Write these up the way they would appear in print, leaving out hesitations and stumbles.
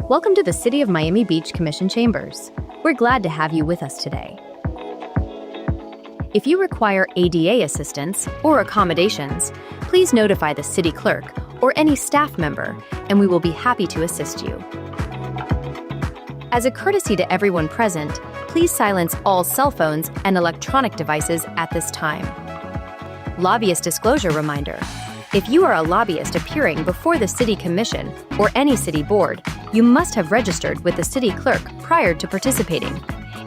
Welcome to the City of Miami Beach Commission Chambers. We're glad to have you with us today. If you require ADA assistance or accommodations, please notify the city clerk or any staff member, and we will be happy to assist you. As a courtesy to everyone present, please silence all cell phones and electronic devices at this time. Lobbyist disclosure reminder. If you are a lobbyist appearing before the City Commission or any city board, you must have registered with the city clerk prior to participating.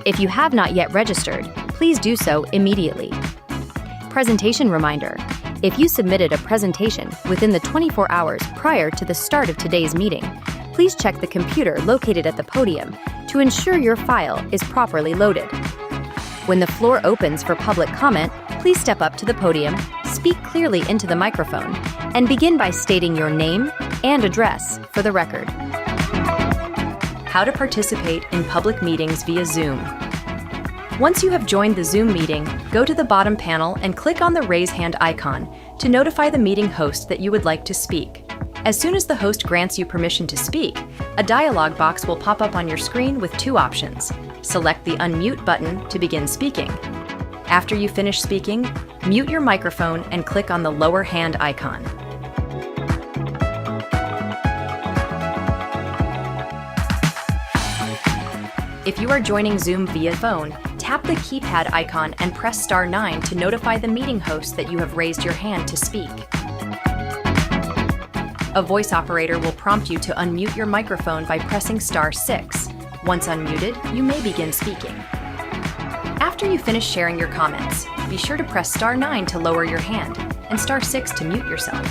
If you have not yet registered, please do so immediately. Presentation reminder. If you submitted a presentation within the 24 hours prior to the start of today's meeting, please check the computer located at the podium to ensure your file is properly loaded. When the floor opens for public comment, please step up to the podium, speak clearly into the microphone, and begin by stating your name and address for the record. How to participate in public meetings via Zoom. Once you have joined the Zoom meeting, go to the bottom panel and click on the raise hand icon to notify the meeting host that you would like to speak. As soon as the host grants you permission to speak, a dialog box will pop up on your screen with two options. Select the unmute button to begin speaking. After you finish speaking, mute your microphone and click on the lower hand icon. If you are joining Zoom via phone, tap the keypad icon and press star 9 to notify the meeting host that you have raised your hand to speak. A voice operator will prompt you to unmute your microphone by pressing star 6. Once unmuted, you may begin speaking. After you finish sharing your comments, be sure to press star 9 to lower your hand and star 6 to mute yourself.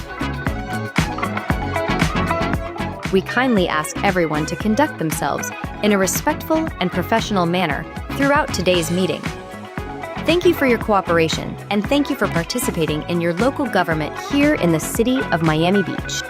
We kindly ask everyone to conduct themselves in a respectful and professional manner throughout today's meeting. Thank you for your cooperation, and thank you for participating in your local government here in the City of Miami Beach.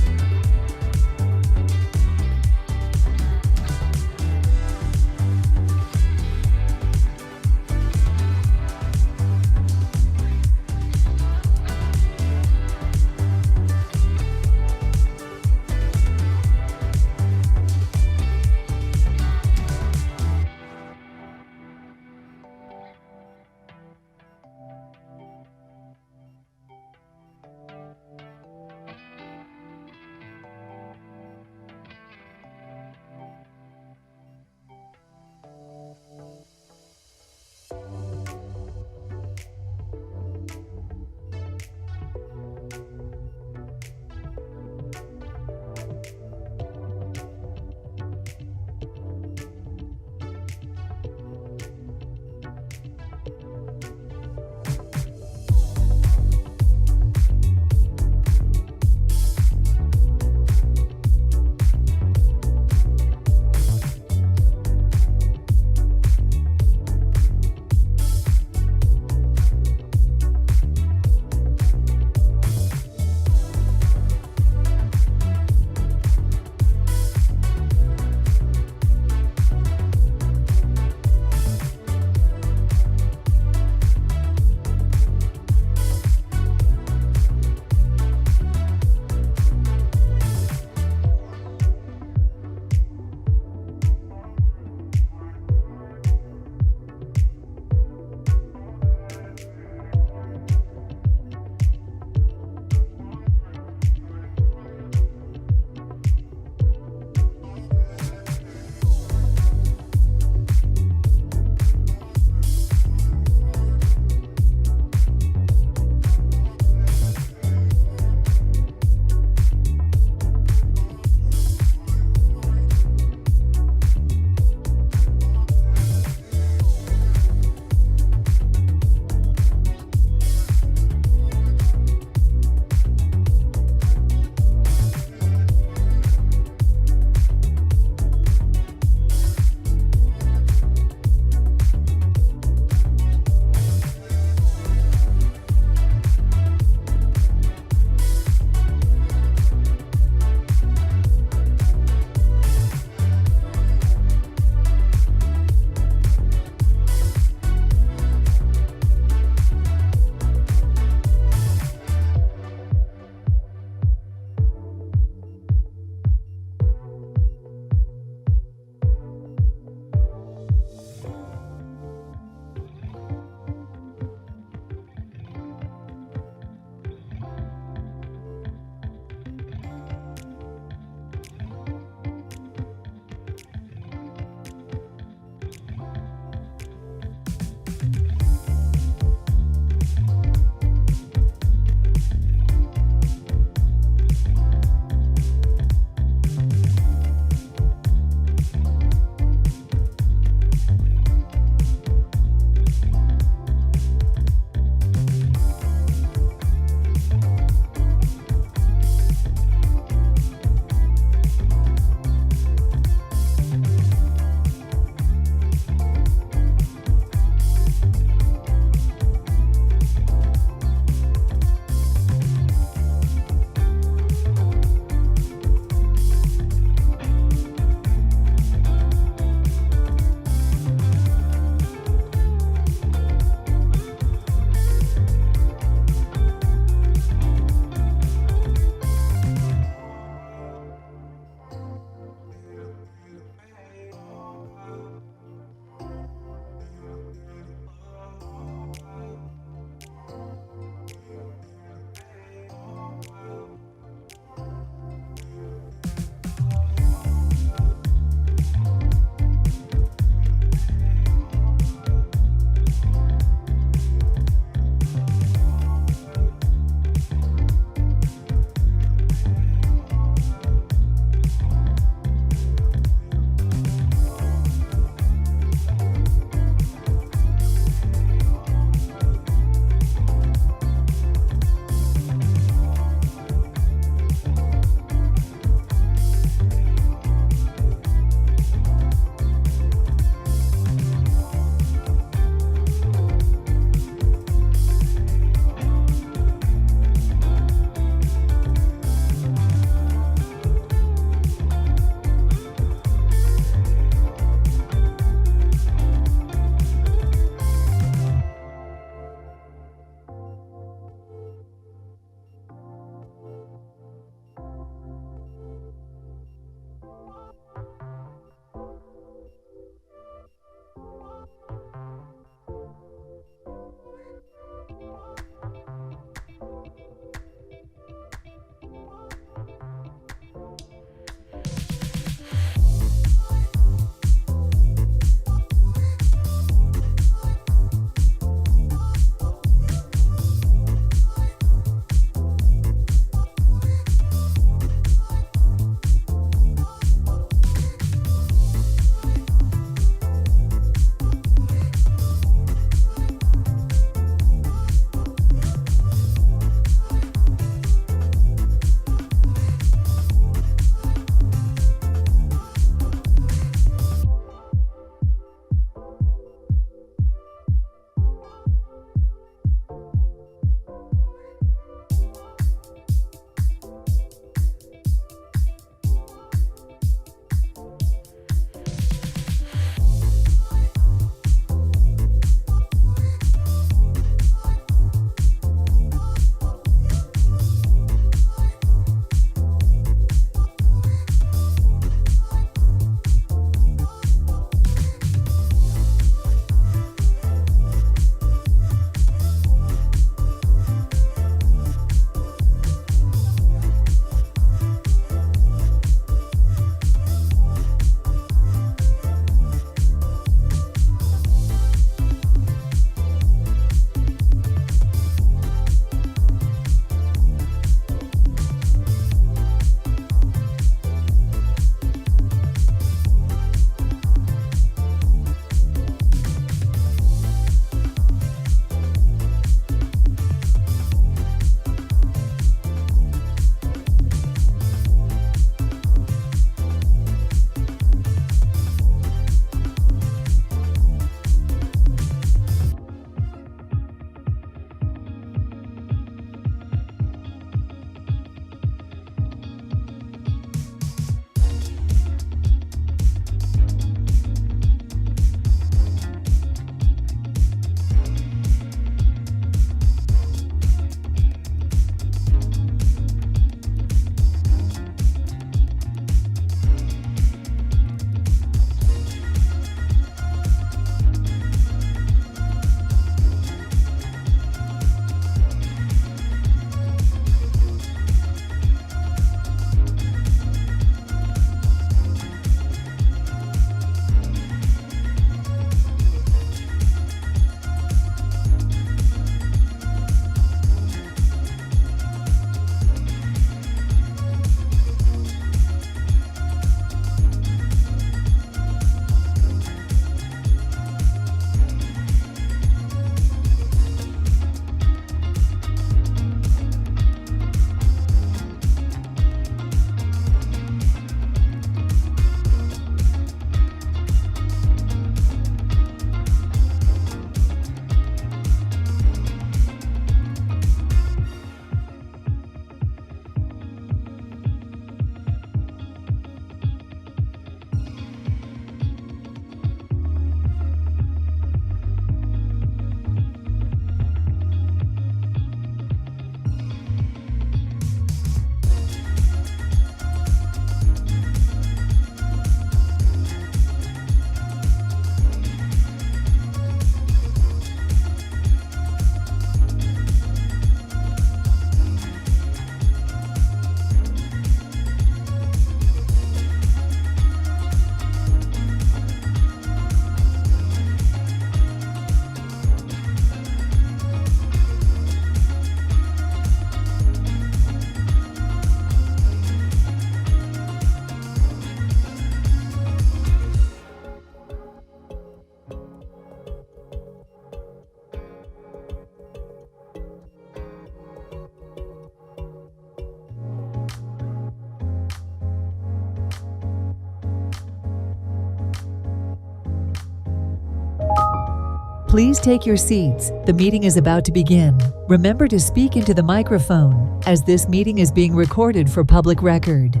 Please take your seats. The meeting is about to begin. Remember to speak into the microphone, as this meeting is being recorded for public record.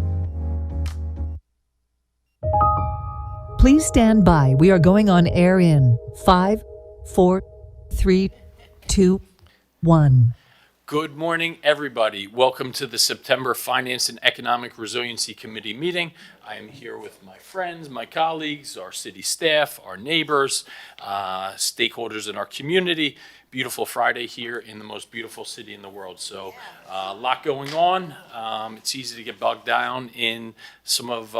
Please stand by. We are going on air in 5, 4, 3, 2, 1. Good morning, everybody. Welcome to the September Finance and Economic Resiliency Committee meeting. I am here with my friends, my colleagues, our city staff, our neighbors, stakeholders in our community. Beautiful Friday here in the most beautiful city in the world. So a lot going on. It's easy to get bogged down in some of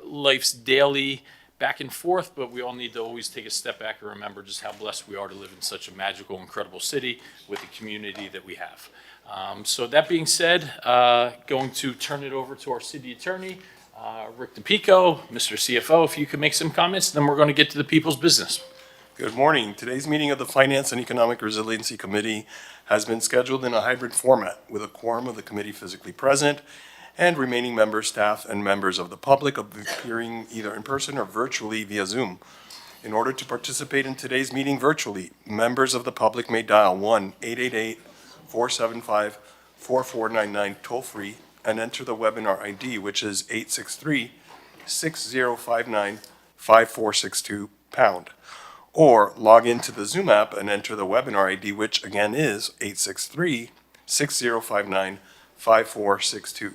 life's daily back and forth, but we all need to always take a step back and remember just how blessed we are to live in such a magical, incredible city with the community that we have. So that being said, going to turn it over to our city attorney, Rick DePico, Mr. CFO, if you could make some comments, then we're going to get to the people's business. Good morning. Today's meeting of the Finance and Economic Resiliency Committee has been scheduled in a hybrid format with a quorum of the committee physically present and remaining members, staff, and members of the public appearing either in person or virtually via Zoom. In order to participate in today's meeting virtually, members of the public may dial 1-888-475-4499 toll-free and enter the webinar ID, which is 863-6059-5462#. Or log into the Zoom app and enter the webinar ID, which again is 863-6059-5462.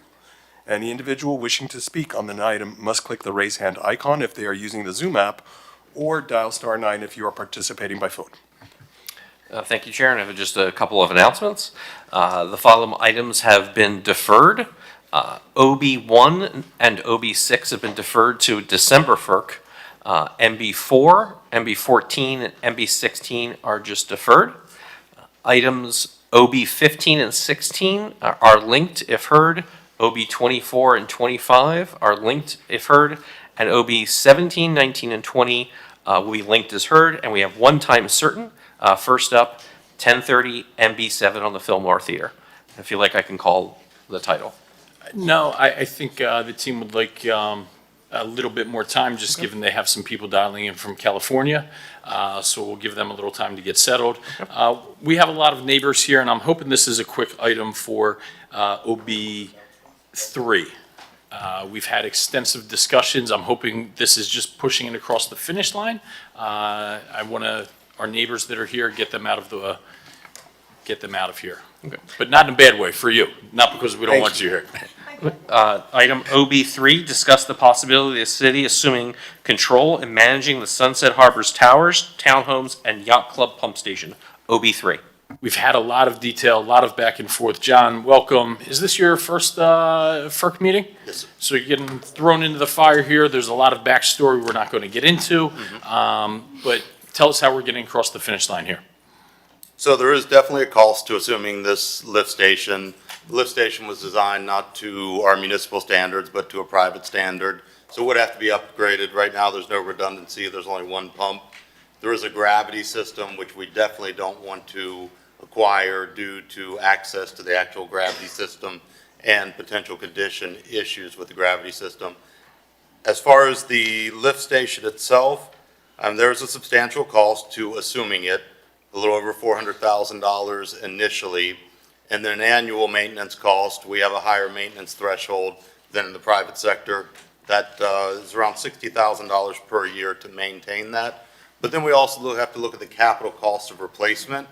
Any individual wishing to speak on an item must click the raise hand icon if they are using the Zoom app, or dial *9 if you are participating by phone. Thank you, Chair. And I have just a couple of announcements. The following items have been deferred. OB1 and OB6 have been deferred to December FERC. MB4, MB14, and MB16 are just deferred. Items OB15 and 16 are linked if heard. OB24 and 25 are linked if heard. And OB17, 19, and 20 will be linked as heard. And we have one time certain. First up, 10:30 MB7 on the Fillmore Theater. I feel like I can call the title. No, I think the team would like a little bit more time, just given they have some people dialing in from California. So we'll give them a little time to get settled. We have a lot of neighbors here, and I'm hoping this is a quick item for OB3. We've had extensive discussions. I'm hoping this is just pushing it across the finish line. I want to, our neighbors that are here, get them out of here. Okay. But not in a bad way for you, not because we don't want you here. Item OB3, discuss the possibility of the city assuming control and managing the Sunset Harbors Towers, townhomes, and yacht club pump station. OB3. We've had a lot of detail, a lot of back and forth. John, welcome. Is this your first FERC meeting? Yes, sir. So you're getting thrown into the fire here. There's a lot of backstory we're not going to get into. But tell us how we're getting across the finish line here. So there is definitely a cost to assuming this lift station. The lift station was designed not to our municipal standards, but to a private standard. So it would have to be upgraded. Right now, there's no redundancy. There's only one pump. There is a gravity system, which we definitely don't want to acquire due to access to the actual gravity system and potential condition issues with the gravity system. As far as the lift station itself, there's a substantial cost to assuming it, a little over $400,000 initially, and then an annual maintenance cost. We have a higher maintenance threshold than in the private sector. That is around $60,000 per year to maintain that. But then we also have to look at the capital cost of replacement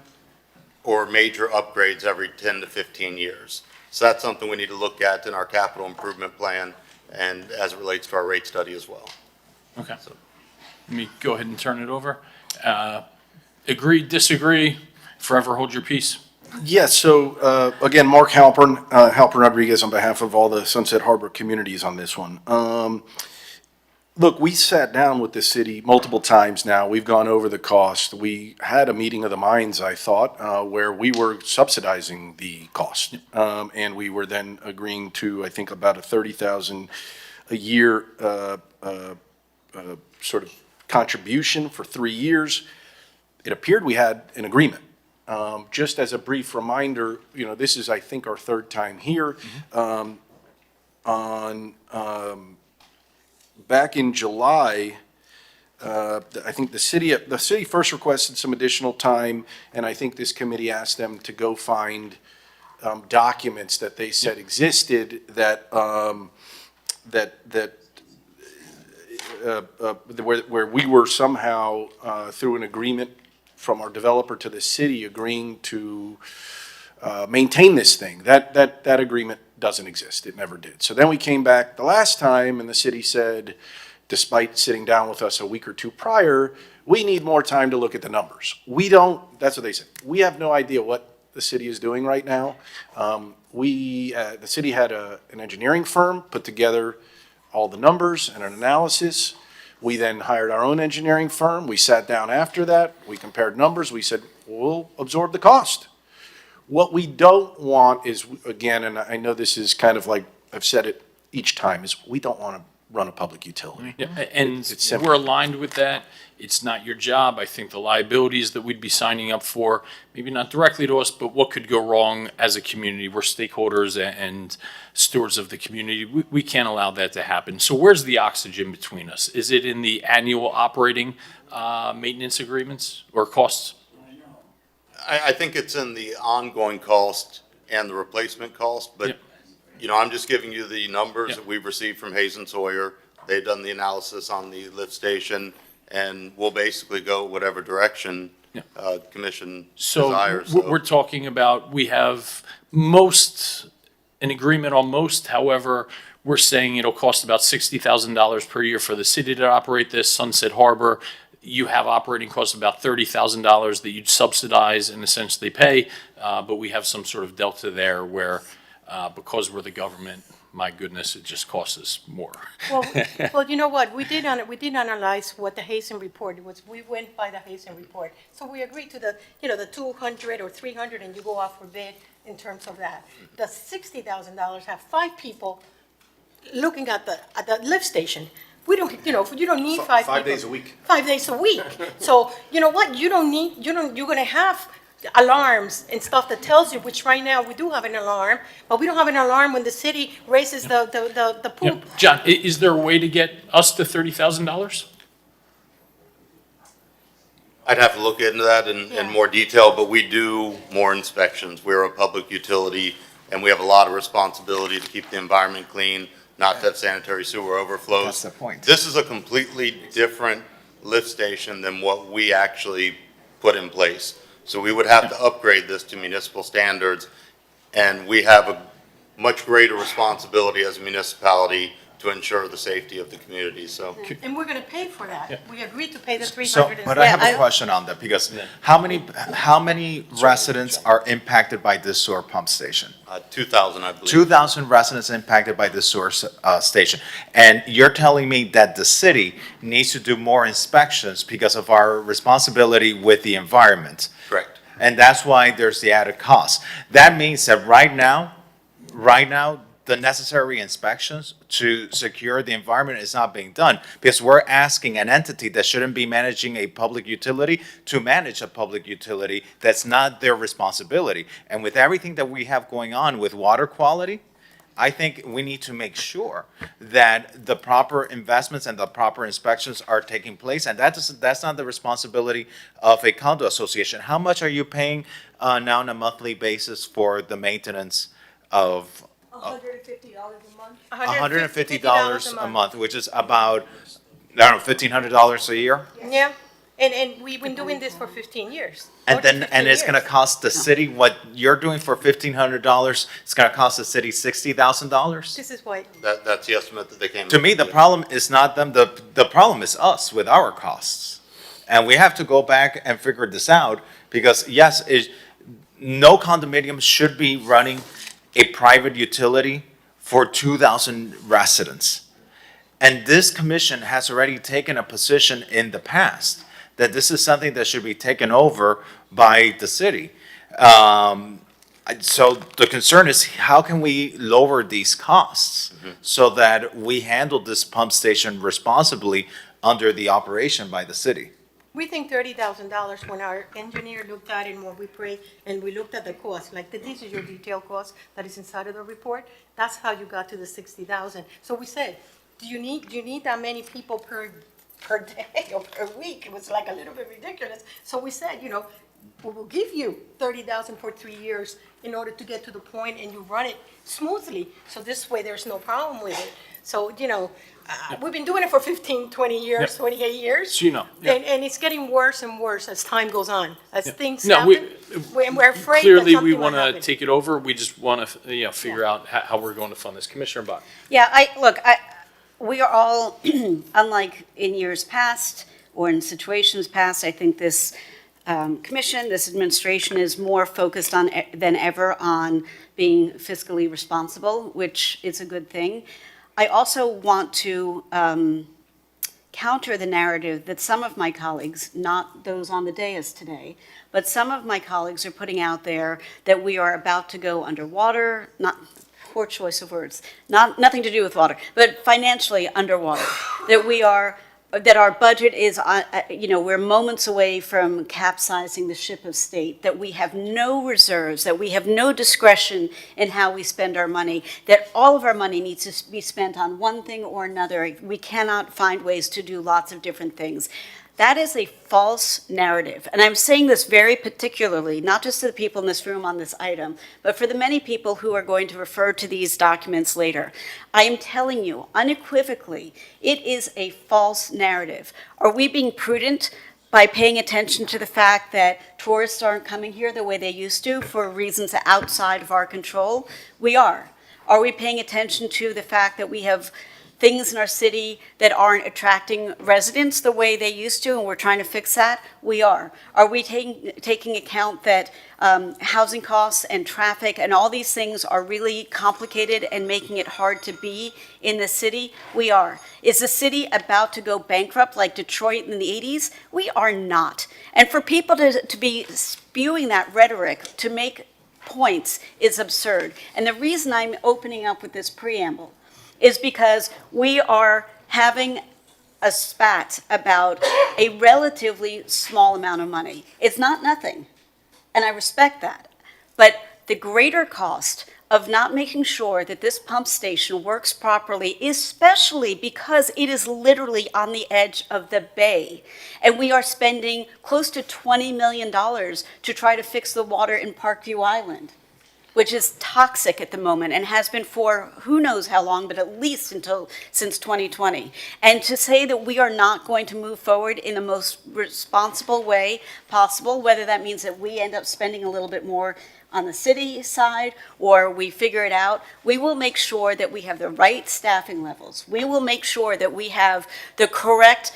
or major upgrades every 10 to 15 years. So that's something we need to look at in our capital improvement plan and as it relates to our rate study as well. Okay. So let me go ahead and turn it over. Agree, disagree, forever hold your peace. Yes, so again, Mark Halpern Rodriguez on behalf of all the Sunset Harbor communities on this one. Look, we sat down with the city multiple times now. We've gone over the cost. We had a meeting of the minds, I thought, where we were subsidizing the cost. And we were then agreeing to, I think, about a $30,000 a year sort of contribution for 3 years. It appeared we had an agreement. Just as a brief reminder, you know, this is, I think, our third time here. Back in July, I think the city first requested some additional time, and I think this committee asked them to go find documents that they said existed that, where we were somehow, through an agreement from our developer to the city, agreeing to maintain this thing. That agreement doesn't exist. It never did. So then we came back the last time, and the city said, despite sitting down with us a week or two prior, we need more time to look at the numbers. We don't, that's what they said. We have no idea what the city is doing right now. The city had an engineering firm put together all the numbers and an analysis. We then hired our own engineering firm. We sat down after that. We compared numbers. We said, we'll absorb the cost. What we don't want is, again, and I know this is kind of like, I've said it each time, is we don't want to run a public utility. Yeah, and It's simple. we're aligned with that. It's not your job. I think the liabilities that we'd be signing up for, maybe not directly to us, but what could go wrong as a community. We're stakeholders and stewards of the community. We can't allow that to happen. So where's the oxygen between us? Is it in the annual operating maintenance agreements or costs? I think it's in the ongoing cost and the replacement cost, but, Yep. you know, I'm just giving you the numbers Yep. that we've received from Hayes and Sawyer. They've done the analysis on the lift station, and we'll basically go whatever direction Yep. commission So desires. we're talking about, we have an agreement on most, however, we're saying it'll cost about $60,000 per year for the city to operate this. Sunset Harbor, you have operating costs of about $30,000 that you'd subsidize and essentially pay, but we have some sort of delta there where, because we're the government, my goodness, it just costs us more. Well, you know what, we did analyze what the Hazen report was. We went by the Hazen report. So we agreed to the 200 or 300, and you go out for bid in terms of that. The $60,000 have 5 people looking at the lift station. We don't, you don't need 5 people. 5 days a week. 5 days a week. So, you know what, you're gonna have alarms and stuff that tells you, which right now we do have an alarm, but we don't have an alarm when the city raises the poop. Yep. John, is there a way to get us to $30,000? I'd have to look into that Yeah. in more detail, but we do more inspections. We're a public utility, and we have a lot of responsibility to keep the environment clean, not to have sanitary sewer overflows. That's the point. This is a completely different lift station than what we actually put in place. So we would have to upgrade this to municipal standards, and we have a much greater responsibility as a municipality to ensure the safety of the community, so. And we're gonna pay for that. We agreed to pay the So, 300. but I have a question on that, because how many residents are impacted by this sewer pump station? 2,000, I believe. 2,000 residents impacted by this sewer station. And you're telling me that the city needs to do more inspections because of our responsibility with the environment. Correct. And that's why there's the added cost. That means that right now, the necessary inspections to secure the environment is not being done, because we're asking an entity that shouldn't be managing a public utility to manage a public utility that's not their responsibility. And with everything that we have going on with water quality, I think we need to make sure that the proper investments and the proper inspections are taking place, and that's not the responsibility of a condo association. How much are you paying now on a monthly basis for the maintenance of $150 a month. $150 a month, which is about, I don't know, $1,500 a year? Yeah, and we've been doing this for 15 years. And More than then, 15 and it's gonna years. cost the city, what you're doing for $1,500, it's gonna cost the city $60,000? This is why, That's the estimate that they came. To me, the problem is not them, the problem is us with our costs. And we have to go back and figure this out, because yes, no condominium should be running a private utility for 2,000 residents. And this commission has already taken a position in the past that this is something that should be taken over by the city. So the concern is, how can we lower these costs so that we handle this pump station responsibly under the operation by the city? we think $30,000 when our engineer looked at it and when we prayed and we looked at the cost, like this is your detailed cost that is inside of the report. That's how you got to the 60,000. So we said, do you need that many people per per day or per week. It was like a little bit ridiculous. So we said, we will give you 30,000 for 3 years in order to get to the point and you run it smoothly. So this way there's no problem with it. So, we've been doing it for 15, 20 years, Yep. 28 years. So yeah. And it's getting worse and worse as time goes on, as things No, happen. We're afraid that Clearly, we something will want to happen. take it over. We just want to, figure out how we're going to fund this. Commissioner Bott. Yeah, we are all, unlike in years past or in situations past, I think this commission, this administration is more focused on than ever on being fiscally responsible, which is a good thing. I also want to counter the narrative that some of my colleagues, not those on the dais today, but some of my colleagues are putting out there that we are about to go underwater, not poor choice of words, nothing to do with water, but financially underwater, that our budget is, we're moments away from capsizing the ship of state, that we have no reserves, that we have no discretion in how we spend our money, that all of our money needs to be spent on one thing or another. We cannot find ways to do lots of different things. That is a false narrative. And I'm saying this very particularly, not just to the people in this room on this item, but for the many people who are going to refer to these documents later. I am telling you unequivocally, it is a false narrative. Are we being prudent by paying attention to the fact that tourists aren't coming here the way they used to for reasons outside of our control? We are. Are we paying attention to the fact that we have things in our city that aren't attracting residents the way they used to, and we're trying to fix that? We are. Are we taking account that housing costs and traffic and all these things are really complicated and making it hard to be in the city? We are. Is the city about to go bankrupt like Detroit in the 80s? We are not. And for people to be spewing that rhetoric to make points is absurd. And the reason I'm opening up with this preamble is because we are having a spat about a relatively small amount of money. It's not nothing, and I respect that. But the greater cost of not making sure that this pump station works properly, especially because it is literally on the edge of the bay, and we are spending close to $20 million to try to fix the water in Parkview Island, which is toxic at the moment and has been for who knows how long, but at least since 2020. And to say that we are not going to move forward in the most responsible way possible, whether that means that we end up spending a little bit more on the city side or we figure it out, we will make sure that we have the right staffing levels. We will make sure that we have the correct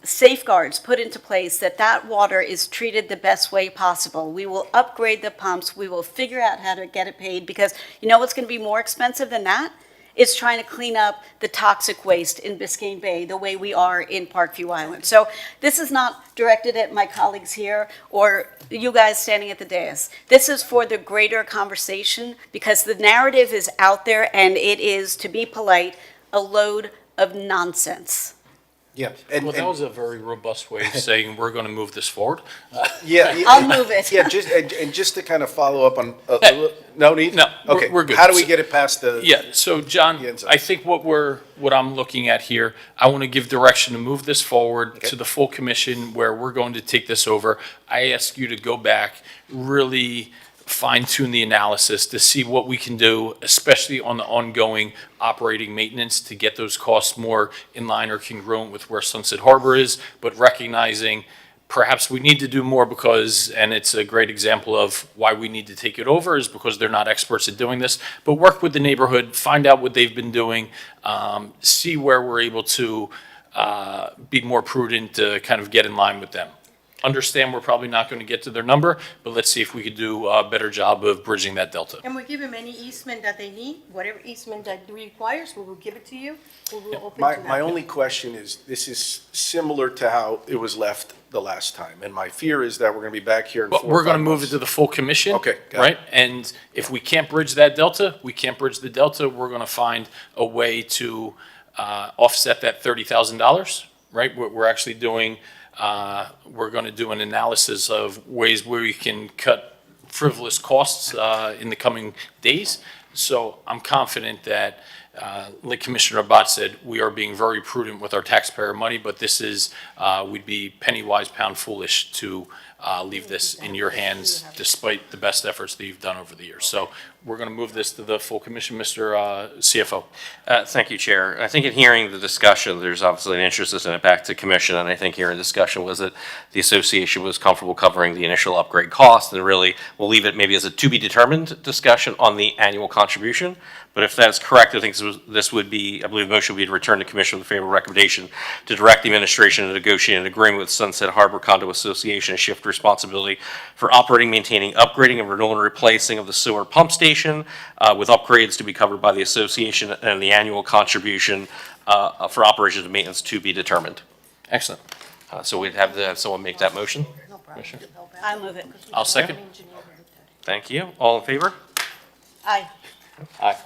safeguards put into place, that water is treated the best way possible. We will upgrade the pumps. We will figure out how to get it paid, because you know what's going to be more expensive than that? It's trying to clean up the toxic waste in Biscayne Bay the way we are in Parkview Island. So this is not directed at my colleagues here or you guys standing at the dais. This is for the greater conversation, because the narrative is out there and it is, to be polite, a load of nonsense. Yeah. Well, that was a very robust way of saying we're going to move this forward. Yeah. I'll move it. Yeah, just to kind of follow up on, no need? No, Okay. we're good. How do we So- get it past the? Yeah, so John, The inside. I think what I'm looking at here, I want to give direction to move this forward to the full commission where we're going to take this over. I ask you to go back, really fine tune the analysis to see what we can do, especially on the ongoing operating maintenance, to get those costs more in line or congruent with where Sunset Harbor is, but recognizing perhaps we need to do more because, and it's a great example of why we need to take it over, is because they're not experts at doing this, but work with the neighborhood, find out what they've been doing, see where we're able to be more prudent to kind of get in line with them. Understand we're probably not going to get to their number, but let's see if we could do a better job of bridging that delta. And we give them any easement that they need, whatever easement that requires, we will give it to you. We will open to that. My only question is, this is similar to how it was left the last time, and my fear is that we're going to be back here in 4 But or we're going 5 to move it months. to the full commission. Okay, got it. Right? And if we can't bridge that delta, we can't bridge the delta, we're going to find a way to offset that $30,000, right? We're actually doing, we're going to do an analysis of ways where we can cut frivolous costs in the coming days. So I'm confident that like Commissioner Abbott said, we are being very prudent with our taxpayer money, but this is, we'd be penny wise, pound foolish to leave this in your hands despite the best efforts that you've done over the years. So we're going to move this to the full commission. Mr. CFO. Thank you, Chair. I think in hearing the discussion, there's obviously an interest in it back to commission, and I think hearing the discussion was that the association was comfortable covering the initial upgrade cost, and really we'll leave it maybe as a to-be-determined discussion on the annual contribution. But if that's correct, I think this would be, I believe the motion would be to return to commission with a favorable recommendation to direct the administration to negotiate an agreement with Sunset Harbor Condo Association and shift responsibility for operating, maintaining, upgrading, and renewal and replacing of the sewer pump station, with upgrades to be covered by the association and the annual contribution for operations and maintenance to be determined. Excellent. So we'd have to have someone make that motion. I move it. I'll second. Thank you. All in favor? Aye. Aye.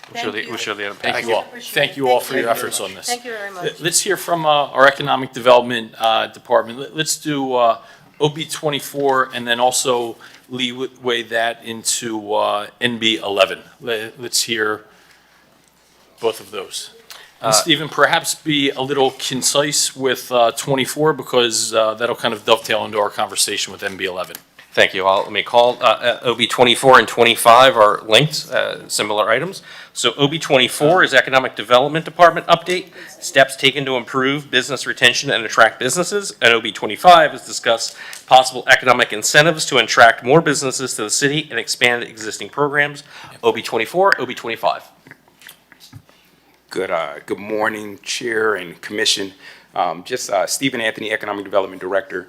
Thank We'll show the other Thank page. you all. Appreciate Thank it. you all Thank for you your very efforts much. on this. Thank you very much. Let's hear from our Economic Development Department. Let's do OB 24 and then also leeway that into NB 11. Let's hear both of those. And Stephen, perhaps be a little concise with 24 because that'll kind of dovetail into our conversation with NB 11. Thank you. Let me call, OB 24 and 25 are linked, similar items. So OB 24 is Economic Development Department update, steps taken to improve business retention and attract businesses. And OB 25 is discuss possible economic incentives to attract more businesses to the city and expand existing programs. OB 24, OB 25. Good morning, Chair and Commission. Just Stephen Anthony, Economic Development Director.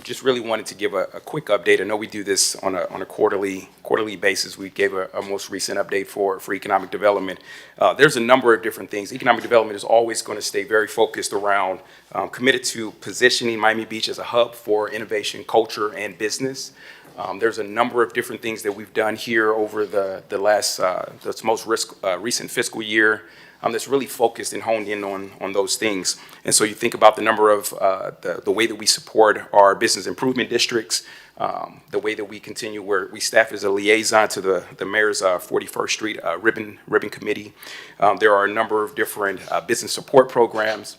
Just really wanted to give a quick update. I know we do this on a quarterly basis. We gave a most recent update for economic development. There's a number of different things. Economic development is always going to stay very focused around, committed to positioning Miami Beach as a hub for innovation, culture, and business. There's a number of different things that we've done here over the most recent fiscal year. That's really focused and honed in on those things. And so you think about the number of, the way that we support our business improvement districts, the way that we continue where we staff as a liaison to the mayor's 41st Street ribbon committee. There are a number of different business support programs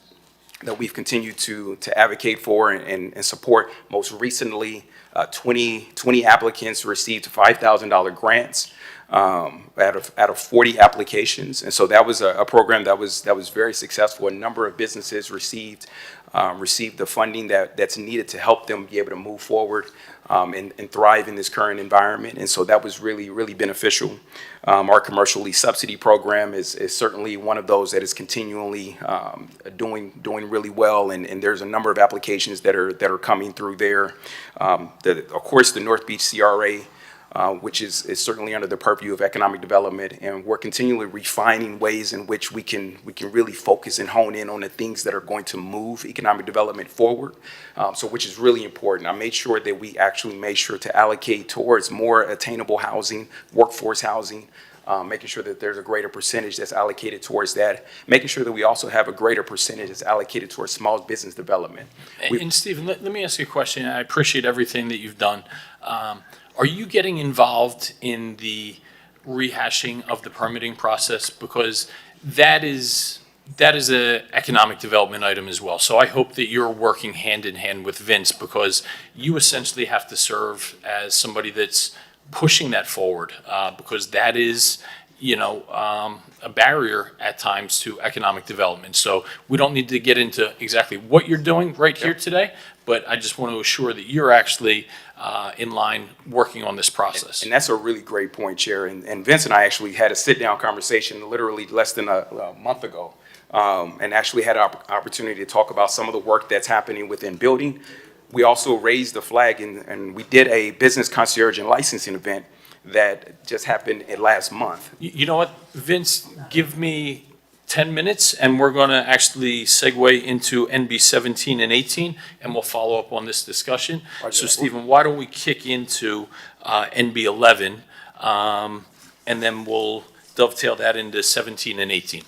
that we've continued to advocate for and support. Most recently, 20 applicants received $5,000 grants. Out of 40 applications, and so that was a program that was very successful. A number of businesses received the funding that's needed to help them be able to move forward and thrive in this current environment, and so that was really beneficial. Our commercial lease subsidy program is certainly one of those that is continually doing really well, and there's a number of applications that are coming through there. Of course, the North Beach CRA. Which is certainly under the purview of economic development, and we're continually refining ways in which we can really focus and hone in on the things that are going to move economic development forward. So which is really important. I made sure that we actually made sure to allocate towards more attainable housing, workforce housing, making sure that there's a greater percentage that's allocated towards that, making sure that we also have a greater percentage that's allocated towards small business development. And Stephen, let me ask you a question. I appreciate everything that you've done. Are you getting involved in the rehashing of the permitting process? Because that is an economic development item as well. So I hope that you're working hand in hand with Vince, because you essentially have to serve as somebody that's pushing that forward, because that is, a barrier at times to economic development. So we don't need to get into exactly what you're doing right here today, but I just want to assure that you're actually in line working on this process. And that's a really great point, Chair. And Vince and I actually had a sit-down conversation literally less than a month ago, and actually had an opportunity to talk about some of the work that's happening within building. We also raised the flag, and we did a business concierge and licensing event that just happened last month. You know what, Vince, give me 10 minutes and we're going to actually segue into NB 17 and 18 and we'll follow up on this discussion. So Stephen, why don't we kick into NB 11 and then we'll dovetail that into 17 and 18.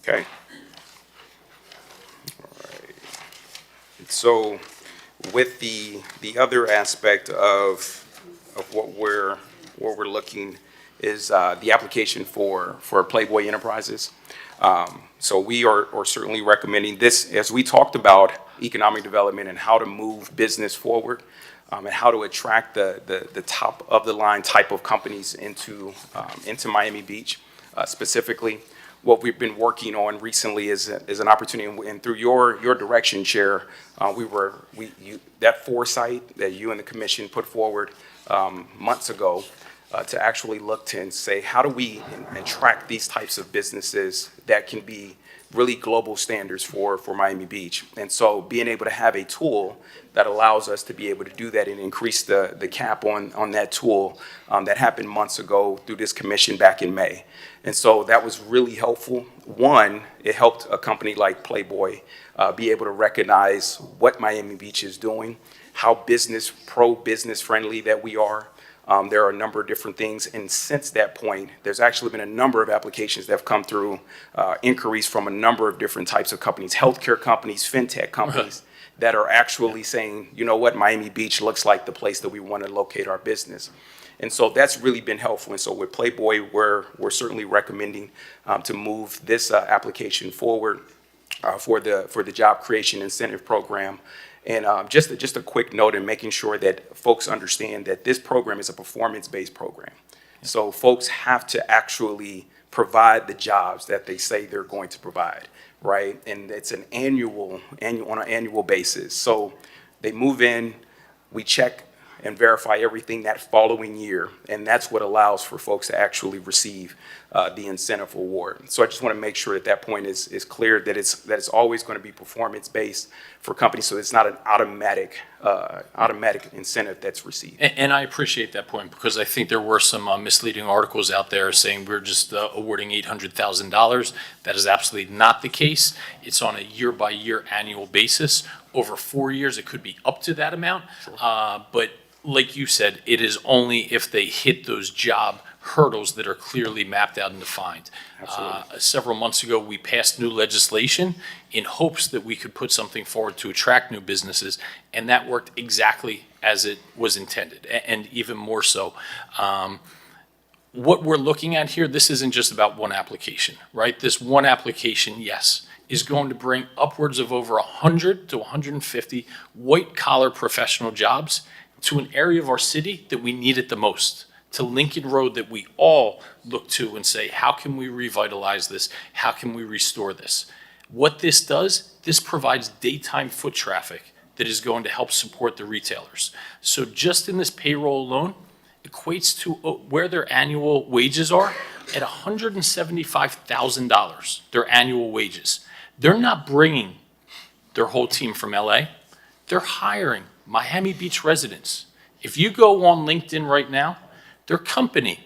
Okay. All right. So with the other aspect of what we're looking is the application for Playboy Enterprises. So we are certainly recommending this, as we talked about economic development and how to move business forward, and how to attract the top of the line type of companies into Miami Beach. Specifically, what we've been working on recently is an opportunity, and through your direction, Chair, that foresight that you and the commission put forward months ago, to actually look to and say, how do we attract these types of businesses that can be really global standards for Miami Beach? And so being able to have a tool that allows us to be able to do that and increase the cap on that tool, that happened months ago through this commission back in May. And so that was really helpful. One, it helped a company like Playboy be able to recognize what Miami Beach is doing, how pro-business friendly that we are. There are a number of different things, and since that point, there's actually been a number of applications that have come through, inquiries from a number of different types of companies, healthcare companies, fintech companies, that are actually saying, you know what, Miami Beach looks like the place that we want to locate our business. And so that's really been helpful. And so with Playboy, we're certainly recommending to move this application forward for the Job Creation Incentive Program. And just a quick note in making sure that folks understand that this program is a performance-based program. So folks have to actually provide the jobs that they say they're going to provide, right? And it's an on an annual basis. So they move in, we check and verify everything that following year, and that's what allows for folks to actually receive the incentive award. So I just want to make sure that point is clear, that it's always going to be performance-based for companies, so it's not an automatic incentive that's received. And I appreciate that point, because I think there were some misleading articles out there saying we're just awarding $800,000. That is absolutely not the case. It's on a year-by-year annual basis. Over 4 years, it could be up to that amount. But like you said, it is only if they hit those job hurdles that are clearly mapped out and defined. Several months ago, we passed new legislation in hopes that we could put something forward to attract new businesses, and that worked exactly as it was intended, and even more so. What we're looking at here, this isn't just about one application, right? This one application, yes, is going to bring upwards of over 100 to 150 white-collar professional jobs to an area of our city that we need it the most, to Lincoln Road that we all look to and say, how can we revitalize this? How can we restore this? What this does, this provides daytime foot traffic that is going to help support the retailers. So just in this payroll alone, equates to where their annual wages are at $175,000, their annual wages. They're not bringing their whole team from LA. They're hiring Miami Beach residents. If you go on LinkedIn right now, their company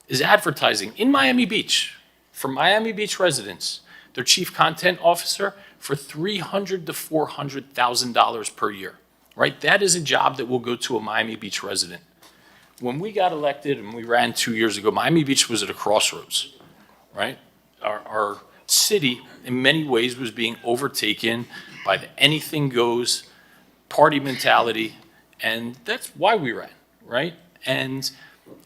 is advertising in Miami Beach for Miami Beach residents, their chief content officer, for $300,000 to $400,000 per year, right? That is a job that will go to a Miami Beach resident. When we got elected and we ran 2 years ago, Miami Beach was at a crossroads, right? Our city, in many ways, was being overtaken by the anything goes party mentality, and that's why we ran, right? And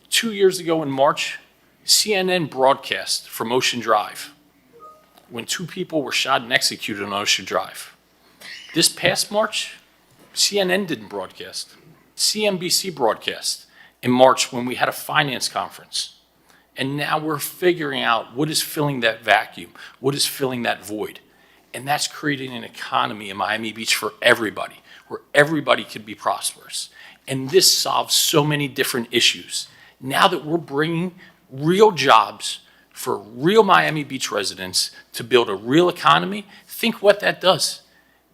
2 years ago in March, CNN broadcast from Ocean Drive when 2 people were shot and executed on Ocean Drive. This past March, CNN didn't broadcast. CNBC broadcast in March when we had a finance conference. And now we're figuring out what is filling that vacuum, what is filling that void. And that's creating an economy in Miami Beach for everybody, where everybody could be prosperous. And this solves so many different issues. Now that we're bringing real jobs for real Miami Beach residents to build a real economy, think what that does.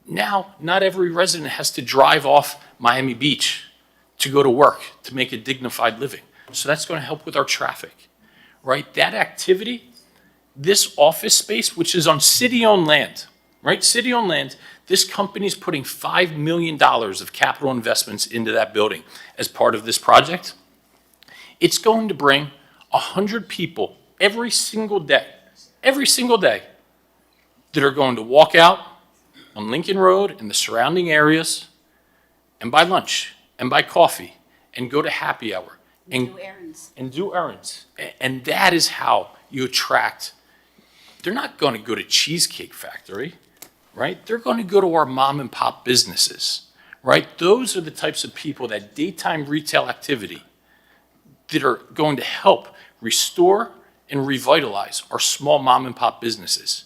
Now, not every resident has to drive off Miami Beach to go to work, to make a dignified living. So that's going to help with our traffic, right? That activity, this office space, which is on city-owned land, right? City-owned land, this company's putting $5 million of capital investments into that building as part of this project. It's going to bring 100 people every single day, that are going to walk out on Lincoln Road and the surrounding areas and buy lunch and buy coffee and go to happy hour and Do errands. and do errands. And that is how you attract. They're not going to go to Cheesecake Factory, right? They're going to go to our mom and pop businesses, right? Those are the types of people, that daytime retail activity, that are going to help restore and revitalize our small mom and pop businesses.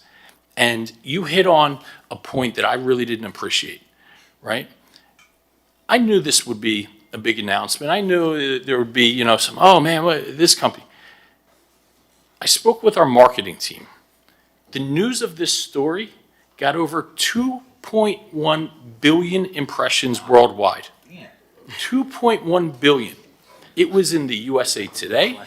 And you hit on a point that I really didn't appreciate, right? I knew this would be a big announcement. I knew there would be, some, oh man, this company. I spoke with our marketing team. The news of this story got over 2.1 billion impressions worldwide. 2.1 billion. It was in the USA Today,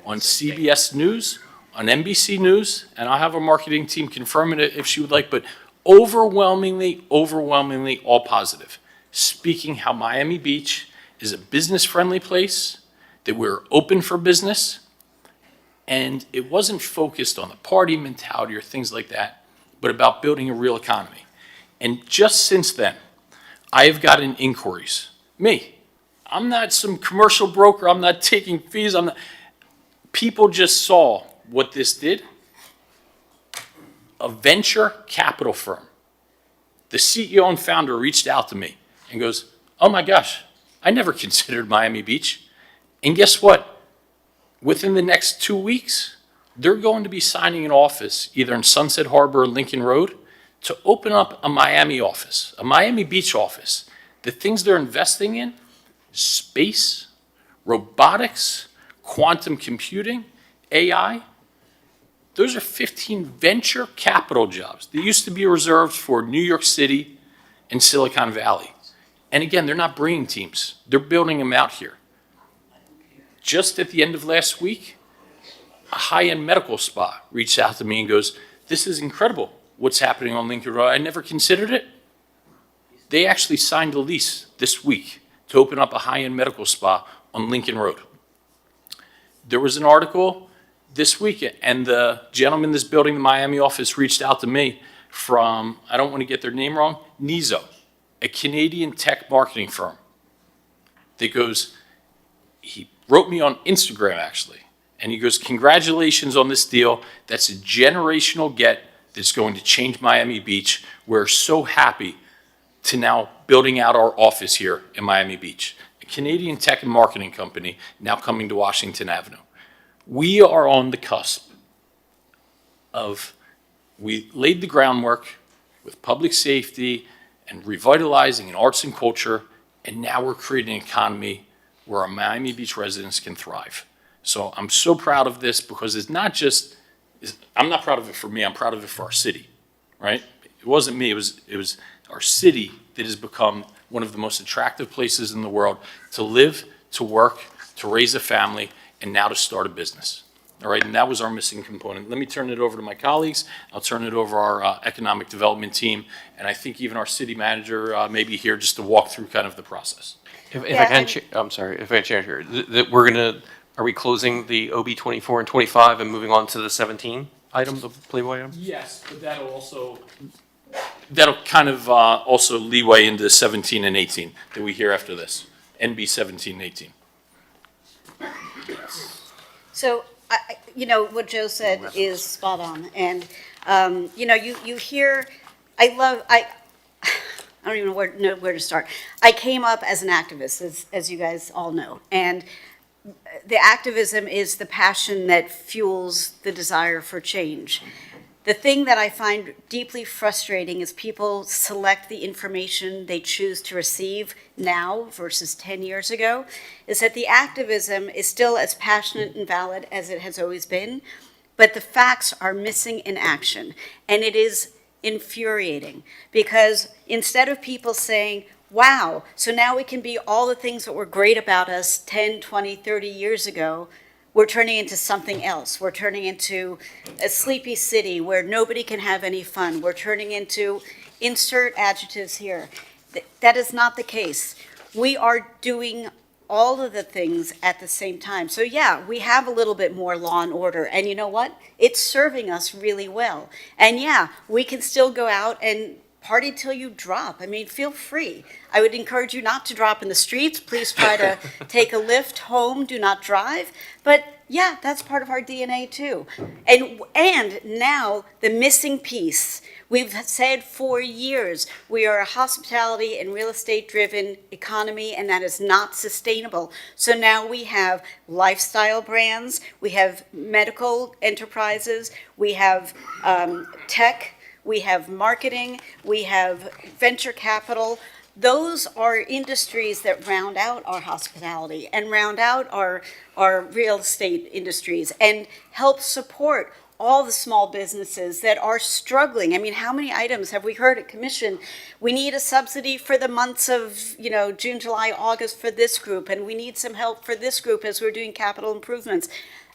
on CBS News, on NBC News, and I'll have our marketing team confirm it if she would like, but overwhelmingly all positive. Speaking how Miami Beach is a business-friendly place, that we're open for business, and it wasn't focused on the party mentality or things like that, but about building a real economy. And just since then, I have gotten inquiries. I'm not some commercial broker. I'm not taking fees. People just saw what this did. A venture capital firm. The CEO and founder reached out to me and goes, oh my gosh, I never considered Miami Beach. And guess what? Within the next 2 weeks, they're going to be signing an office either in Sunset Harbor or Lincoln Road to open up a Miami office, a Miami Beach office. The things they're investing in, space, robotics, quantum computing, AI, those are 15 venture capital jobs that used to be reserved for New York City and Silicon Valley. And again, they're not bringing teams. They're building them out here. Just at the end of last week, a high-end medical spa reached out to me and goes, this is incredible what's happening on Lincoln Road. I never considered it. They actually signed a lease this week to open up a high-end medical spa on Lincoln Road. There was an article this week, and the gentleman that's building the Miami office reached out to me from, I don't want to get their name wrong, Nizo, a Canadian tech marketing firm. That goes, he wrote me on Instagram actually, and he goes, congratulations on this deal. That's a generational get that's going to change Miami Beach. We're so happy to now building out our office here in Miami Beach. A Canadian tech and marketing company now coming to Washington Avenue. We are on the cusp of, we laid the groundwork with public safety and revitalizing and arts and culture, and now we're creating an economy where our Miami Beach residents can thrive. So I'm so proud of this because it's not just, I'm not proud of it for me, I'm proud of it for our city, right? It wasn't me, it was our city that has become one of the most attractive places in the world to live, to work, to raise a family, and now to start a business. All right, and that was our missing component. Let me turn it over to my colleagues. I'll turn it over our economic development team, and I think even our city manager may be here just to walk through kind of the process. If I can, I'm sorry, if I can change here, are we closing the OB 24 and 25 and moving on to the 17 item, the Playboy item? Yes, but that'll kind of also leeway into 17 and 18 that we hear after this, NB 17 and 18. So, what Joe said is spot on. And, you hear, I don't even know where to start. I came up as an activist, as you guys all know. And the activism is the passion that fuels the desire for change. The thing that I find deeply frustrating is people select the information they choose to receive now versus 10 years ago, is that the activism is still as passionate and valid as it has always been, but the facts are missing in action. And it is infuriating because instead of people saying, wow, so now we can be all the things that were great about us 10, 20, 30 years ago, we're turning into something else. We're turning into a sleepy city where nobody can have any fun. We're turning into insert adjectives here. That is not the case. We are doing all of the things at the same time. So yeah, we have a little bit more law and order. And you know what? It's serving us really well. And yeah, we can still go out and party till you drop. I mean, feel free. I would encourage you not to drop in the streets. Please try to take a lift home, do not drive. But yeah, that's part of our DNA too. And now the missing piece. We've said for years, we are a hospitality and real estate driven economy, and that is not sustainable. So now we have lifestyle brands, we have medical enterprises, we have tech, we have marketing, we have venture capital. Those are industries that round out our hospitality and round out our real estate industries and help support all the small businesses that are struggling. I mean, how many items have we heard at Commission? We need a subsidy for the months of, June, July, August for this group, and we need some help for this group as we're doing capital improvements.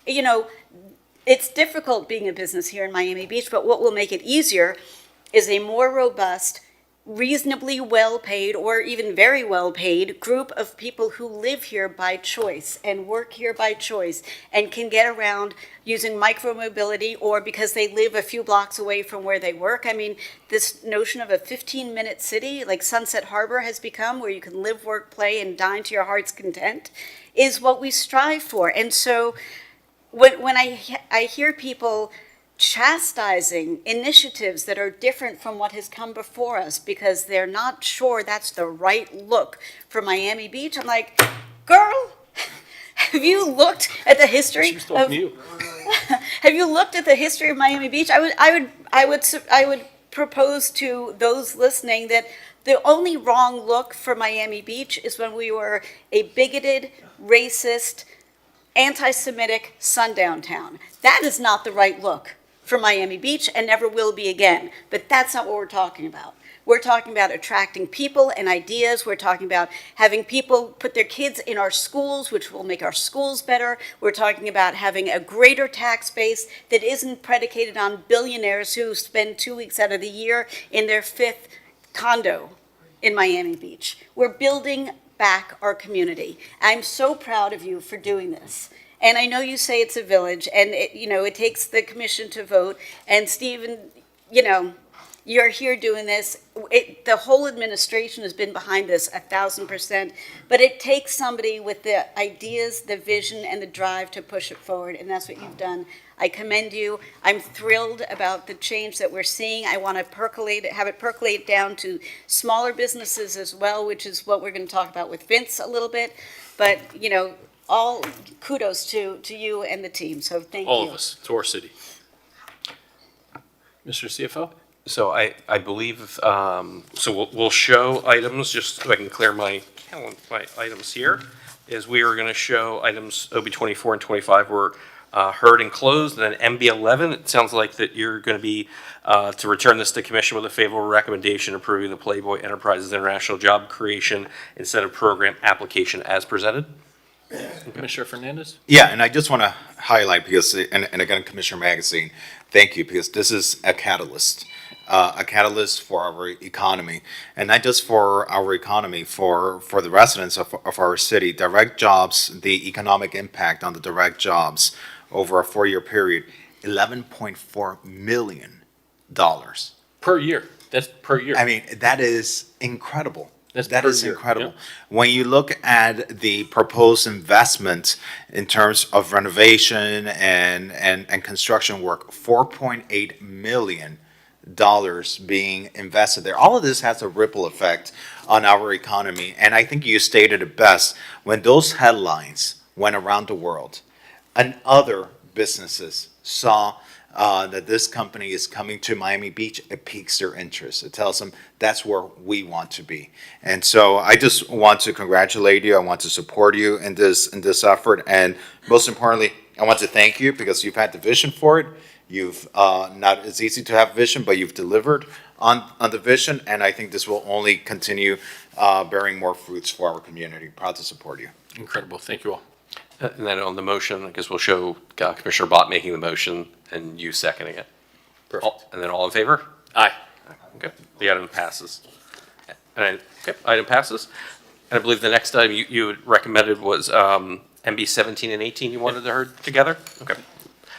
It's difficult being a business here in Miami Beach, but what will make it easier is a more robust, reasonably well-paid or even very well-paid group of people who live here by choice and work here by choice and can get around using micromobility or because they live a few blocks away from where they work. I mean, this notion of a 15-minute city like Sunset Harbor has become, where you can live, work, play, and dine to your heart's content, is what we strive for. And so when I hear people chastising initiatives that are different from what has come before us because they're not sure that's the right look for Miami Beach, I'm like, girl, have you looked at the history of have you looked at the history of Miami Beach? I would propose to those listening that the only wrong look for Miami Beach is when we were a bigoted, racist, anti-Semitic sundown town. That is not the right look for Miami Beach and never will be again. But that's not what we're talking about. We're talking about attracting people and ideas. We're talking about having people put their kids in our schools, which will make our schools better. We're talking about having a greater tax base that isn't predicated on billionaires who spend 2 weeks out of the year in their 5th condo in Miami Beach. We're building back our community. I'm so proud of you for doing this. And I know you say it's a village, and it takes the commission to vote. And Stephen, you're here doing this. The whole administration has been behind this 1,000%. But it takes somebody with the ideas, the vision, and the drive to push it forward, and that's what you've done. I commend you. I'm thrilled about the change that we're seeing. I want to have it percolate down to smaller businesses as well, which is what we're going to talk about with Vince a little bit. But all kudos to you and the team. So thank you. All of us, to our city. Mr. CFO? So I believe, so we'll show items, just so I can clear my items here, is we are going to show items OB 24 and 25 were heard and closed, and then MB 11, it sounds like that you're going to be, to return this to commission with a favorable recommendation approving the Playboy Enterprises International Job Creation Incentive Program application as presented. Commissioner Fernandez? Yeah, and I just want to highlight because, and again, Commissioner Magazine, thank you, because this is a catalyst for our economy, and not just for our economy, for the residents of our city. Direct jobs, the economic impact on the direct jobs over a 4-year period, $11.4 million. Per year. That's per year. I mean, that is incredible. That is incredible. Yeah. When you look at the proposed investment in terms of renovation and construction work, $4.8 million being invested there. All of this has a ripple effect on our economy. And I think you stated it best. When those headlines went around the world and other businesses saw that this company is coming to Miami Beach, it piques their interest. It tells them that's where we want to be. And so I just want to congratulate you. I want to support you in this effort. And most importantly, I want to thank you because you've had the vision for it. You've not it's easy to have vision, but you've delivered on the vision. And I think this will only continue bearing more fruits for our community. Proud to support you. Incredible. Thank you all. And then on the motion, I guess we'll show Commissioner Bott making the motion and you seconding it. Perfect. And then all in favor? Aye. Okay, the item passes. Item passes. And I believe the next item you had recommended was MB 17 and 18 you wanted to heard together? Okay.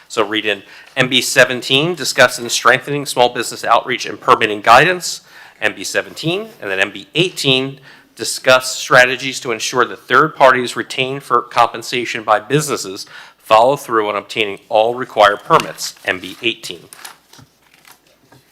So read in MB 17, discussing strengthening small business outreach and permitting guidance. MB17, and then MB18, discuss strategies to ensure that third parties retained for compensation by businesses follow through on obtaining all required permits, MB18.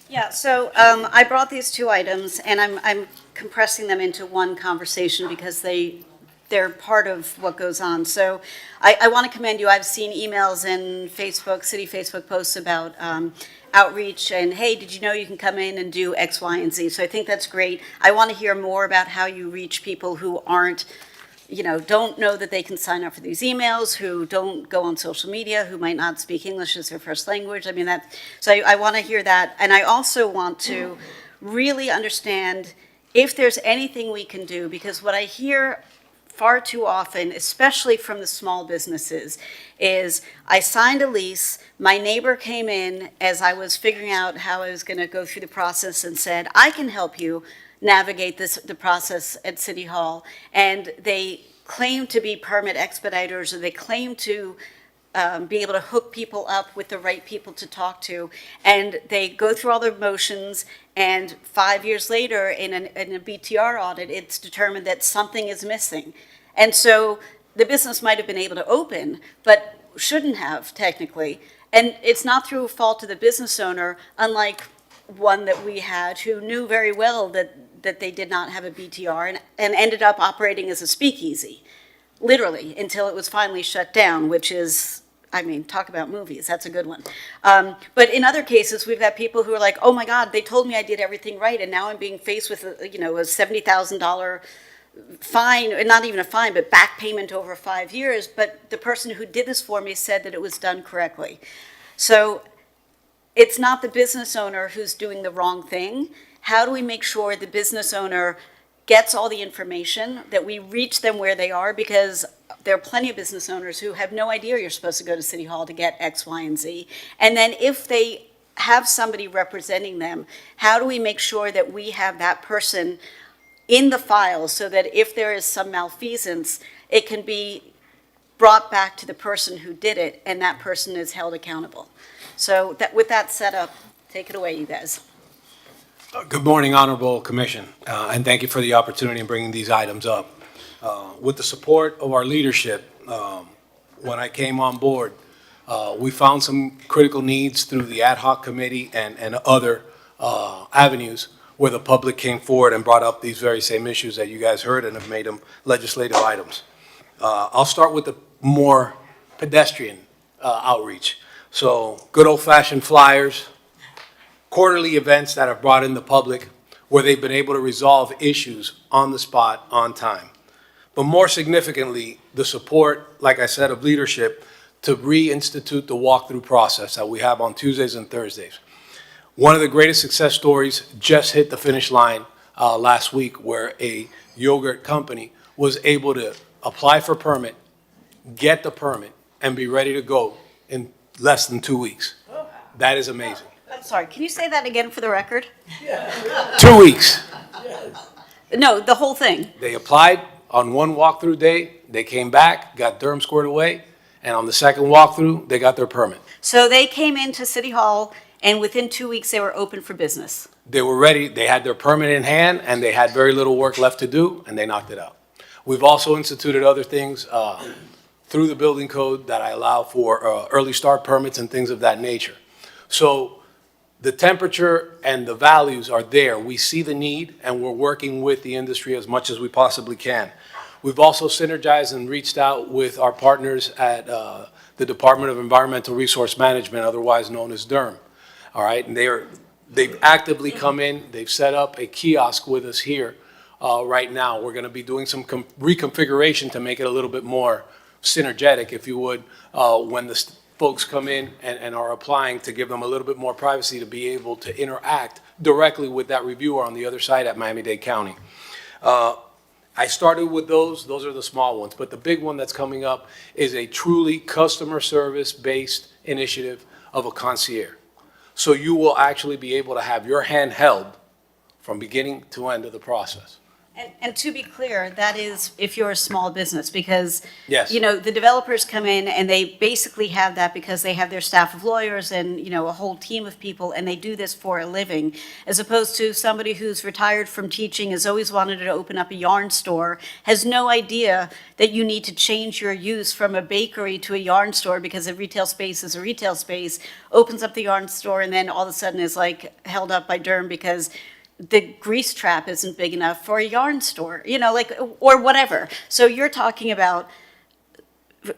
Yeah, so I brought these two items, and I'm compressing them into one conversation because they're part of what goes on. So I want to commend you. I've seen emails and city Facebook posts about outreach and, hey, did you know you can come in and do X, Y, and Z? So I think that's great. I want to hear more about how you reach people who aren't, don't know that they can sign up for these emails, who don't go on social media, who might not speak English as their first language. I mean, so I want to hear that. And I also want to really understand if there's anything we can do, because what I hear far too often, especially from the small businesses, is I signed a lease, my neighbor came in as I was figuring out how I was going to go through the process and said, I can help you navigate the process at City Hall, and they claim to be permit expediters, or they claim to be able to hook people up with the right people to talk to, and they go through all the motions, and 5 years later, in a BTR audit, it's determined that something is missing. And so the business might have been able to open, but shouldn't have technically. And it's not through a fault of the business owner, unlike one that we had who knew very well that they did not have a BTR and ended up operating as a speakeasy, literally, until it was finally shut down, which is, I mean, talk about movies, that's a good one. But in other cases, we've had people who are like, oh my God, they told me I did everything right, and now I'm being faced with a $70,000 fine, not even a fine, but back payment over 5 years, but the person who did this for me said that it was done correctly. So it's not the business owner who's doing the wrong thing. How do we make sure the business owner gets all the information, that we reach them where they are? Because there are plenty of business owners who have no idea you're supposed to go to City Hall to get X, Y, and Z. And then if they have somebody representing them, how do we make sure that we have that person in the file so that if there is some malfeasance, it can be brought back to the person who did it, and that person is held accountable. So with that set up, take it away, you guys. Good morning, Honorable Commission, and thank you for the opportunity in bringing these items up. With the support of our leadership, when I came on board, we found some critical needs through the ad hoc committee and other avenues where the public came forward and brought up these very same issues that you guys heard and have made them legislative items. I'll start with the more pedestrian outreach. So good old-fashioned flyers, quarterly events that have brought in the public where they've been able to resolve issues on the spot, on time. But more significantly, the support, like I said, of leadership to reinstitute the walkthrough process that we have on Tuesdays and Thursdays. One of the greatest success stories just hit the finish line last week, where a yogurt company was able to apply for permit, get the permit, and be ready to go in less than 2 weeks. That is amazing. I'm sorry, can you say that again for the record? 2 weeks. No, the whole thing. They applied on one walkthrough day, they came back, got Durham squared away, and on the second walkthrough, they got their permit. So they came into City Hall, and within 2 weeks, they were open for business. They were ready, they had their permit in hand, and they had very little work left to do, and they knocked it out. We've also instituted other things through the building code that I allow for early start permits and things of that nature. So the temperature and the values are there. We see the need, and we're working with the industry as much as we possibly can. We've also synergized and reached out with our partners at the Department of Environmental Resource Management, otherwise known as DERM. All right, and they've actively come in. They've set up a kiosk with us here right now. We're going to be doing some reconfiguration to make it a little bit more synergetic, if you would, when the folks come in and are applying, to give them a little bit more privacy to be able to interact directly with that reviewer on the other side at Miami-Dade County. I started with those are the small ones, but the big one that's coming up is a truly customer service-based initiative of a concierge. So you will actually be able to have your hand held from beginning to end of the process. And to be clear, that is if you're a small business, because, Yes. you know, the developers come in and they basically have that because they have their staff of lawyers and, you know, a whole team of people, and they do this for a living, as opposed to somebody who's retired from teaching, has always wanted to open up a yarn store, has no idea that you need to change your use from a bakery to a yarn store because a retail space is a retail space, opens up the yarn store, and then all of a sudden is like held up by Durham because the grease trap isn't big enough for a yarn store, you know, like, or whatever. So you're talking about,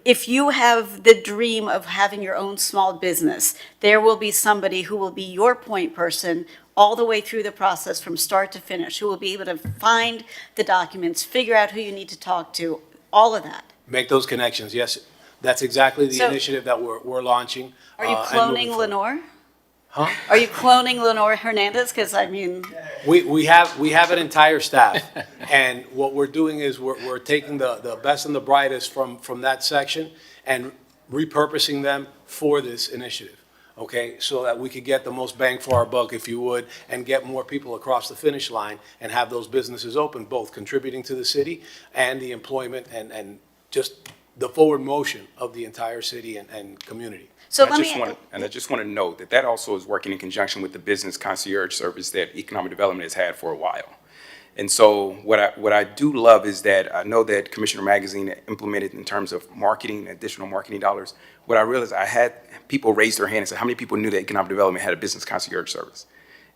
if you have the dream of having your own small business, there will be somebody who will be your point person all the way through the process from start to finish, who will be able to find the documents, figure out who you need to talk to, all of that. Make those connections, yes. That's exactly the So- initiative that we're launching. Are you and cloning moving forward. Lenore? Huh? Are you cloning Lenore Hernandez? Because I mean, We have an entire staff, and what we're doing is we're taking the best and the brightest from that section and repurposing them for this initiative, okay? So that we could get the most bang for our buck, if you would, and get more people across the finish line and have those businesses open, both contributing to the city and the employment and just the forward motion of the entire city and community. so I let just me, want to, and I just want to note that that also is working in conjunction with the business concierge service that economic development has had for a while. And so what I do love is that I know that Commissioner Magazine implemented in terms of marketing, additional marketing dollars. What I realized, I had people raise their hand and say, how many people knew that economic development had a business concierge service?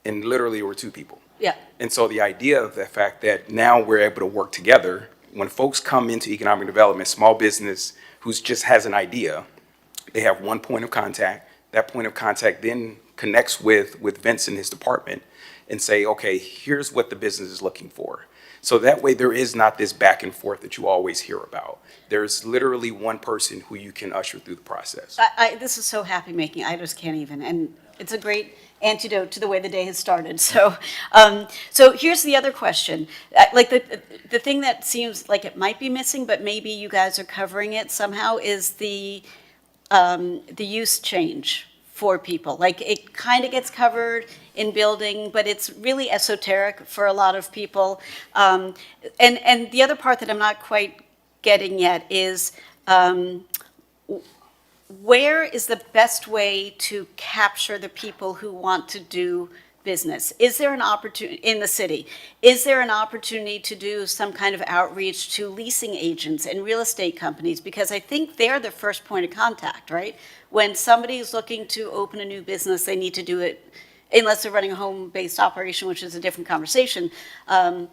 And literally there were 2 people. yeah. And so the idea of the fact that now we're able to work together, when folks come into economic development, small business who's just has an idea, they have one point of contact. That point of contact then connects with Vince and his department and say, okay, here's what the business is looking for. So that way there is not this back and forth that you always hear about. There's literally one person who you can usher through the process. This is so happy making, I just can't even, and it's a great antidote to the way the day has started. So, so here's the other question. Like the thing that seems like it might be missing, but maybe you guys are covering it somehow, is the use change for people. Like it kind of gets covered in building, but it's really esoteric for a lot of people. And the other part that I'm not quite getting yet is, where is the best way to capture the people who want to do business? Is there an opportunity in the city? Is there an opportunity to do some kind of outreach to leasing agents and real estate companies? Because I think they're the first point of contact, right? When somebody is looking to open a new business, they need to do it, unless they're running a home-based operation, which is a different conversation. But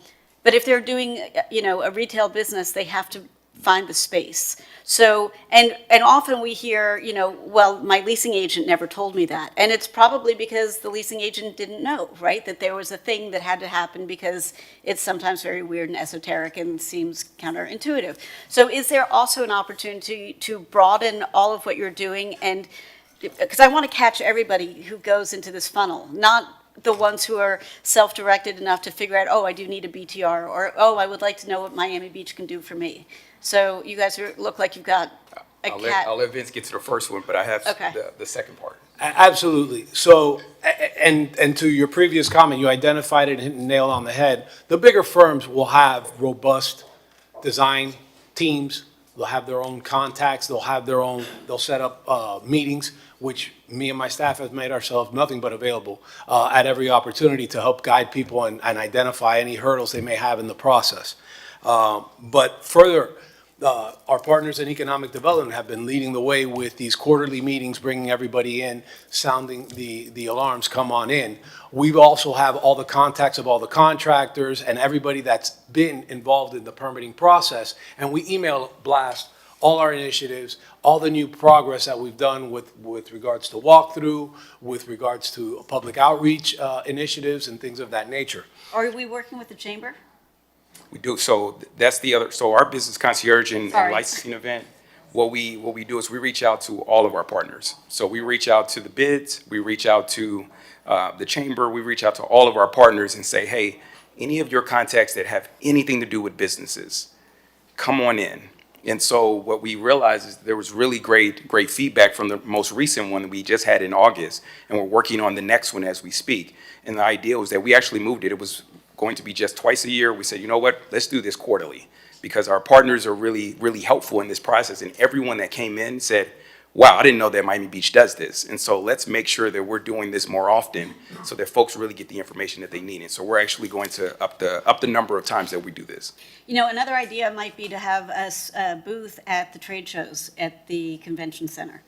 if they're doing, you know, a retail business, they have to find the space. So, and often we hear, you know, well, my leasing agent never told me that. And it's probably because the leasing agent didn't know, right? That there was a thing that had to happen because it's sometimes very weird and esoteric and seems counterintuitive. So is there also an opportunity to broaden all of what you're doing? And because I want to catch everybody who goes into this funnel, not the ones who are self-directed enough to figure out, oh, I do need a BTR, or, oh, I would like to know what Miami Beach can do for me. So you guys look like you've got a cat. I'll let Vince get to the first one, but I have Okay. the second part. Absolutely. So, and to your previous comment, you identified it and hit the nail on the head. The bigger firms will have robust design teams. They'll have their own contacts. They'll have their own, they'll set up meetings, which me and my staff have made ourselves nothing but available at every opportunity to help guide people and identify any hurdles they may have in the process. But further, our partners in economic development have been leading the way with these quarterly meetings, bringing everybody in, sounding the alarms, come on in. We also have all the contacts of all the contractors and everybody that's been involved in the permitting process, and we email blast all our initiatives, all the new progress that we've done with regards to walkthrough, with regards to public outreach initiatives and things of that nature. Are we working with the chamber? We do, so that's the other, so our business concierge and Sorry. licensing event, what we do is we reach out to all of our partners. So we reach out to the bids, we reach out to the chamber, we reach out to all of our partners and say, hey, any of your contacts that have anything to do with businesses, come on in. And so what we realized is there was really great feedback from the most recent one that we just had in August, and we're working on the next one as we speak. And the idea was that we actually moved it. It was going to be just twice a year, we said, you know what, let's do this quarterly, because our partners are really, really helpful in this process, and everyone that came in said, wow, I didn't know that Miami Beach does this. And so let's make sure that we're doing this more often so that folks really get the information that they need. And so we're actually going to up the number of times that we do this. You know, another idea might be to have a booth at the trade shows at the convention center,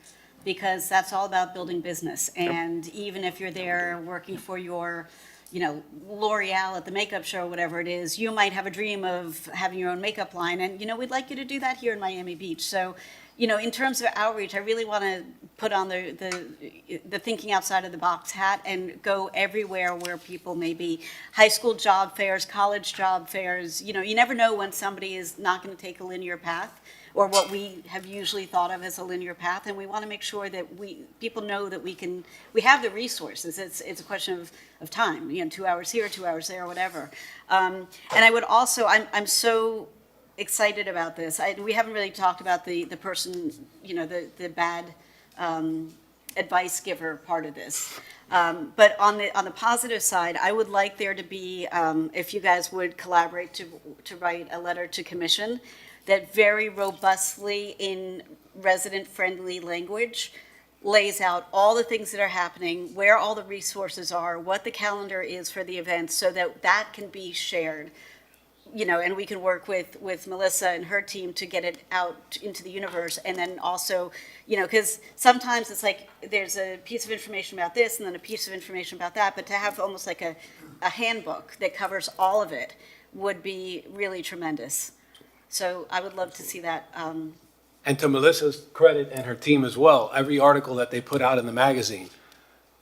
because that's all about building business. And even if you're there working for your, you know, L'Oreal at the makeup show, whatever it is, you might have a dream of having your own makeup line. And, you know, we'd like you to do that here in Miami Beach. So, you know, in terms of outreach, I really want to put on the thinking outside of the box hat and go everywhere where people may be. High school job fairs, college job fairs, you know, you never know when somebody is not going to take a linear path, or what we have usually thought of as a linear path, and we want to make sure that people know that we have the resources. It's a question of time, you know, 2 hours here, 2 hours there, whatever. And I would also, I'm so excited about this. We haven't really talked about the person, you know, the bad advice giver part of this. But on the positive side, I would like there to be, if you guys would collaborate to write a letter to commission that very robustly in resident-friendly language lays out all the things that are happening, where all the resources are, what the calendar is for the events, so that that can be shared. You know, and we can work with Melissa and her team to get it out into the universe. And then also, you know, because sometimes it's like there's a piece of information about this and then a piece of information about that, but to have almost like a handbook that covers all of it would be really tremendous. So I would love to see that. And to Melissa's credit and her team as well, every article that they put out in the magazine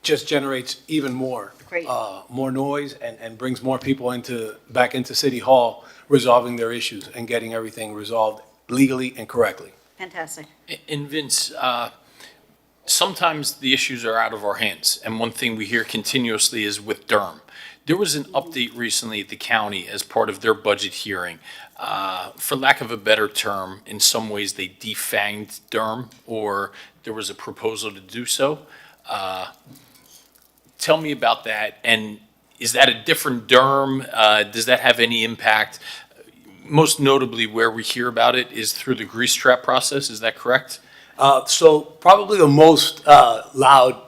just generates even more. Great. More noise and brings more people back into City Hall, resolving their issues and getting everything resolved legally and correctly. Fantastic. And Vince, sometimes the issues are out of our hands, and one thing we hear continuously is with Durham. There was an update recently at the county as part of their budget hearing. For lack of a better term, in some ways they defanged Durham, or there was a proposal to do so. Tell me about that, and is that a different Durham? Does that have any impact? Most notably, where we hear about it is through the grease trap process, is that correct? So probably the most loud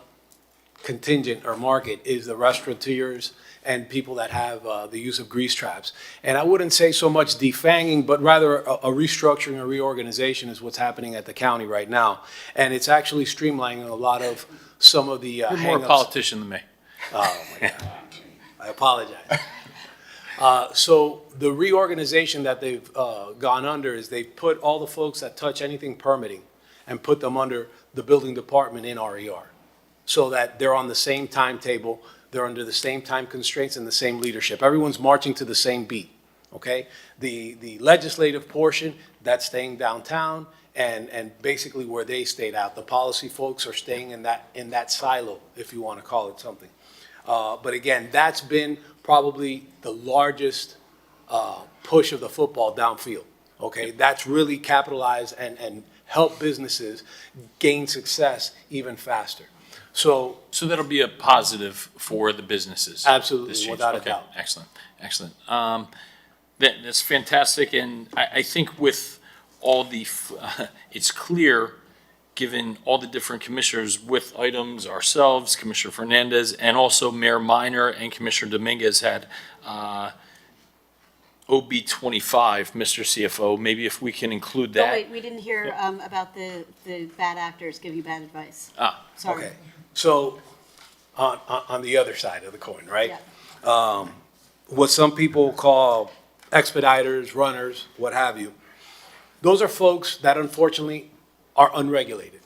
contingent or market is the restaurateurs and people that have the use of grease traps. And I wouldn't say so much defanging, but rather a restructuring, a reorganization is what's happening at the county right now. And it's actually streamlining a lot of some of the You're more a hang-ups. politician than me. Oh, my God. I apologize. So the reorganization that they've gone under is they've put all the folks that touch anything permitting and put them under the building department in RER, so that they're on the same timetable, they're under the same time constraints and the same leadership. Everyone's marching to the same beat, okay? The legislative portion, that's staying downtown, and basically where they stayed out. The policy folks are staying in that silo, if you want to call it something. But again, that's been probably the largest push of the football downfield, okay? That's really capitalized and helped businesses gain success even faster. So that'll be a positive for the businesses. Absolutely, this change. without a Okay, doubt. Excellent. That's fantastic, and I think with all it's clear, given all the different commissioners with items, ourselves, Commissioner Fernandez, and also Mayor Minor and Commissioner Dominguez had OB 25, Mr. CFO, maybe if we can include Oh, that. wait, we didn't hear about the bad actors give you bad advice. Sorry. Okay, so on the other side of the coin, right? Yeah. What some people call expediters, runners, what have you, those are folks that unfortunately are unregulated.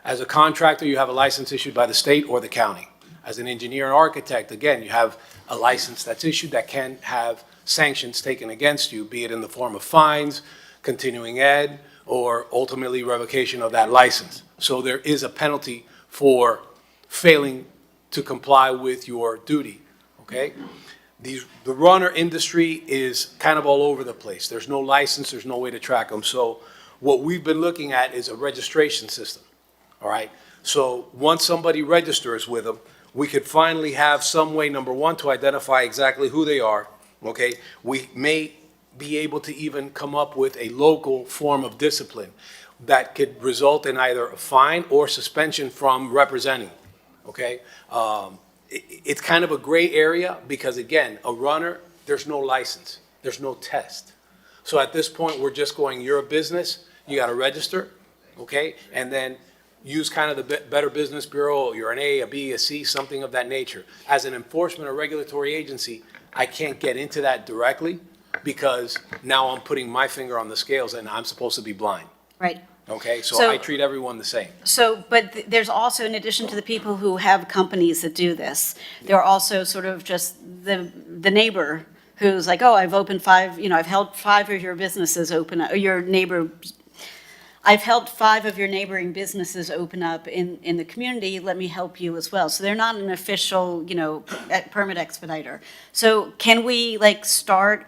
As a contractor, you have a license issued by the state or the county. As an engineer and architect, again, you have a license that's issued that can have sanctions taken against you, be it in the form of fines, continuing ed, or ultimately revocation of that license. So there is a penalty for failing to comply with your duty, okay? The runner industry is kind of all over the place. There's no license, there's no way to track them. So what we've been looking at is a registration system, all right? So once somebody registers with them, we could finally have some way, number one, to identify exactly who they are, okay? We may be able to even come up with a local form of discipline that could result in either a fine or suspension from representing, okay? It's kind of a gray area because, again, a runner, there's no license, there's no test. So at this point, we're just going, you're a business, you got to register, okay? And then use kind of the Better Business Bureau, you're an A, a B, a C, something of that nature. As an enforcement or regulatory agency, I can't get into that directly because now I'm putting my finger on the scales and I'm supposed to be blind, Right. okay? So So- I treat everyone the same. So, but there's also, in addition to the people who have companies that do this, there are also sort of just the neighbor who's like, oh, I've opened five, I've helped five of your businesses open, I've helped five of your neighboring businesses open up in the community, let me help you as well. So they're not an official, permit expediter. So can we start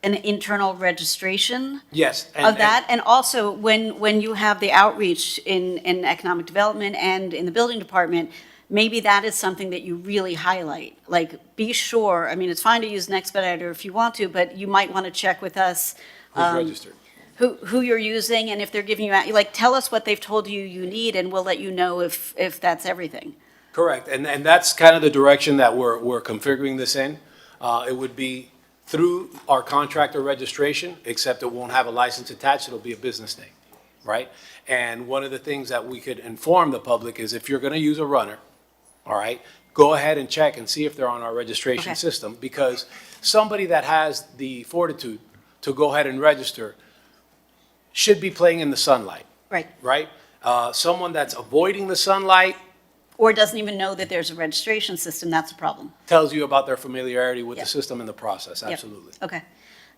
an internal registration? Yes. Of that, and also when you have the outreach in economic development and in the building department, maybe that is something that you really highlight. Like, be sure, it's fine to use an expediter if you want to, but you might want to check with us. Who's registered? Who you're using, and if they're giving you, tell us what they've told you you need, and we'll let you know if that's everything. Correct, and that's kind of the direction that we're configuring this in. It would be through our contractor registration, except it won't have a license attached, it'll be a business name, right? And one of the things that we could inform the public is if you're gonna use a runner, all right, go ahead and check and see if they're on our registration Okay. system, because somebody that has the fortitude to go ahead and register should be playing in the sunlight, Right. right? Someone that's avoiding the sunlight Or doesn't even know that there's a registration system, that's a problem. tells you about their familiarity with Yeah. the system and the process, Yep. absolutely. Okay,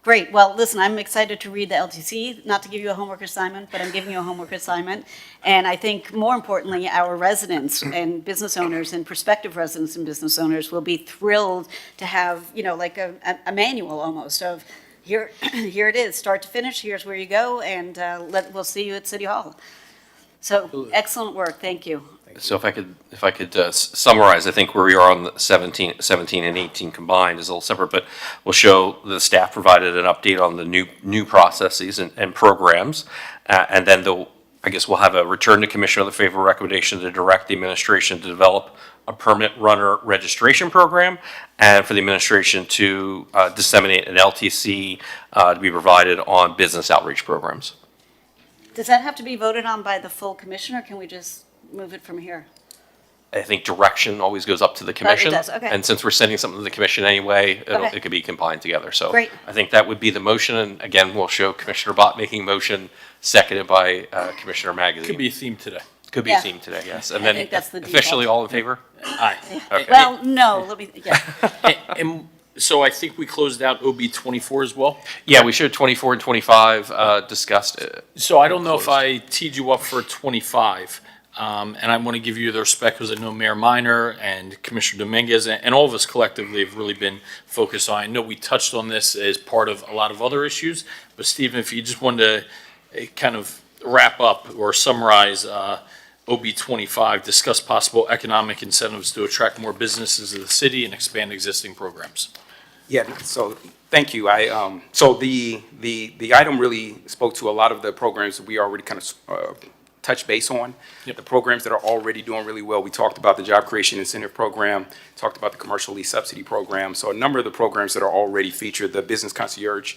great. Well, listen, I'm excited to read the LTC, not to give you a homework assignment, but I'm giving you a homework assignment. And I think more importantly, our residents and business owners and prospective residents and business owners will be thrilled to have, like a manual almost of, here, here it is, start to finish, here's where you go, and we'll see you at City Hall. So, Absolutely. excellent work, thank you. So if I could summarize, I think where we are on the 17 and 18 combined is a little separate, but we'll show the staff provided an update on the new processes and programs. And then I guess we'll have a return to commission with a favorable recommendation to direct the administration to develop a permit runner registration program and for the administration to disseminate an LTC to be provided on business outreach programs. Does that have to be voted on by the full commission, or can we just move it from here? I think direction always goes up to the commission. does, okay. And since we're sending something to the commission anyway, Okay. it could be combined together. So Great. I think that would be the motion. And again, we'll show Commissioner Bott making motion, seconded by Commissioner Magazine. Could be a theme today. Could be Yeah. a theme today, yes. And I then think that's the officially default. all in favor? Aye. Okay. Well, no, let me, yeah. And so I think we closed out OB 24 as well. Yeah, we showed 24 and 25 discussed. So I don't know if I teed you up for 25, and I want to give you the respect because I know Mayor Minor and Commissioner Dominguez and all of us collectively have really been focused on. I know we touched on this as part of a lot of other issues, but Stephen, if you just wanted to kind of wrap up or summarize OB 25, discuss possible economic incentives to attract more businesses to the city and expand existing programs. Yeah, so, thank you. So the item really spoke to a lot of the programs that we already kind of touched base on. Yep. The programs that are already doing really well. We talked about the Job Creation Incentive Program, talked about the Commercial Lease Subsidy Program. So a number of the programs that are already featured, the Business Concierge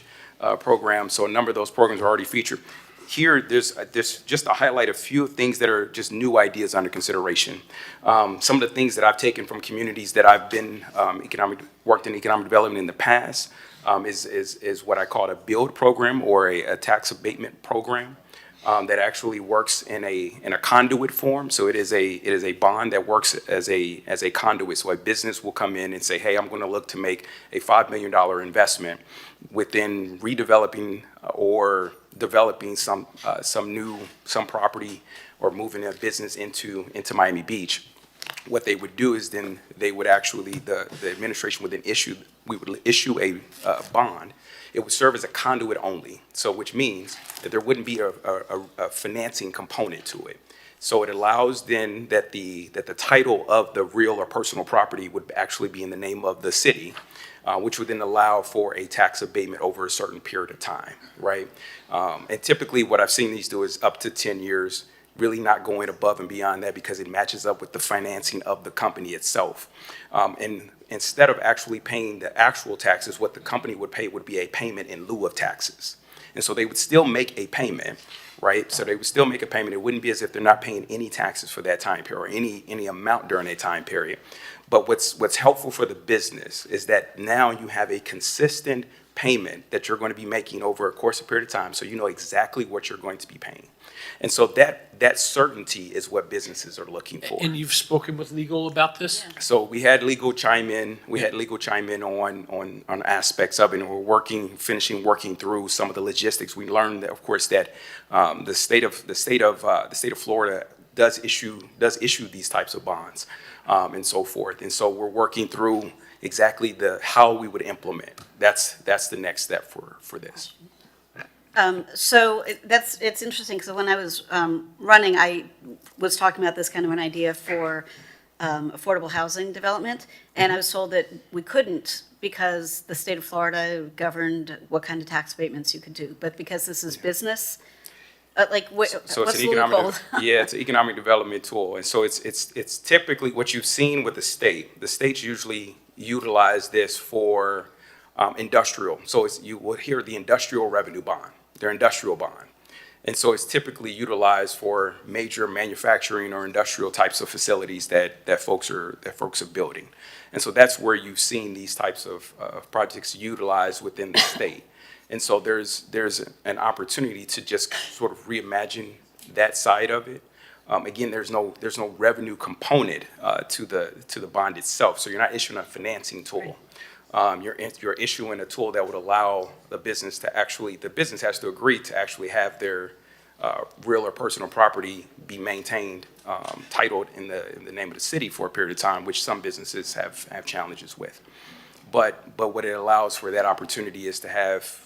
Program, so a number of those programs are already featured. Here, there's just to highlight a few things that are just new ideas under consideration. Some of the things that I've taken from communities that I've been worked in economic development in the past is what I call a build program or a tax abatement program that actually works in a conduit form. So it is a bond that works as a conduit. So a business will come in and say, hey, I'm going to look to make a $5 million investment within redeveloping or developing some property or moving a business into Miami Beach. What they would do is then they would actually, the administration would then we would issue a bond. It would serve as a conduit only, so which means that there wouldn't be a financing component to it. So it allows then that the title of the real or personal property would actually be in the name of the city, which would then allow for a tax abatement over a certain period of time, right? And typically what I've seen these do is up to 10 years, really not going above and beyond that because it matches up with the financing of the company itself. And instead of actually paying the actual taxes, what the company would pay would be a payment in lieu of taxes. And so they would still make a payment, right? So they would still make a payment. It wouldn't be as if they're not paying any taxes for that time period or any amount during that time period. But what's helpful for the business is that now you have a consistent payment that you're going to be making over a course of period of time, so you know exactly what you're going to be paying. And so that certainty is what businesses are looking for. And you've spoken with legal about this? So we had legal chime in. We had legal chime in on aspects of it, and we're finishing working through some of the logistics. We learned that, of course, that the state of Florida does issue these types of bonds, and so forth. And so we're working through exactly how we would implement. That's the next step for this. So it's interesting because when I was running, I was talking about this kind of an idea for affordable housing development, and I was told that we couldn't because the state of Florida governed what kind of tax abatements you could do. But because this is business, So what's it's the an economic, loophole? it's an economic development tool, and so it's typically what you've seen with the state. The states usually utilize this for industrial. So you will hear the industrial revenue bond, their industrial bond. And so it's typically utilized for major manufacturing or industrial types of facilities that folks are building. And so that's where you've seen these types of projects utilized within the state. And so there's an opportunity to just sort of reimagine that side of it. Again, there's no revenue component to the bond itself. So you're not issuing a financing tool. You're issuing a tool that would allow the business has to agree to actually have their real or personal property be maintained, titled in the name of the city for a period of time, which some businesses have challenges with. But what it allows for that opportunity is to have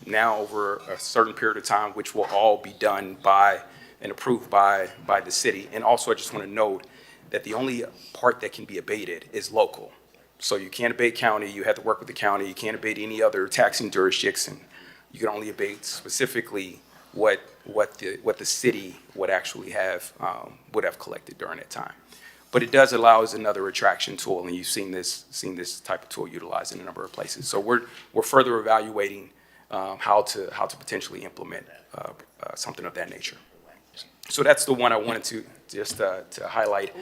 now over a certain period of time, which will all be done by and approved by the city. And also, I just want to note that the only part that can be abated is local. So you can't abate county, you have to work with the county, you can't abate any other taxing jurisdiction. You can only abate specifically what the city would actually have collected during that time. But it does allow us another attraction tool, and you've seen this type of tool utilized in a number of places. So we're further evaluating how to potentially implement something of that nature. So that's the one I wanted to just to highlight,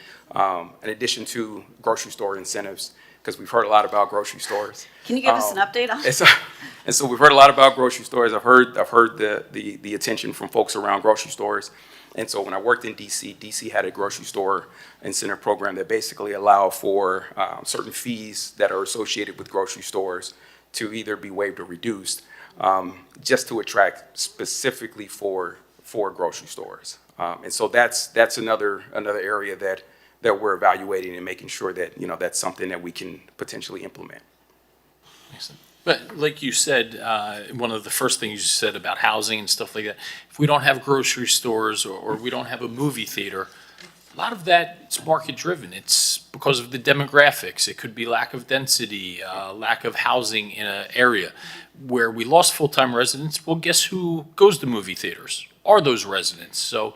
in addition to grocery store incentives, because we've heard a lot about grocery stores. Can you give us an update on? And so we've heard a lot about grocery stores. I've heard the attention from folks around grocery stores. And so when I worked in DC had a grocery store incentive program that basically allowed for certain fees that are associated with grocery stores to either be waived or reduced, just to attract specifically for grocery stores. And so that's another area that we're evaluating and making sure that, that's something that we can potentially implement. Excellent. But like you said, one of the first things you said about housing and stuff like that, if we don't have grocery stores or we don't have a movie theater, a lot of that is market driven. It's because of the demographics. It could be lack of density, lack of housing in an area where we lost full-time residents. Well, guess who goes to movie theaters? Are those residents. So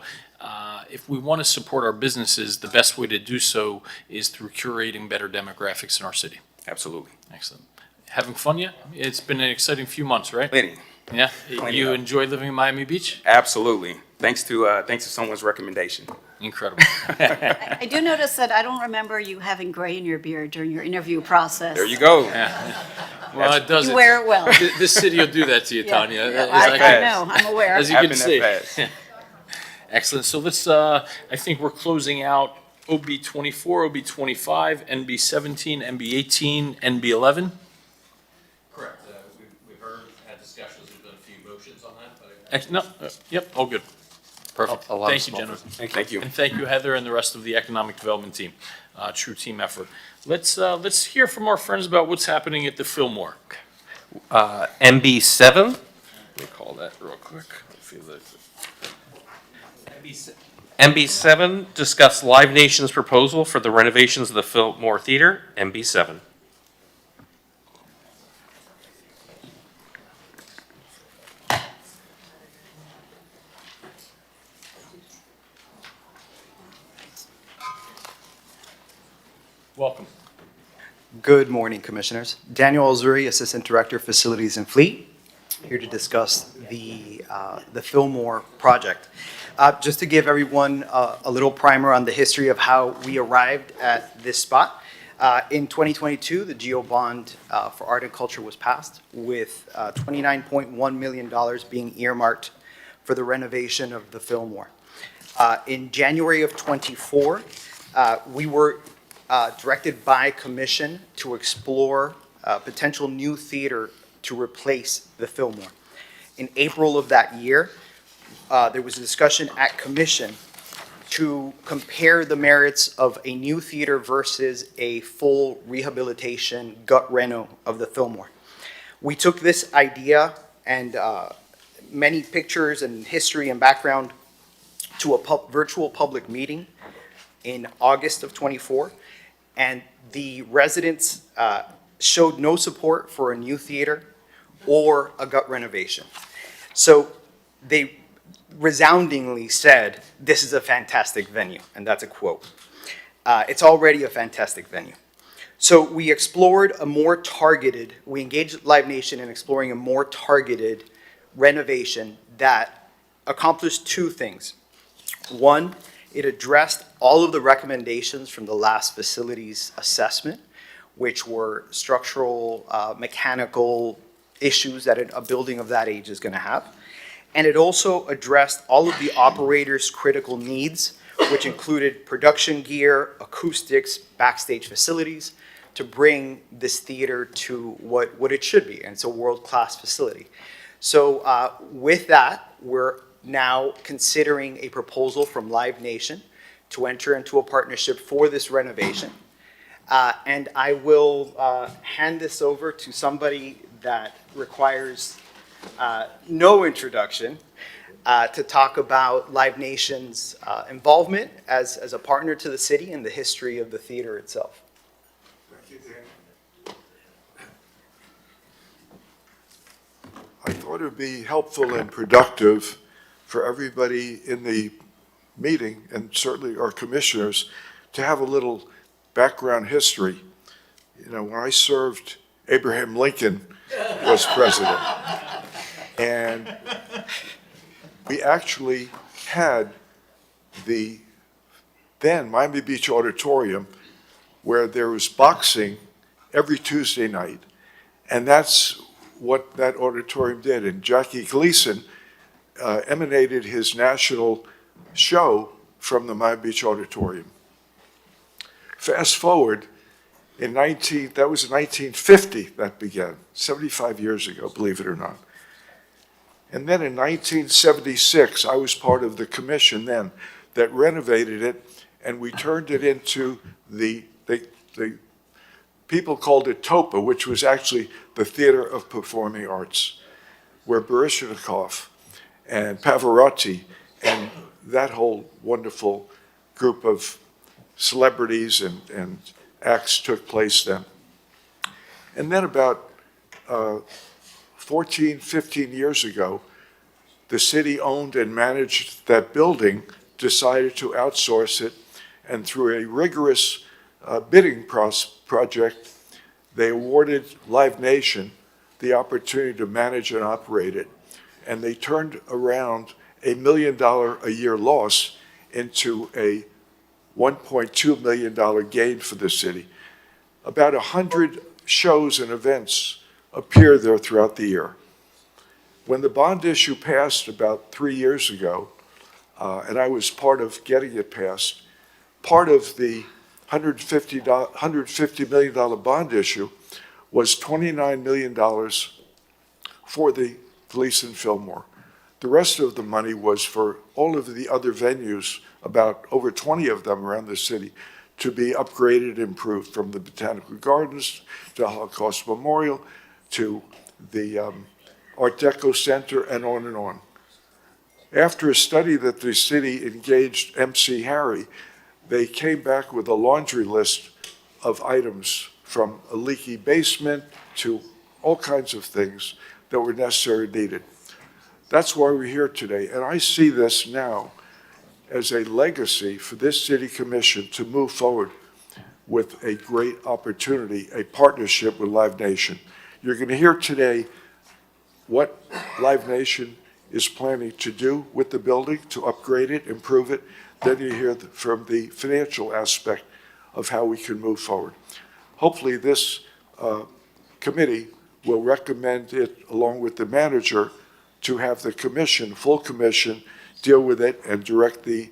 if we want to support our businesses, the best way to do so is through curating better demographics in our city. Absolutely. Excellent. Having fun yet? It's been an exciting few months, right? Plenty. Yeah? Plenty You of. enjoy living in Miami Beach? Absolutely. Thanks to someone's recommendation. Incredible. I do notice that I don't remember you having gray in your beard during your interview process. There you go. Yeah. Well, it does. You wear it well. This city will do that to you, Tanya. I know, I'm aware. As you can Happened see. that fast. Excellent. So let's, I think we're closing out OB 24, OB 25, NB 17, NB 18, NB 11. Correct. We've had discussions, there's been a few motions on that, but. No, yep, all good. Perfect. A lot of Thank you, small gentlemen. Thank you. And thank you, Heather, and the rest of the economic development team. True team effort. Let's hear from our friends about what's happening at the Fillmore. MB 7, Let me call that real quick. MB7, discuss Live Nation's proposal for the renovations of the Fillmore Theater. MB7. Welcome. Good morning, Commissioners. Daniel Alzuri, Assistant Director, Facilities and Fleet, here to discuss the Fillmore project. Just to give everyone a little primer on the history of how we arrived at this spot. In 2022, the GEO bond for art and culture was passed with $29.1 million being earmarked for the renovation of the Fillmore. In January of '24, we were directed by commission to explore a potential new theater to replace the Fillmore. In April of that year, there was a discussion at commission to compare the merits of a new theater versus a full rehabilitation gut reno of the Fillmore. We took this idea and many pictures and history and background to a virtual public meeting in August of '24. And the residents showed no support for a new theater or a gut renovation. So they resoundingly said, "This is a fantastic venue," and that's a quote. It's already a fantastic venue. So we explored we engaged Live Nation in exploring a more targeted renovation that accomplished two things. One, it addressed all of the recommendations from the last facilities assessment, which were structural, mechanical issues that a building of that age is going to have. And it also addressed all of the operators' critical needs, which included production gear, acoustics, backstage facilities, to bring this theater to what it should be. And it's a world-class facility. So with that, we're now considering a proposal from Live Nation to enter into a partnership for this renovation. And I will hand this over to somebody that requires no introduction to talk about Live Nation's involvement as a partner to the city and the history of the theater itself. Thank you, Dan. I thought it would be helpful and productive for everybody in the meeting, and certainly our commissioners, to have a little background history. You know, when I served, Abraham Lincoln was president. And we actually had the then Miami Beach Auditorium where there was boxing every Tuesday night. And that's what that auditorium did. And Jackie Gleason emanated his national show from the Miami Beach Auditorium. Fast forward, that was in 1950 that began, 75 years ago, believe it or not. And then in 1976, I was part of the commission then that renovated it, and we turned it into the people called it TOPA, which was actually the Theater of Performing Arts, where Baryshnikov and Pavarotti and that whole wonderful group of celebrities and acts took place then. And then about 14, 15 years ago, the city owned and managed that building, decided to outsource it, and through a rigorous bidding project, they awarded Live Nation the opportunity to manage and operate it. And they turned around $1 million a year loss into a $1.2 million gain for the city. About 100 shows and events appear there throughout the year. When the bond issue passed about 3 years ago, and I was part of getting it passed, part of the $150 million bond issue was $29 million for the Gleason Fillmore. The rest of the money was for all of the other venues, about over 20 of them around the city, to be upgraded and improved, from the Botanical Gardens to Holocaust Memorial to the Art Deco Center and on and on. After a study that the city engaged MC Harry, they came back with a laundry list of items from a leaky basement to all kinds of things that were necessary and needed. That's why we're here today. And I see this now as a legacy for this city commission to move forward with a great opportunity, a partnership with Live Nation. You're going to hear today what Live Nation is planning to do with the building to upgrade it, improve it. Then you hear from the financial aspect of how we can move forward. Hopefully this committee will recommend it along with the manager to have the commission, full commission, deal with it and direct the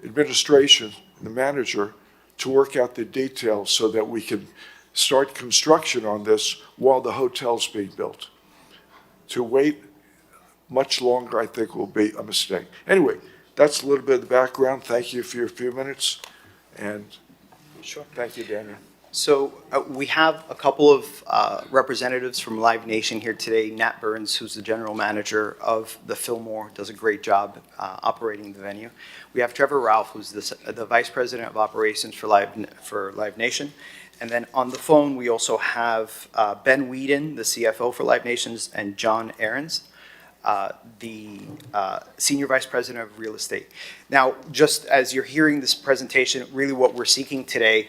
administration, the manager, to work out the details so that we can start construction on this while the hotel's being built. To wait much longer, I think, will be a mistake. Anyway, that's a little bit of the background. Thank you for your few minutes, and Sure. thank you, Daniel. So we have a couple of representatives from Live Nation here today. Nat Burns, who's the general manager of the Fillmore, does a great job operating the venue. We have Trevor Ralph, who's the vice president of operations for Live Nation. And then on the phone, we also have Ben Whedon, the CFO for Live Nations, and John Ahrens, the Senior Vice President of Real Estate. Now, just as you're hearing this presentation, really what we're seeking today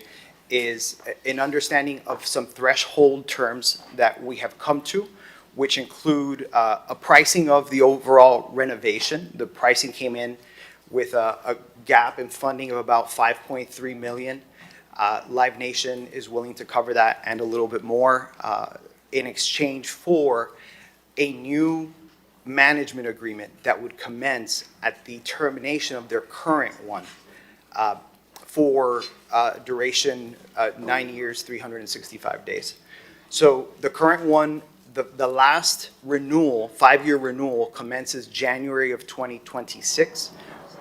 is an understanding of some threshold terms that we have come to, which include a pricing of the overall renovation. The pricing came in with a gap in funding of about $5.3 million. Live Nation is willing to cover that and a little bit more in exchange for a new management agreement that would commence at the termination of their current one for duration 9 years, 365 days. So the current one, the last renewal, 5-year renewal, commences January of 2026,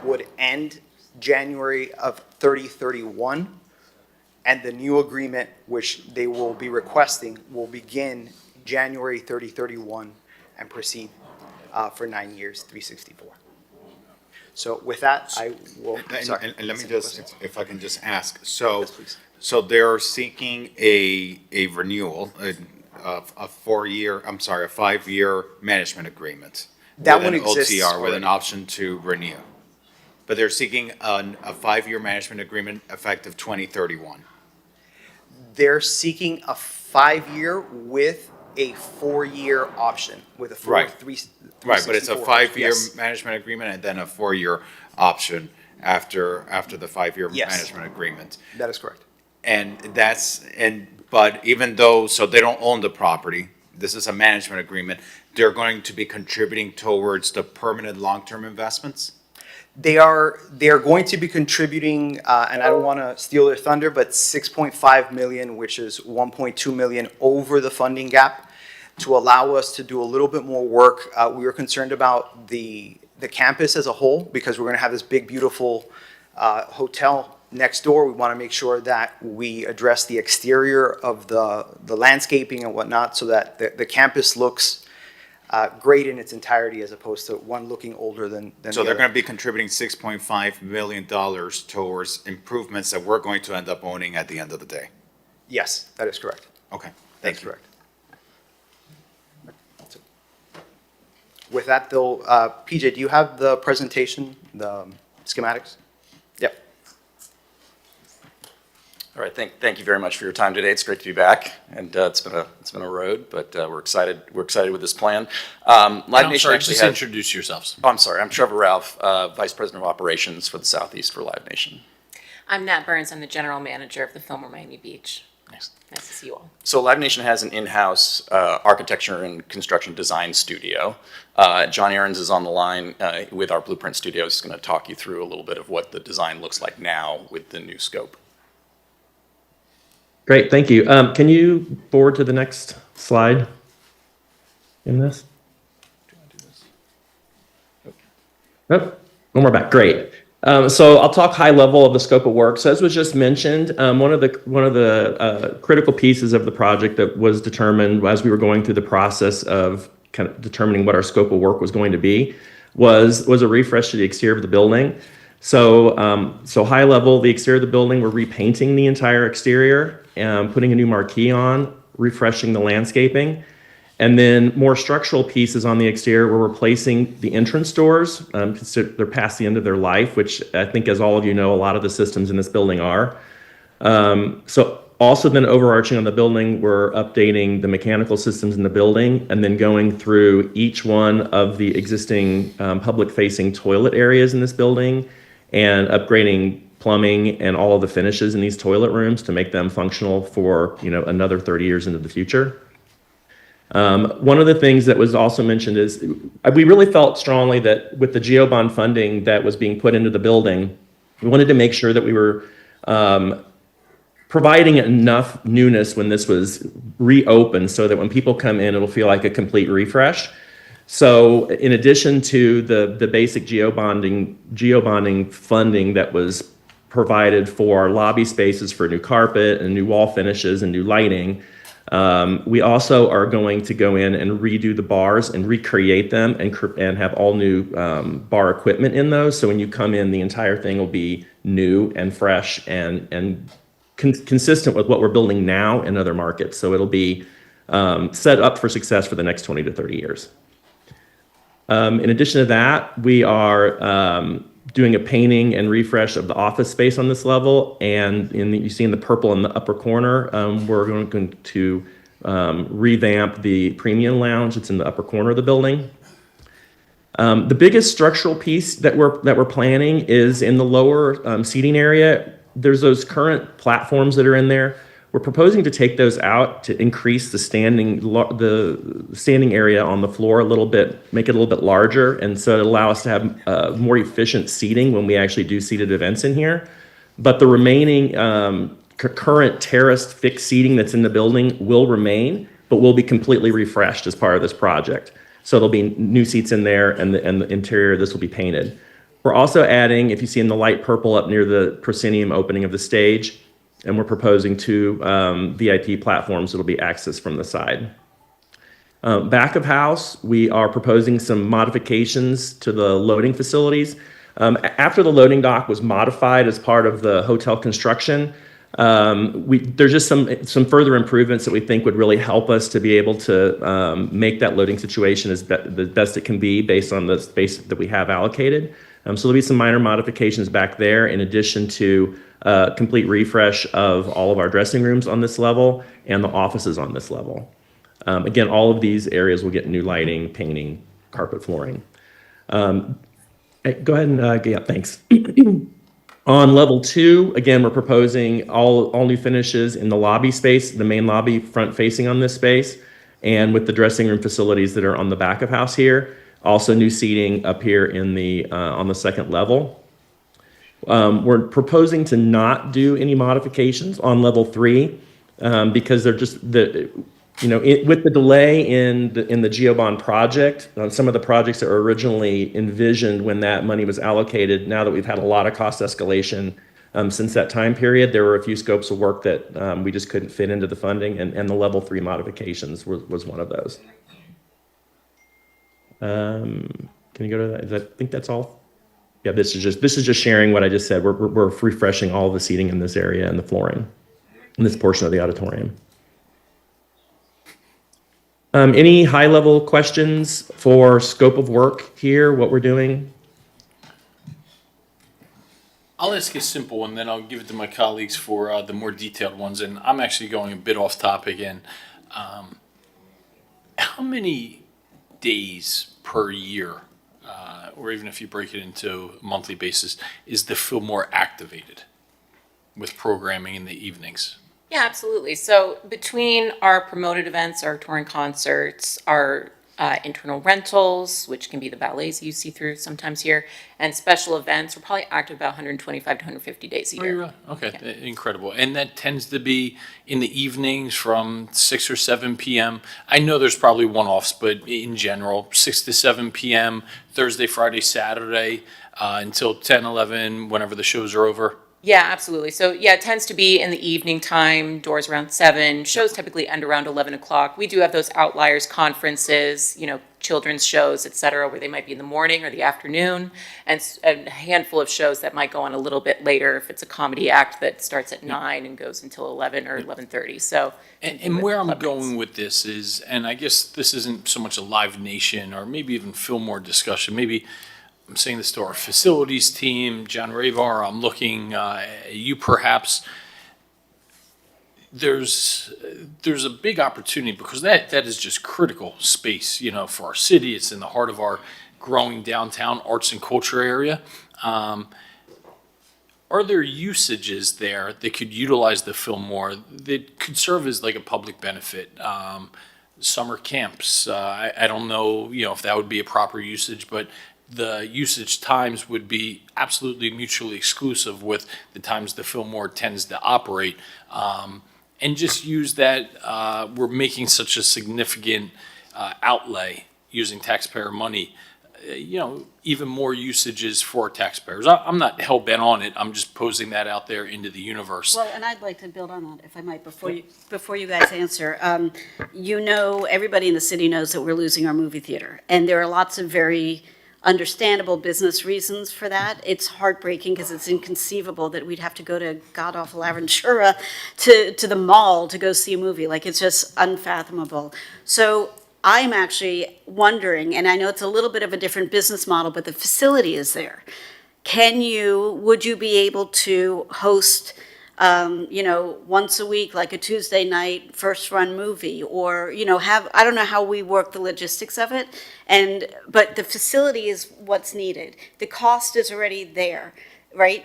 would end January of 3031, and the new agreement, which they will be requesting, will begin January 3031 and proceed for 9 years, 364. So with that, I will, sorry. And let me just, if I can just ask, so, Yes, please. so they're seeking a renewal, a 5-year management agreement. That with one an exists OTR with an already. option to renew. But they're seeking a 5-year management agreement effective 2031. They're seeking a 5-year with a 4-year option, with a Right. 364. Right, but it's a 5-year Yes. management agreement and then a 4-year option after the 5-year Yes. management agreement. That is correct. But even though, so they don't own the property, this is a management agreement, they're going to be contributing towards the permanent long-term investments? They are going to be contributing, and I don't want to steal their thunder, but 6.5 million, which is 1.2 million over the funding gap, to allow us to do a little bit more work. We were concerned about the campus as a whole, because we're going to have this big, beautiful hotel next door. We want to make sure that we address the exterior of the landscaping and whatnot, so that the campus looks great in its entirety, as opposed to one looking older than the So they're other. going to be contributing $6.5 million towards improvements that we're going to end up owning at the end of the day. Yes, that is correct. Okay, That's thank you. correct. With that, though, PJ, do you have the presentation, the schematics? Yep. All right, thank you very much for your time today. It's great to be back, and it's been a road, but we're excited with this plan. Live I'm Nation sorry, actually just had- introduce yourselves. Oh, I'm sorry, I'm Trevor Ralph, Vice President of Operations for the Southeast for Live Nation. I'm Nat Burns. I'm the general manager of the Fillmore Miami Beach. Nice. Nice to see you all. So Live Nation has an in-house architecture and construction design studio. John Ahrens is on the line with our Blueprint Studio. He's going to talk you through a little bit of what the design looks like now with the new scope. Great, thank you. Can you forward to the next slide in this? Oh, one more back, great. So I'll talk high level of the scope of work. So as was just mentioned, one of the critical pieces of the project that was determined as we were going through the process of kind of determining what our scope of work was going to be was a refresh to the exterior of the building. So, so high level, the exterior of the building, we're repainting the entire exterior, putting a new marquee on, refreshing the landscaping. And then more structural pieces on the exterior, we're replacing the entrance doors, because they're past the end of their life, which I think, as all of you know, a lot of the systems in this building are. So also then overarching on the building, we're updating the mechanical systems in the building and then going through each one of the existing public-facing toilet areas in this building and upgrading plumbing and all of the finishes in these toilet rooms to make them functional for, another 30 years into the future. One of the things that was also mentioned is we really felt strongly that with the GEO-bond funding that was being put into the building, we wanted to make sure that we were providing enough newness when this was reopened so that when people come in, it'll feel like a complete refresh. So in addition to the basic geo-bonding funding that was provided for lobby spaces for new carpet and new wall finishes and new lighting, we also are going to go in and redo the bars and recreate them and have all new bar equipment in those. So when you come in, the entire thing will be new and fresh and consistent with what we're building now in other markets. So it'll be set up for success for the next 20 to 30 years. In addition to that, we are doing a painting and refresh of the office space on this level. And you see in the purple in the upper corner, we're going to revamp the premium lounge. It's in the upper corner of the building. The biggest structural piece that we're planning is in the lower seating area. There's those current platforms that are in there. We're proposing to take those out to increase the standing area on the floor a little bit, make it a little bit larger, and so it'll allow us to have more efficient seating when we actually do seated events in here. But the remaining current terraced fixed seating that's in the building will remain, but will be completely refreshed as part of this project. So there'll be new seats in there, and the interior, this will be painted. We're also adding, if you see in the light purple up near the proscenium opening of the stage, and we're proposing two VIP platforms that'll be accessed from the side. Back of house, we are proposing some modifications to the loading facilities. After the loading dock was modified as part of the hotel construction, there's just some further improvements that we think would really help us to be able to make that loading situation the best it can be based on the space that we have allocated. So there'll be some minor modifications back there, in addition to complete refresh of all of our dressing rooms on this level and the offices on this level. Again, all of these areas will get new lighting, painting, carpet flooring. Go ahead and, yeah, thanks. On level 2, again, we're proposing all new finishes in the lobby space, the main lobby front facing on this space, and with the dressing room facilities that are on the back of house here. Also new seating up here in the on the second level. We're proposing to not do any modifications on level 3 because they're just with the delay in the GeoBond project, some of the projects that were originally envisioned when that money was allocated. Now that we've had a lot of cost escalation since that time period, there were a few scopes of work that we just couldn't fit into the funding, and the level 3 modifications was one of those. Can you go to that? I think that's all. Yeah, this is just sharing what I just said. We're refreshing all the seating in this area and the flooring in this portion of the auditorium. Any high-level questions for scope of work here, what we're doing? I'll ask a simple one, then I'll give it to my colleagues for the more detailed ones. And I'm actually going a bit off topic. And how many days per year, or even if you break it into a monthly basis, is the Fillmore activated with programming in the evenings? Yeah, absolutely. So between our promoted events, our touring concerts, our internal rentals, which can be the ballets you see through sometimes here, and special events, we're probably active about 125 to 150 days a year. Okay, Yeah. Incredible. And that tends to be in the evenings from 6 or 7 p.m. I know there's probably one-offs, but in general, 6 to 7 p.m., Thursday, Friday, Saturday, until 10, 11, whenever the shows are over. Yeah, absolutely. So yeah, it tends to be in the evening time, doors around 7, shows typically end around 11 o'clock. We do have those outliers, conferences, children's shows, et cetera, where they might be in the morning or the afternoon, and a handful of shows that might go on a little bit later if it's a comedy act that starts at 9 and goes until 11 or 11:30. So, And where I'm going with this is, and I guess this isn't so much a Live Nation or maybe even Fillmore discussion, maybe I'm saying this to our facilities team, John Ravar, I'm looking at you perhaps. There's a big opportunity because that is just critical space, for our city. It's in the heart of our growing downtown arts and culture area. Are there usages there that could utilize the Fillmore that could serve as like a public benefit? Summer camps, I don't know, if that would be a proper usage, but the usage times would be absolutely mutually exclusive with the times the Fillmore tends to operate. And just use that, we're making such a significant outlay using taxpayer money, even more usages for taxpayers. I'm not hell-bent on it, I'm just posing that out there into the universe. Well, and I'd like to build on that, if I might, before you guys answer. Everybody in the city knows that we're losing our movie theater, and there are lots of very understandable business reasons for that. It's heartbreaking because it's inconceivable that we'd have to go to god-awful Aventura to the mall to go see a movie. Like, it's just unfathomable. So I'm actually wondering, and I know it's a little bit of a different business model, but the facility is there. Would you be able to host, once a week, like a Tuesday night first run movie, or, I don't know how we work the logistics of it, but the facility is what's needed. The cost is already there, right?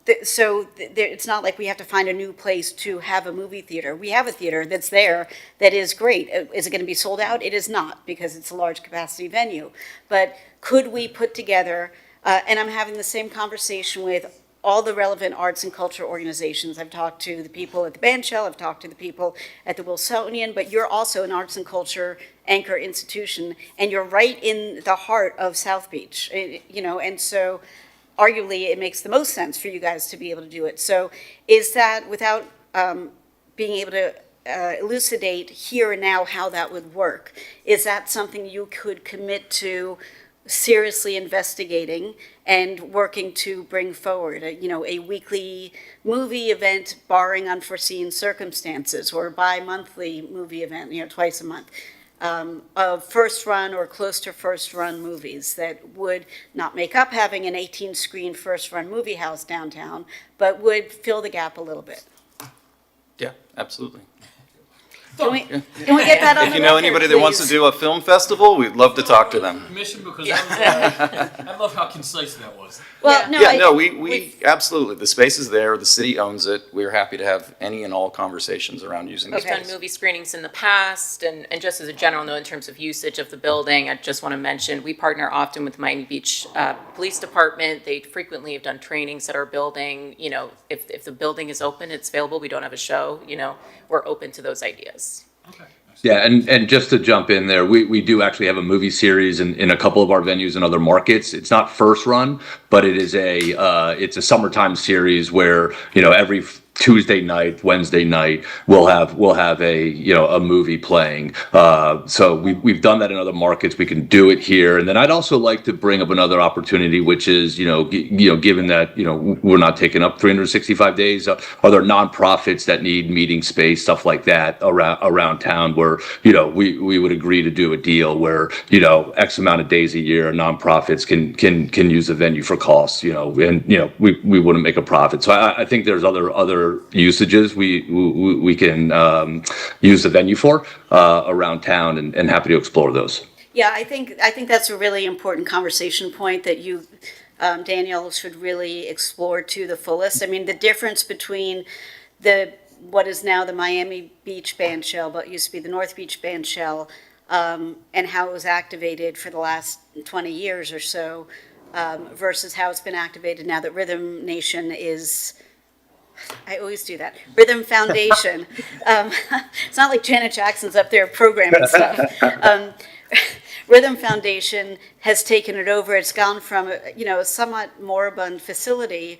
It's not like we have to find a new place to have a movie theater. We have a theater that's there that is great. Is it going to be sold out? It is not, because it's a large capacity venue. But could we put together, and I'm having the same conversation with all the relevant arts and culture organizations. I've talked to the people at the Bandshell, I've talked to the people at the Wilsonian, but you're also an arts and culture anchor institution, and you're right in the heart of South Beach, and so arguably it makes the most sense for you guys to be able to do it. So is that, without being able to elucidate here and now how that would work, is that something you could commit to seriously investigating and working to bring forward, a weekly movie event barring unforeseen circumstances, or a bi-monthly movie event, twice a month, of first run or close to first run movies that would not make up having an 18-screen first run movie house downtown, but would fill the gap a little bit? Yeah, absolutely. Can we get that on the If you know record, anybody that wants to please? do a film festival, we'd love to talk to them. Commission, because I love how concise that was. Well, Yeah, we absolutely, the space is there, the city owns it. We're happy to have any and all conversations around using the We've done space. movie screenings in the past, and just as a general note in terms of usage of the building, I just want to mention, we partner often with Miami Beach Police Department. They frequently have done trainings at our building. If the building is open, it's available, we don't have a show, we're open to those ideas. Yeah, and just to jump in there, we do actually have a movie series in a couple of our venues in other markets. It's not first run, but it's a summertime series where, every Tuesday night, Wednesday night, we'll have a movie playing. So we've done that in other markets. We can do it here. And then I'd also like to bring up another opportunity, which is, given that, we're not taking up 365 days, are there nonprofits that need meeting space, stuff like that around town where, we would agree to do a deal where, X amount of days a year, nonprofits can use the venue for costs, and, we wouldn't make a profit. So I think there's other usages we can use the venue for around town, and happy to explore those. Yeah, I think that's a really important conversation point that you, Daniel, should really explore to the fullest. I mean, the difference between what is now the Miami Beach Bandshell, but used to be the North Beach Bandshell, and how it was activated for the last 20 years or so, versus how it's been activated now that Rhythm Nation is, I always do that, Rhythm Foundation. It's not like Janet Jackson's up there programming stuff. Rhythm Foundation has taken it over. It's gone from a somewhat moribund facility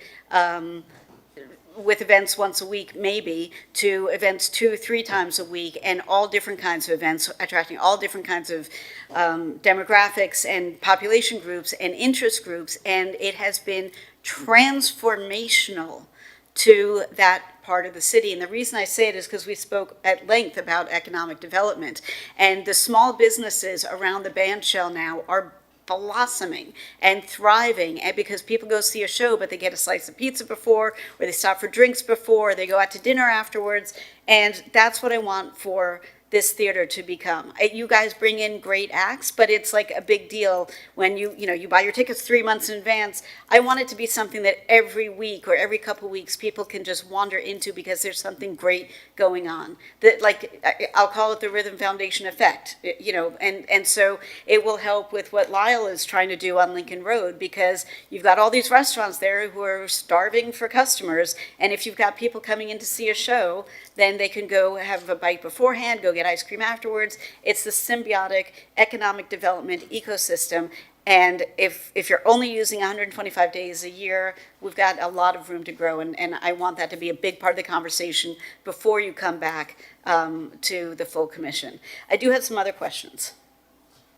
with events once a week, maybe, to events 2-3 times a week, and all different kinds of events, attracting all different kinds of demographics and population groups and interest groups, and it has been transformational to that part of the city. And the reason I say it is because we spoke at length about economic development, and the small businesses around the band shell now are blossoming and thriving, and because people go see a show, but they get a slice of pizza before, or they stop for drinks before, or they go out to dinner afterwards, and that's what I want for this theater to become. You guys bring in great acts, but it's like a big deal when you buy your tickets 3 months in advance. I want it to be something that every week or every couple weeks people can just wander into because there's something great going on. That, like, I'll call it the Rhythm Foundation effect, and so it will help with what Lyle is trying to do on Lincoln Road, because you've got all these restaurants there who are starving for customers, and if you've got people coming in to see a show, then they can go have a bite beforehand, go get ice cream afterwards. It's the symbiotic economic development ecosystem. And if you're only using 125 days a year, we've got a lot of room to grow. And I want that to be a big part of the conversation before you come back to the full commission. I do have some other questions.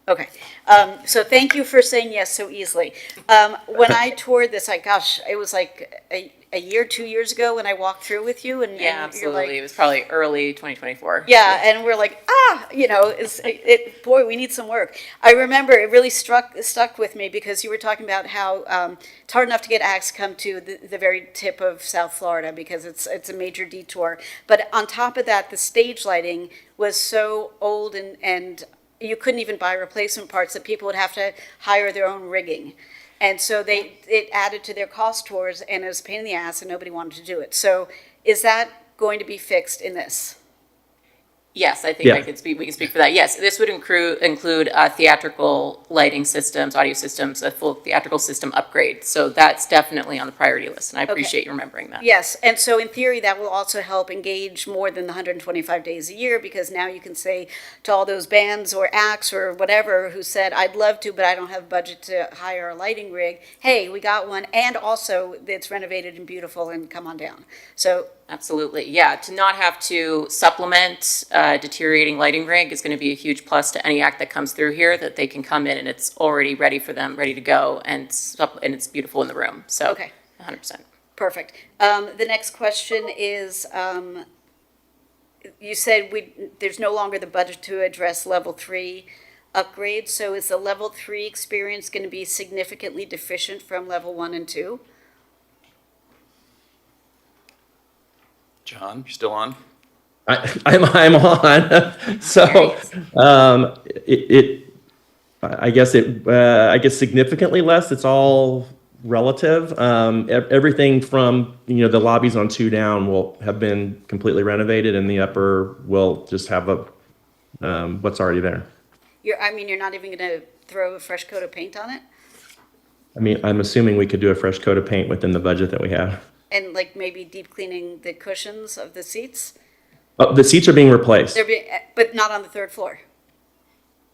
Okay, so thank you for saying yes so easily. When I toured this, it was like a year, 2 years ago when I walked through with you, and Yeah, and you're absolutely. like, It was probably early 2024. yeah, and we're like, boy, we need some work. I remember it really stuck with me because you were talking about how it's hard enough to get acts to come to the very tip of South Florida because it's a major detour. But on top of that, the stage lighting was so old and you couldn't even buy replacement parts, that people would have to hire their own rigging. And so it added to their cost tours, and it was a pain in the ass, and nobody wanted to do it. So is that going to be fixed in this? Yes, I think we can speak for that. Yes, this would include theatrical lighting systems, audio systems, a full theatrical system upgrade. So that's definitely on the priority list, and I appreciate you remembering that. Yes, and so in theory, that will also help engage more than the 125 days a year, because now you can say to all those bands or acts or whatever who said, I'd love to, but I don't have budget to hire a lighting rig, hey, we got one, and also it's renovated and beautiful, and come on down. So absolutely, yeah. To not have to supplement deteriorating lighting rig is going to be a huge plus to any act that comes through here, that they can come in and it's already ready for them, ready to go, and it's beautiful in the room. So, okay, 100%. Perfect. The next question is, you said there's no longer the budget to address level 3 upgrades. So is the level 3 experience going to be significantly deficient from level 1 and 2? John, you still on? I'm on. So, I guess significantly less. It's all relative. Everything from the lobbies on 2 down will have been completely renovated, and the upper will just have what's already there. You're not even going to throw a fresh coat of paint on it? I mean, I'm assuming we could do a fresh coat of paint within the budget that we have. And like maybe deep cleaning the cushions of the seats? Oh, the seats are being replaced. But not on the 3rd floor.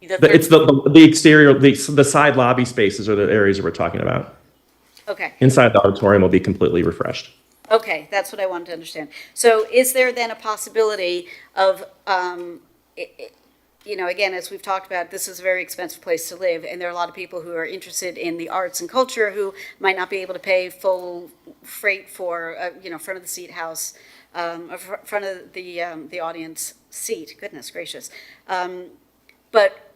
It's the exterior, the side lobby spaces are the areas that we're talking about. Okay. Inside the auditorium will be completely refreshed. Okay, that's what I wanted to understand. So is there then a possibility of, again, as we've talked about, this is a very expensive place to live, and there are a lot of people who are interested in the arts and culture who might not be able to pay full freight for, front of the seat house, front of the audience seat. Goodness gracious. But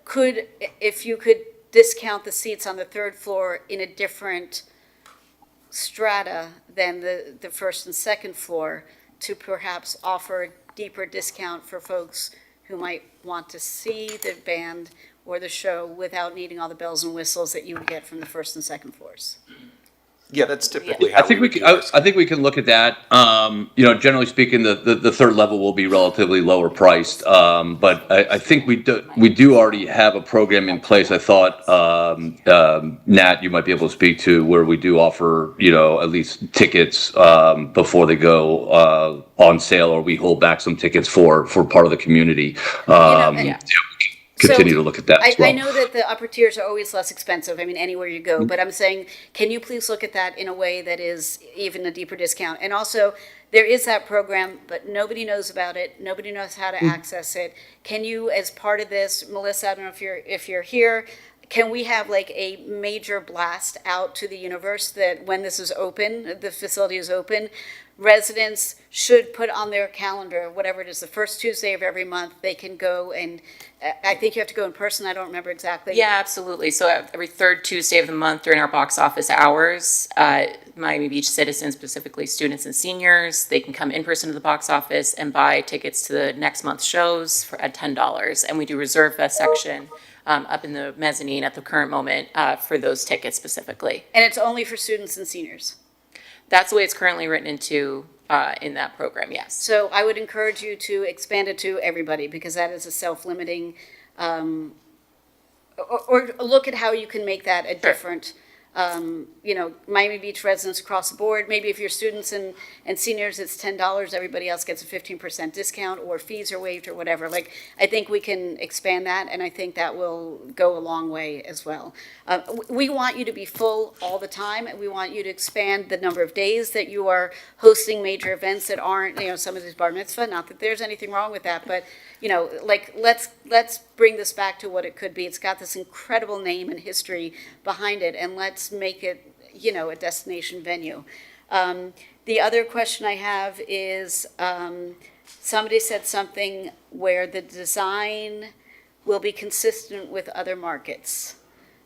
if you could discount the seats on the 3rd floor in a different strata than the 1st and 2nd floor, to perhaps offer a deeper discount for folks who might want to see the band or the show without needing all the bells and whistles that you would get from the 1st and 2nd floors. Yeah, that's typically I think we can look at that. Generally speaking, the 3rd level will be relatively lower priced, but I think we do already have a program in place. I thought Nat, you might be able to speak to, where we do offer at least tickets before they go on sale, or we hold back some tickets for part of the community. continue to look at that as well. I know that the upper tiers are always less expensive, I mean, anywhere you go, but I'm saying, can you please look at that in a way that is even a deeper discount? And also, there is that program, but nobody knows about it, nobody knows how to access it. Can you, as part of this, Melissa, I don't know if you're here, can we have like a major blast out to the universe that when this is open, the facility is open, residents should put on their calendar, whatever it is, the first Tuesday of every month, they can go and, I think you have to go in person, I don't remember exactly. Yeah, absolutely. So every third Tuesday of the month during our box office hours, Miami Beach citizens, specifically students and seniors, they can come in person to the box office and buy tickets to the next month's shows at $10. And we do reserve a section up in the mezzanine at the current moment for those tickets specifically. And it's only for students and seniors? That's the way it's currently written into in that program, yes. So I would encourage you to expand it to everybody, because that is a self-limiting, or look at how you can make that a different, Miami Beach residents across the board. Maybe if you're students and seniors, it's $10, everybody else gets a 15% discount, or fees are waived or whatever. Like, I think we can expand that, and I think that will go a long way as well. We want you to be full all the time, and we want you to expand the number of days that you are hosting major events that aren't, some of these bar mitzvah, not that there's anything wrong with that, but, let's bring this back to what it could be. It's got this incredible name and history behind it, and let's make it, a destination venue. The other question I have is, somebody said something where the design will be consistent with other markets.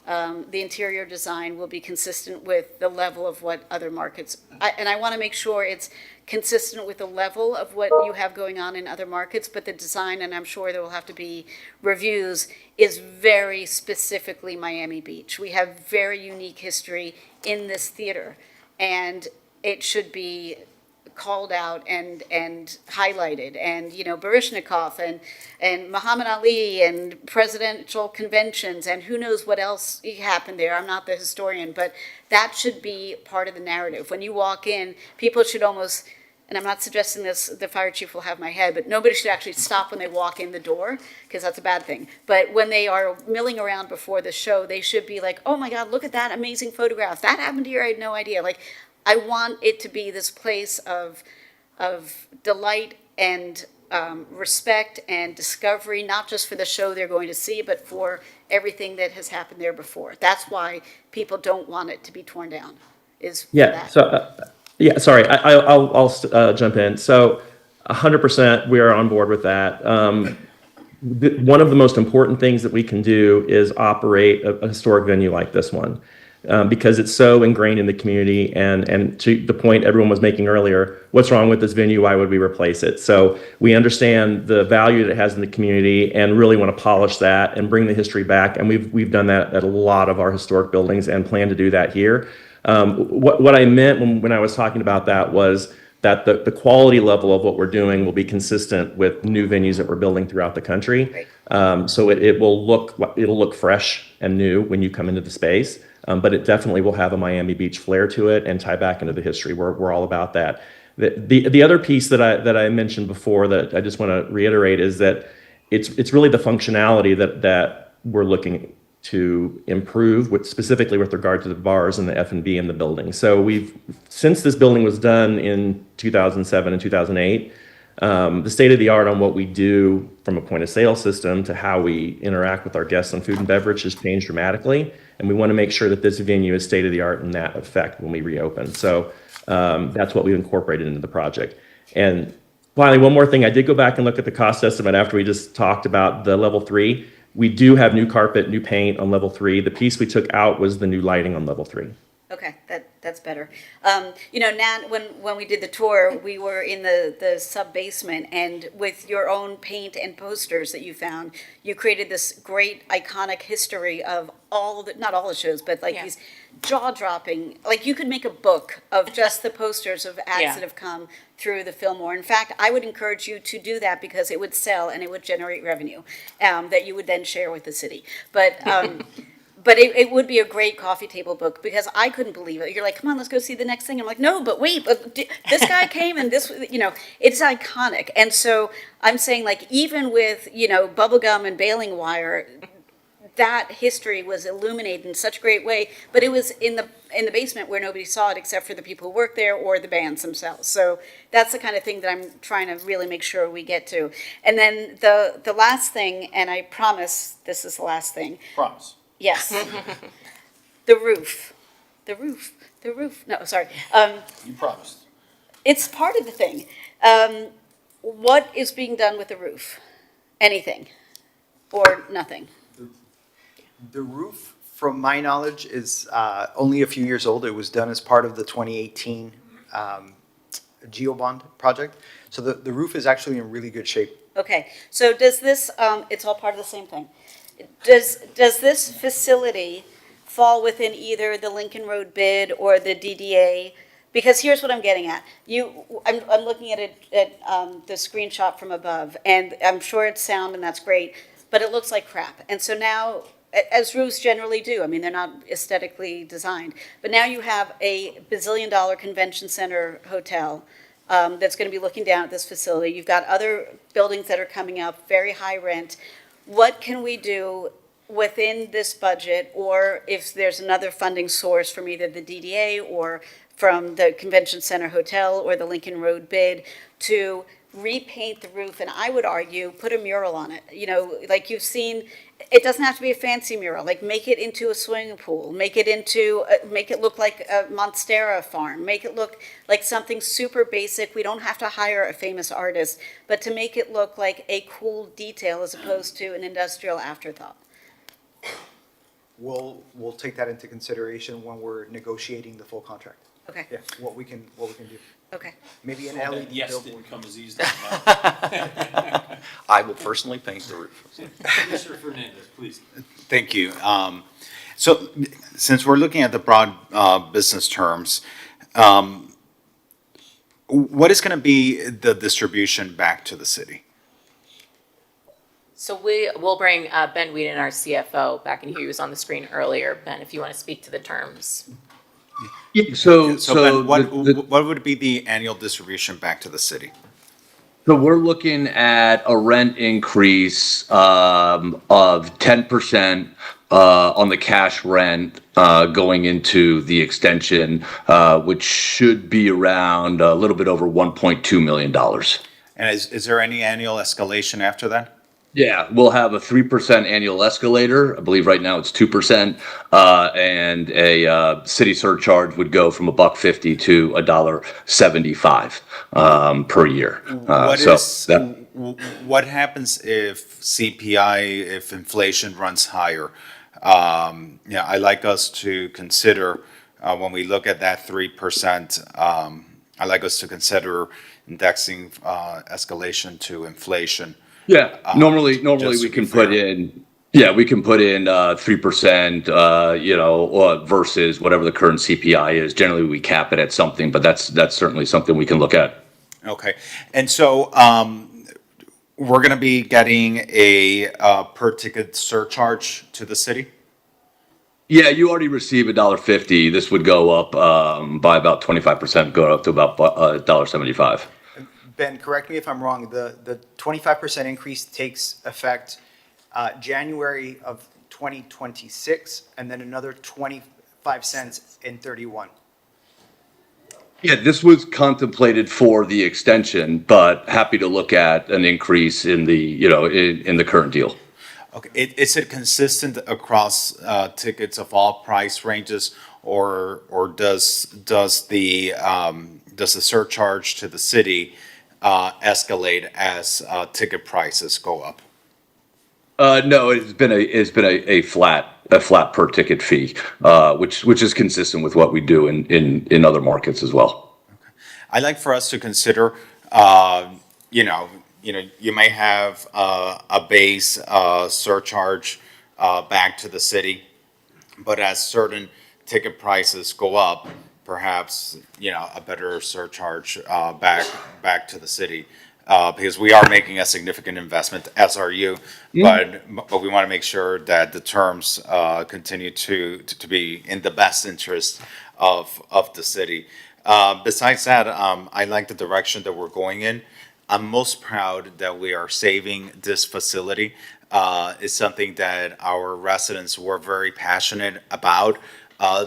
The interior design will be consistent with the level of what other markets, and I want to make sure it's consistent with the level of what you have going on in other markets, but the design, and I'm sure there will have to be reviews, is very specifically Miami Beach. We have very unique history in this theater, and it should be called out and highlighted, and Baryshnikov and Muhammad Ali and presidential conventions and who knows what else happened there. I'm not the historian, but that should be part of the narrative. When you walk in, people should almost, and I'm not suggesting this, the fire chief will have my head, but nobody should actually stop when they walk in the door, because that's a bad thing. But when they are milling around before the show, they should be like, oh my God, look at that amazing photograph. That happened here, I had no idea. Like, I want it to be this place of delight and respect and discovery, not just for the show they're going to see, but for everything that has happened there before. That's why people don't want it to be torn down, is for that. Sorry, I'll jump in. So 100% we are on board with that. One of the most important things that we can do is operate a historic venue like this one. Because it's so ingrained in the community, and to the point everyone was making earlier, what's wrong with this venue? Why would we replace it? So we understand the value that it has in the community and really want to polish that and bring the history back. And we've done that at a lot of our historic buildings and plan to do that here. What I meant when I was talking about that was that the quality level of what we're doing will be consistent with new venues that we're building throughout the country. So it'll look fresh and new when you come into the space. But it definitely will have a Miami Beach flair to it and tie back into the history. We're all about that. The other piece that I mentioned before that I just want to reiterate is that it's really the functionality that we're looking to improve, specifically with regard to the bars and the F&B in the building. So since this building was done in 2007 and 2008, the state of the art on what we do from a point of sale system to how we interact with our guests on food and beverage has changed dramatically. And we want to make sure that this venue is state of the art in that effect when we reopen. So that's what we've incorporated into the project. And finally, one more thing, I did go back and look at the cost estimate after we just talked about the level 3. We do have new carpet, new paint on level 3. The piece we took out was the new lighting on level 3. Okay, that's better. Nat, when we did the tour, we were in the sub-basement, and with your own paint and posters that you found, you created this great iconic history of not all the shows, but these jaw-dropping, you could make a book of just the posters of acts that have come through the Fillmore. In fact, I would encourage you to do that because it would sell and it would generate revenue that you would then share with the city. But But it would be a great coffee table book because I couldn't believe it. You're like, come on, let's go see the next thing. I'm like, no, but wait, this guy came and this, it's iconic. And so I'm saying, like, even with, bubblegum and baling wire, that history was illuminated in such a great way, but it was in the basement where nobody saw it except for the people who worked there or the bands themselves. So that's the kind of thing that I'm trying to really make sure we get to. And then the last thing, and I promise this is the last thing. Promise. Yes. The roof. The roof. The roof. No, sorry. You promised. It's part of the thing. What is being done with the roof? Anything? Or nothing? The roof, from my knowledge, is only a few years old. It was done as part of the 2018 GeoBond project. So the roof is actually in really good shape. Okay, so does this, it's all part of the same thing. Does this facility fall within either the Lincoln Road bid or the DDA? Because here's what I'm getting at. I'm looking at it, the screenshot from above, and I'm sure it's sound and that's great, but it looks like crap. And so now, as roofs generally do, I mean, they're not aesthetically designed, but now you have a bazillion-dollar convention center hotel that's going to be looking down at this facility. You've got other buildings that are coming up, very high rent. What can we do within this budget, or if there's another funding source from either the DDA or from the convention center hotel or the Lincoln Road bid to repaint the roof, and I would argue put a mural on it. Like you've seen, it doesn't have to be a fancy mural. Like make it into a swimming pool, make it look like a Monstera farm, make it look like something super basic. We don't have to hire a famous artist, but to make it look like a cool detail as opposed to an industrial afterthought. We'll take that into consideration when we're negotiating the full contract. Okay. Yeah, what we can do. Okay. Maybe an Well, LED that yes billboard. didn't come as easy as that. I will personally paint the roof. Commissioner Fernandez, please. Thank you. So since we're looking at the broad business terms, what is going to be the distribution back to the city? So we'll bring Ben Whedon, our CFO, back in here. He was on the screen earlier. Ben, if you want to speak to the terms. Yeah, Ben, what would be the annual distribution back to the city? So we're looking at a rent increase of 10% on the cash rent going into the extension, which should be around a little bit over $1.2 million. And is there any annual escalation after that? Yeah, we'll have a 3% annual escalator. I believe right now it's 2%, and a city surcharge would go from $1.50 to $1.75 per year. What happens if CPI, if inflation runs higher? I like us to consider when we look at that 3%. I like us to consider indexing escalation to inflation. Yeah, normally we can put in. Yeah, we can put in 3%, versus whatever the current CPI is. Generally, we cap it at something, but that's certainly something we can look at. Okay, and so we're going to be getting a per ticket surcharge to the city. Yeah, you already receive $1.50. This would go up by about 25%, go up to about $1.75. Ben, correct me if I'm wrong, the 25% increase takes effect January of 2026, and then another 25 cents in 31. Yeah, this was contemplated for the extension, but happy to look at an increase in the, in the current deal. Okay, is it consistent across tickets of all price ranges, or does the surcharge to the city escalate as ticket prices go up? No, it's been a flat per ticket fee, which is consistent with what we do in other markets as well. Okay. I'd like for us to consider, you may have a base surcharge back to the city, but as certain ticket prices go up, perhaps a better surcharge back to the city. because we are making a significant investment, as are you. But we want to make sure that the terms continue to be in the best interest of the city. Besides that, I like the direction that we're going in. I'm most proud that we are saving this facility. It's something that our residents were very passionate about.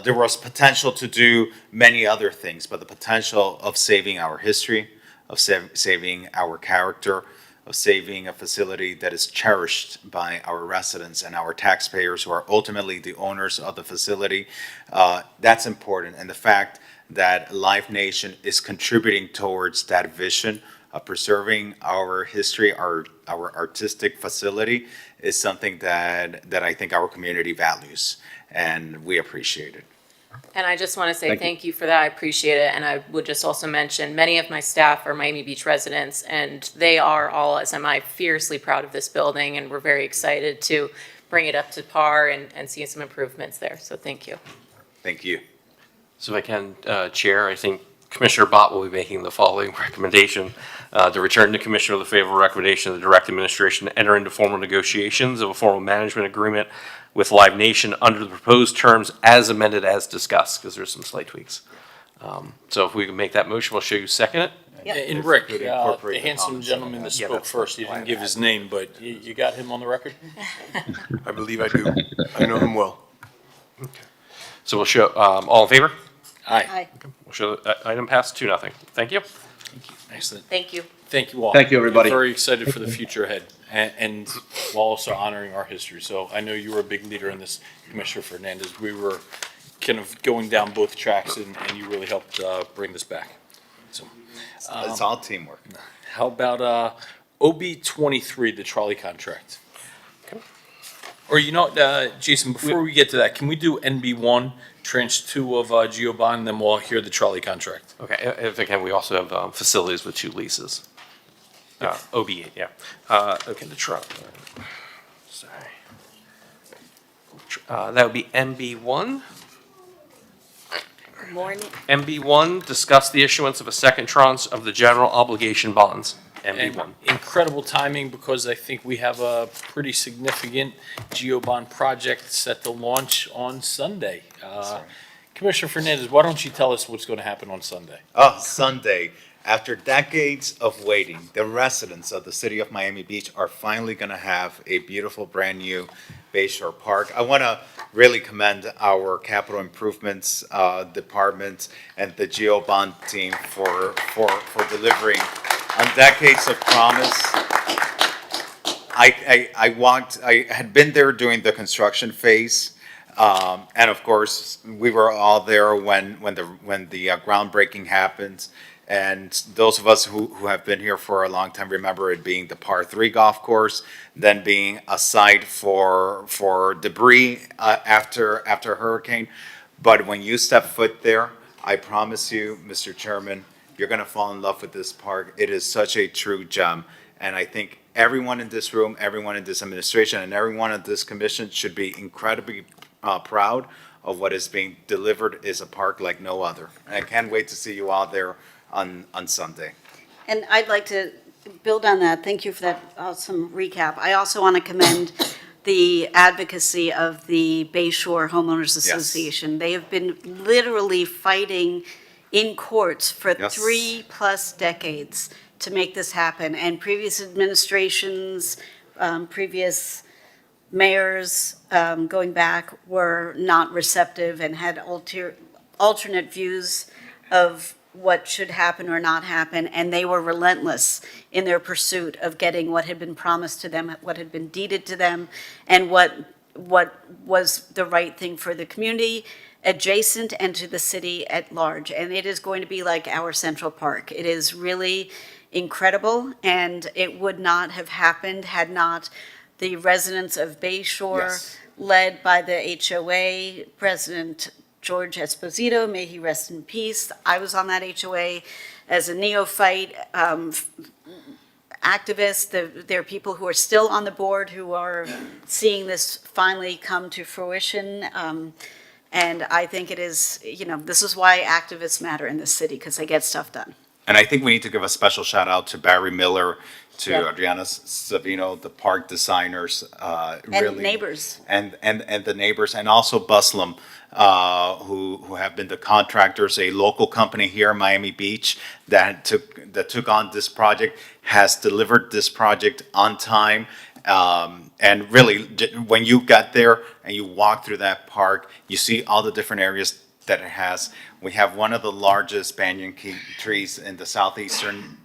There was potential to do many other things, but the potential of saving our history, of saving our character, of saving a facility that is cherished by our residents and our taxpayers who are ultimately the owners of the facility, that's important. And the fact that Live Nation is contributing towards that vision of preserving our history, our artistic facility, is something that I think our community values, and we appreciate it. And I just want to say thank you for that. I appreciate it. And I would just also mention many of my staff are Miami Beach residents, and they are all, as am I, fiercely proud of this building. And we're very excited to bring it up to par and see some improvements there. So thank you. Thank you. So if I can, Chair, I think Commissioner Bott will be making the following recommendation. To return to Commissioner the favorable recommendation of the direct administration to enter into formal negotiations of a formal management agreement with Live Nation under the proposed terms as amended as discussed, because there's some slight tweaks. So if we can make that motion, we'll show you second it. And Rick, the handsome gentleman that spoke first, he didn't give his name, but you got him on the record? I believe I do. I know him well. So we'll show, all in favor? Aye. We'll show the item passed 2-0. Thank you. Excellent. Thank you. Thank you all. Thank you, everybody. I'm very excited for the future ahead and while also honoring our history. So I know you were a big leader in this, Commissioner Fernandez. We were kind of going down both tracks and you really helped bring this back. So It's all teamwork. how about OB 23, the trolley contract? Or you know, Jason, before we get to that, can we do NB1, tranche 2 of GeoBond, then we'll hear the trolley contract? Okay, if I can, we also have facilities with 2 leases. OB8, yeah. Okay, the truck. Sorry. That would be MB1. Good morning. MB1, discuss the issuance of a second tranche of the general obligation bonds. MB1. And incredible timing because I think we have a pretty significant GeoBond project set to launch on Sunday. Commissioner Fernandez, why don't you tell us what's going to happen on Sunday? Oh, Sunday. After decades of waiting, the residents of the city of Miami Beach are finally going to have a beautiful brand new Bayshore Park. I want to really commend our capital improvements department and the GeoBond team for delivering on decades of promise. I had been there during the construction phase. And of course, we were all there when the groundbreaking happened. And those of us who have been here for a long time remember it being the par 3 golf course, then being a site for debris after a hurricane. But when you step foot there, I promise you, Mr. Chairman, you're going to fall in love with this park. It is such a true gem. And I think everyone in this room, everyone in this administration, and everyone in this commission should be incredibly proud of what is being delivered is a park like no other. And I can't wait to see you all there on Sunday. And I'd like to build on that. Thank you for that awesome recap. I also want to commend the advocacy of the Bayshore Homeowners Association. They have been literally fighting in courts for 3+ decades to make this happen. And previous administrations, previous mayors going back were not receptive and had alternate views of what should happen or not happen, and they were relentless in their pursuit of getting what had been promised to them, what had been deeded to them, and what was the right thing for the community adjacent and to the city at large. And it is going to be like our Central Park. It is really incredible, and it would not have happened had not the residents of Bayshore, led by the HOA, President George Esposito, may he rest in peace. I was on that HOA as a neophyte activist. There are people who are still on the board who are seeing this finally come to fruition. And I think it is, this is why activists matter in this city, because they get stuff done. And I think we need to give a special shout out to Barry Miller, to Yeah. Adriana Savino, the park designers, And really. neighbors. And the neighbors, and also Buslam, who have been the contractors, a local company here in Miami Beach that took on this project, has delivered this project on time. And really, when you got there and you walk through that park, you see all the different areas that it has. We have one of the largest banyan trees in the southeastern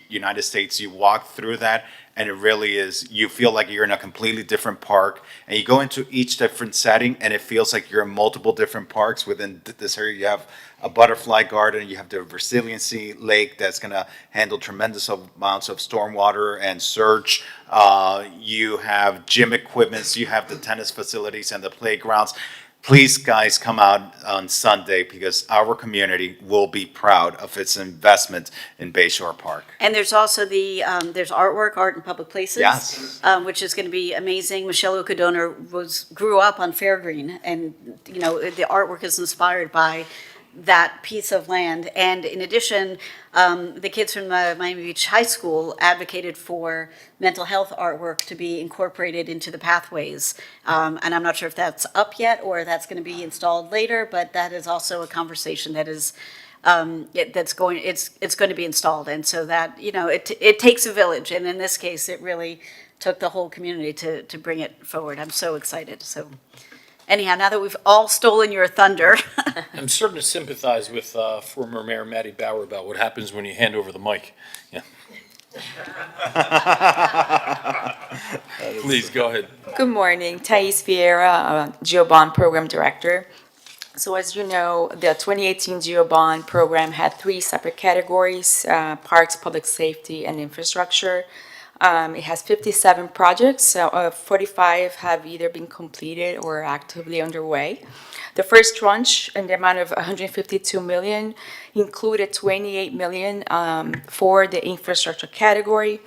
United States. You walk through that, and it really is, you feel like you're in a completely different park. And you go into each different setting, and it feels like you're in multiple different parks within this area. You have a butterfly garden, you have the Resiliency Lake that's going to handle tremendous amounts of stormwater and surge. You have gym equipments, you have the tennis facilities and the playgrounds. Please, guys, come out on Sunday because our community will be proud of its investment in Bayshore Park. And there's also there's artwork, art in public places. Yes. Which is going to be amazing. Michelle Ocadona grew up on Fairgreen, and, the artwork is inspired by that piece of land. And in addition, the kids from Miami Beach High School advocated for mental health artwork to be incorporated into the pathways. And I'm not sure if that's up yet or that's going to be installed later, but that is also a conversation that is it's going to be installed. And so that, it takes a village. And in this case, it really took the whole community to bring it forward. I'm so excited. So anyhow, now that we've all stolen your thunder. I'm starting to sympathize with former Mayor Matty Bauer about what happens when you hand over the mic. Yeah. Please, go ahead. Good morning, Thais Vieira, GeoBond Program Director. So as you know, the 2018 GeoBond program had 3 separate categories, parks, public safety, and infrastructure. It has 57 projects, 45 have either been completed or are actively underway. The first tranche, in the amount of $152 million, included $28 million for the infrastructure category.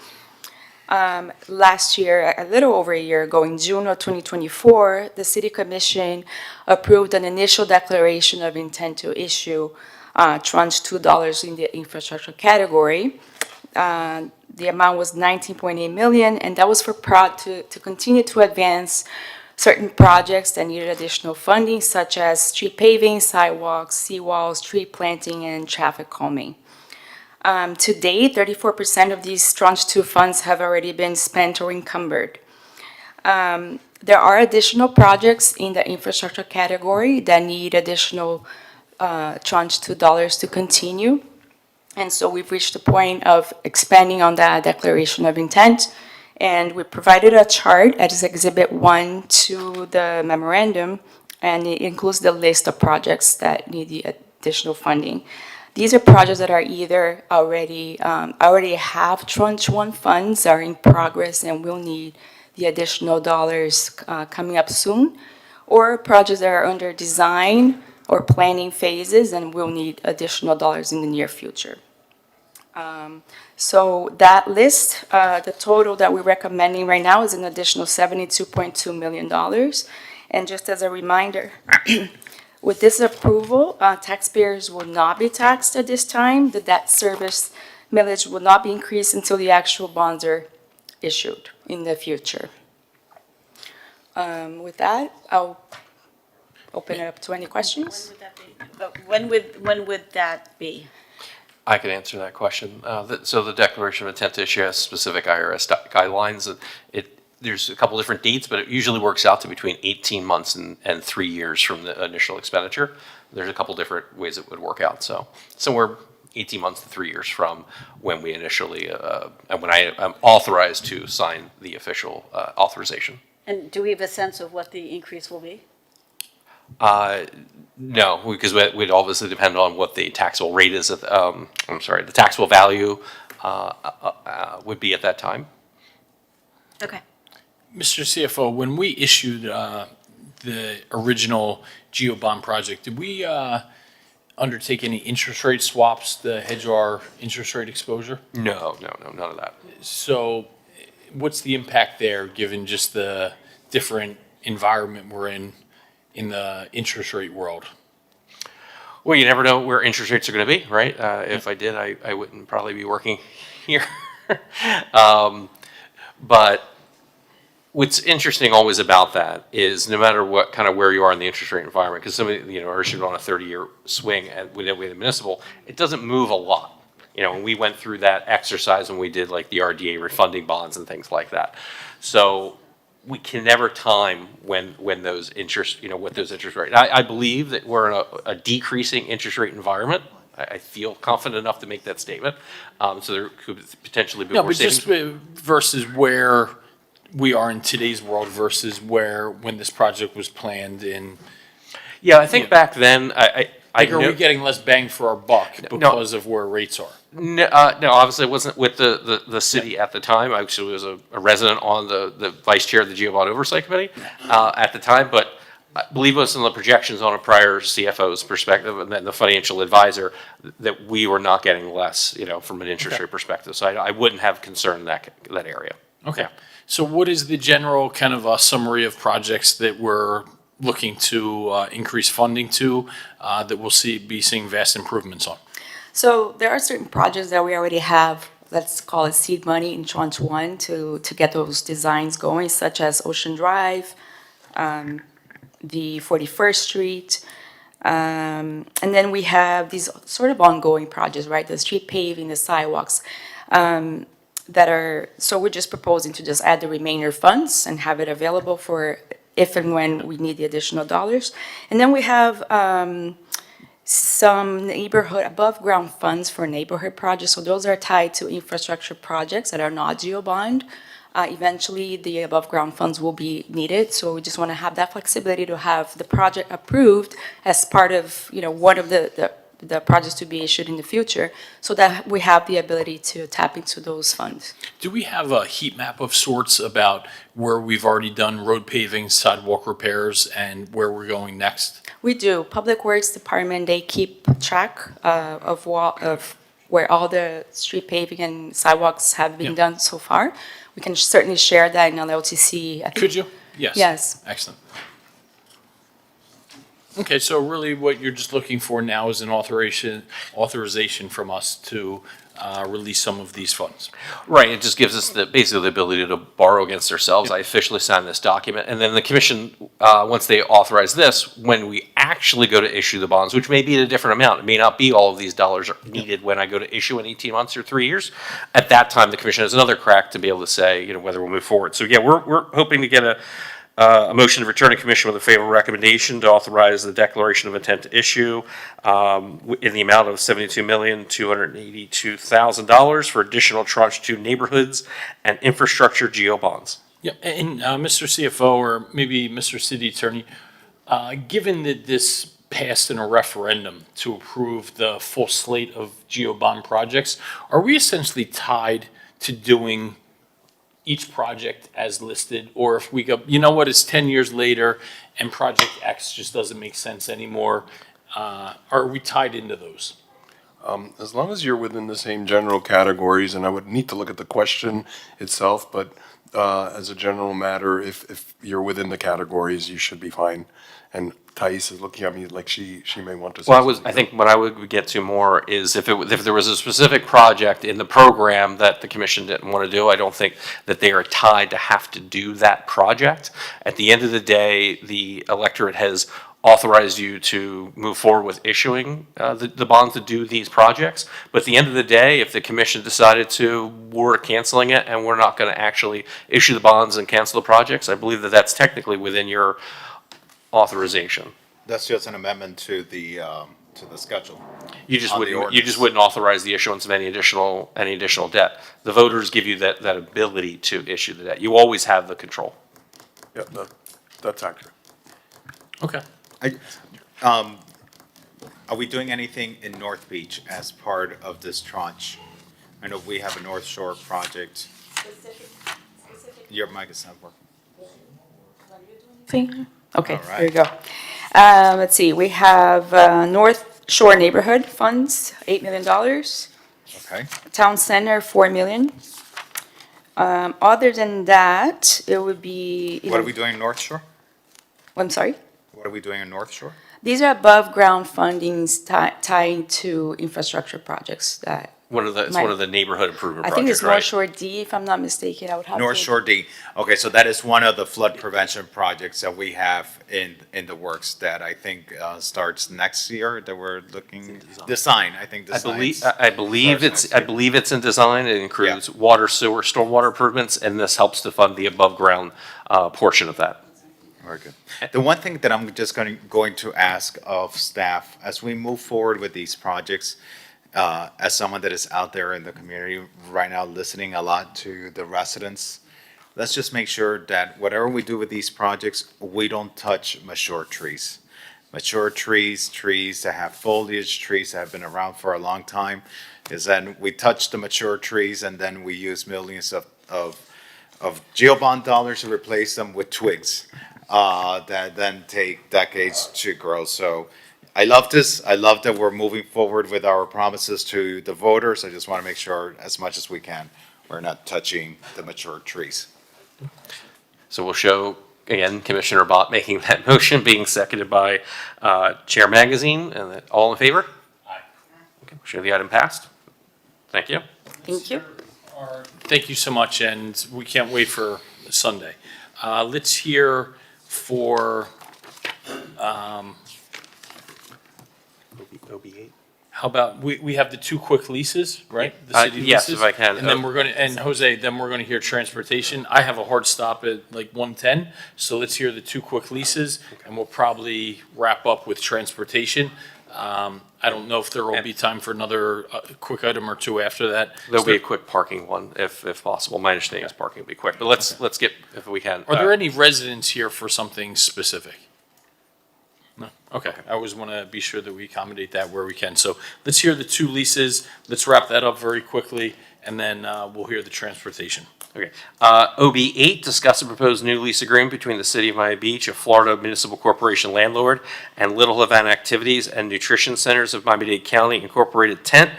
Last year, a little over a year ago, in June of 2024, the City Commission approved an initial declaration of intent to issue tranche $2 in the infrastructure category. The amount was $19.8 million, and that was for to continue to advance certain projects that needed additional funding, such as street paving, sidewalks, seawalls, tree planting, and traffic calming. To date, 34% of these tranche 2 funds have already been spent or encumbered. There are additional projects in the infrastructure category that need additional tranche $2 to continue. And so we've reached the point of expanding on that declaration of intent. And we provided a chart as Exhibit 1 to the memorandum, and it includes the list of projects that need the additional funding. These are projects that are either already have tranche 1 funds, are in progress, and will need the additional dollars coming up soon, or projects that are under design or planning phases and will need additional dollars in the near future. So that list, the total that we're recommending right now is an additional $72.2 million. And just as a reminder, with this approval, taxpayers will not be taxed at this time. The debt service millage will not be increased until the actual bonds are issued in the future. With that, I'll open it up to any questions. When would that be? I could answer that question. So the Declaration of Intent to Issue has specific IRS guidelines. There's a couple different dates, but it usually works out to between 18 months and 3 years from the initial expenditure. There's a couple different ways it would work out. So somewhere 18 months to 3 years from when we initially, and when I am authorized to sign the official authorization. And do we have a sense of what the increase will be? No, because it would obviously depend on what the taxable rate is, the taxable value would be at that time. Okay. Mr. CFO, when we issued the original GeoBond project, did we undertake any interest rate swaps to hedge our interest rate exposure? No, none of that. So what's the impact there, given just the different environment we're in the interest rate world? Well, you never know where interest rates are going to be, right? If I did, I wouldn't probably be working here. But what's interesting always about that is no matter what kind of where you are in the interest rate environment, because somebody, are issued on a 30-year swing with the municipal, it doesn't move a lot. And we went through that exercise when we did like the RDA refunding bonds and things like that. So we can never time when those interest, what those interest rates. I believe that we're in a decreasing interest rate environment. I feel confident enough to make that statement. So there could potentially be more savings. But just versus where we are in today's world versus when this project was planned in. Yeah, I think back then, are we getting less bang for our buck because of where rates are? No, obviously it wasn't with the city at the time. I actually was a resident on the vice chair of the GeoBond Oversight Committee at the time, but I believe it was in the projections on a prior CFO's perspective and then the financial advisor that we were not getting less, from an interest rate perspective. So I wouldn't have concern in that area. Okay. Yeah. So what is the general kind of summary of projects that we're looking to increase funding to that we'll be seeing vast improvements on? So there are certain projects that we already have, let's call it seed money in Tranche 1 to get those designs going, such as Ocean Drive, the 41st Street. And then we have these sort of ongoing projects, right? The street paving, the sidewalks, so we're just proposing to just add the remainder funds and have it available for if and when we need the additional dollars. And then we have some neighborhood above ground funds for neighborhood projects. So those are tied to infrastructure projects that are not GeoBond. Eventually, the above ground funds will be needed. So we just want to have that flexibility to have the project approved as part of, one of the projects to be issued in the future, so that we have the ability to tap into those funds. Do we have a heat map of sorts about where we've already done road paving, sidewalk repairs, and where we're going next? We do. Public Works Department, they keep track of where all the street paving and sidewalks have been done so far. We can certainly share that in LTC. Could you? Yes. Yes. Excellent. Okay, so really what you're just looking for now is an authorization from us to release some of these funds. Right, it just gives us basically the ability to borrow against ourselves. I officially signed this document, and then the commission, once they authorize this, when we actually go to issue the bonds, which may be at a different amount, it may not be all of these dollars are needed when I go to issue in 18 months or 3 years. At that time, the commission has another crack to be able to say, whether we'll move forward. So yeah, we're hoping to get a motion to return to commission with a favorable recommendation to authorize the declaration of intent to issue in the amount of $72,282,000 for additional tranche 2 neighborhoods and infrastructure geo bonds. Yeah, and Mr. CFO or maybe Mr. City Attorney, given that this passed in a referendum to approve the full slate of geo bond projects, are we essentially tied to doing each project as listed, or if we go, it's 10 years later and project X just doesn't make sense anymore, are we tied into those? As long as you're within the same general categories, and I would need to look at the question itself, but as a general matter, if you're within the categories, you should be fine. And Thais is looking at me like she may want to say something. I think what I would get to more is if there was a specific project in the program that the commission didn't want to do, I don't think that they are tied to have to do that project. At the end of the day, the electorate has authorized you to move forward with issuing the bonds to do these projects. But at the end of the day, if the commission decided we're canceling it and we're not going to actually issue the bonds and cancel the projects, I believe that that's technically within your authorization. That's just an amendment to the schedule. You just wouldn't authorize the issuance of any additional debt. The voters give you that ability to issue the debt. You always have the control. Yeah, that's accurate. Okay. Are we doing anything in North Beach as part of this tranche? I know we have a North Shore project. Your mic is not working. Okay, right. there you go. Let's see, we have North Shore Neighborhood Funds, $8 million. Okay. Town Center, $4 million. Other than that, it would be. What are we doing in North Shore? I'm sorry? What are we doing in North Shore? These are above-ground fundings tying to infrastructure projects that. It's one of the neighborhood improvement I think projects, it's right? North Shore D, if I'm not mistaken. I would have to. North Shore D. Okay, so that is one of the flood prevention projects that we have in the works that I think starts next year that we're looking. Design, I think design. I believe it's in design. It includes water, sewer, stormwater improvements, and this helps to fund the above ground portion of that. Very good. The one thing that I'm just going to ask of staff as we move forward with these projects, as someone that is out there in the community right now listening a lot to the residents, let's just make sure that whatever we do with these projects, we don't touch mature trees. Mature trees, trees that have foliage, trees that have been around for a long time, is then we touch the mature trees and then we use millions of geobond dollars to replace them with twigs that then take decades to grow. So I love this. I love that we're moving forward with our promises to the voters. I just want to make sure as much as we can, we're not touching the mature trees. So we'll show, again, Commissioner Bott making that motion, being seconded by Chair Magazine, and that all in favor? Aye. Okay, we'll show the item passed. Thank you. Thank you. Thank you so much, and we can't wait for Sunday. Let's hear for, OB8. how about, we have the two quick leases, right? The city yes, leases. if I can. And then we're going to, and Jose, then we're going to hear transportation. I have a hard stop at like 1:10, so let's hear the two quick leases, and we'll probably wrap up with transportation. I don't know if there will be time for another quick item or two after that. There'll be a quick parking one, if possible. My understanding is parking will be quick, but let's get, if we can. Are there any residents here for something specific? No? Okay, I always want to be sure that we accommodate that where we can. So let's hear the two leases, let's wrap that up very quickly, and then we'll hear the transportation. Okay. OB8, discuss a proposed new lease agreement between the City of Miami Beach, a Florida Municipal Corporation landlord, and Little Havana Activities and Nutrition Centers of Miami-Dade County Incorporated tenant,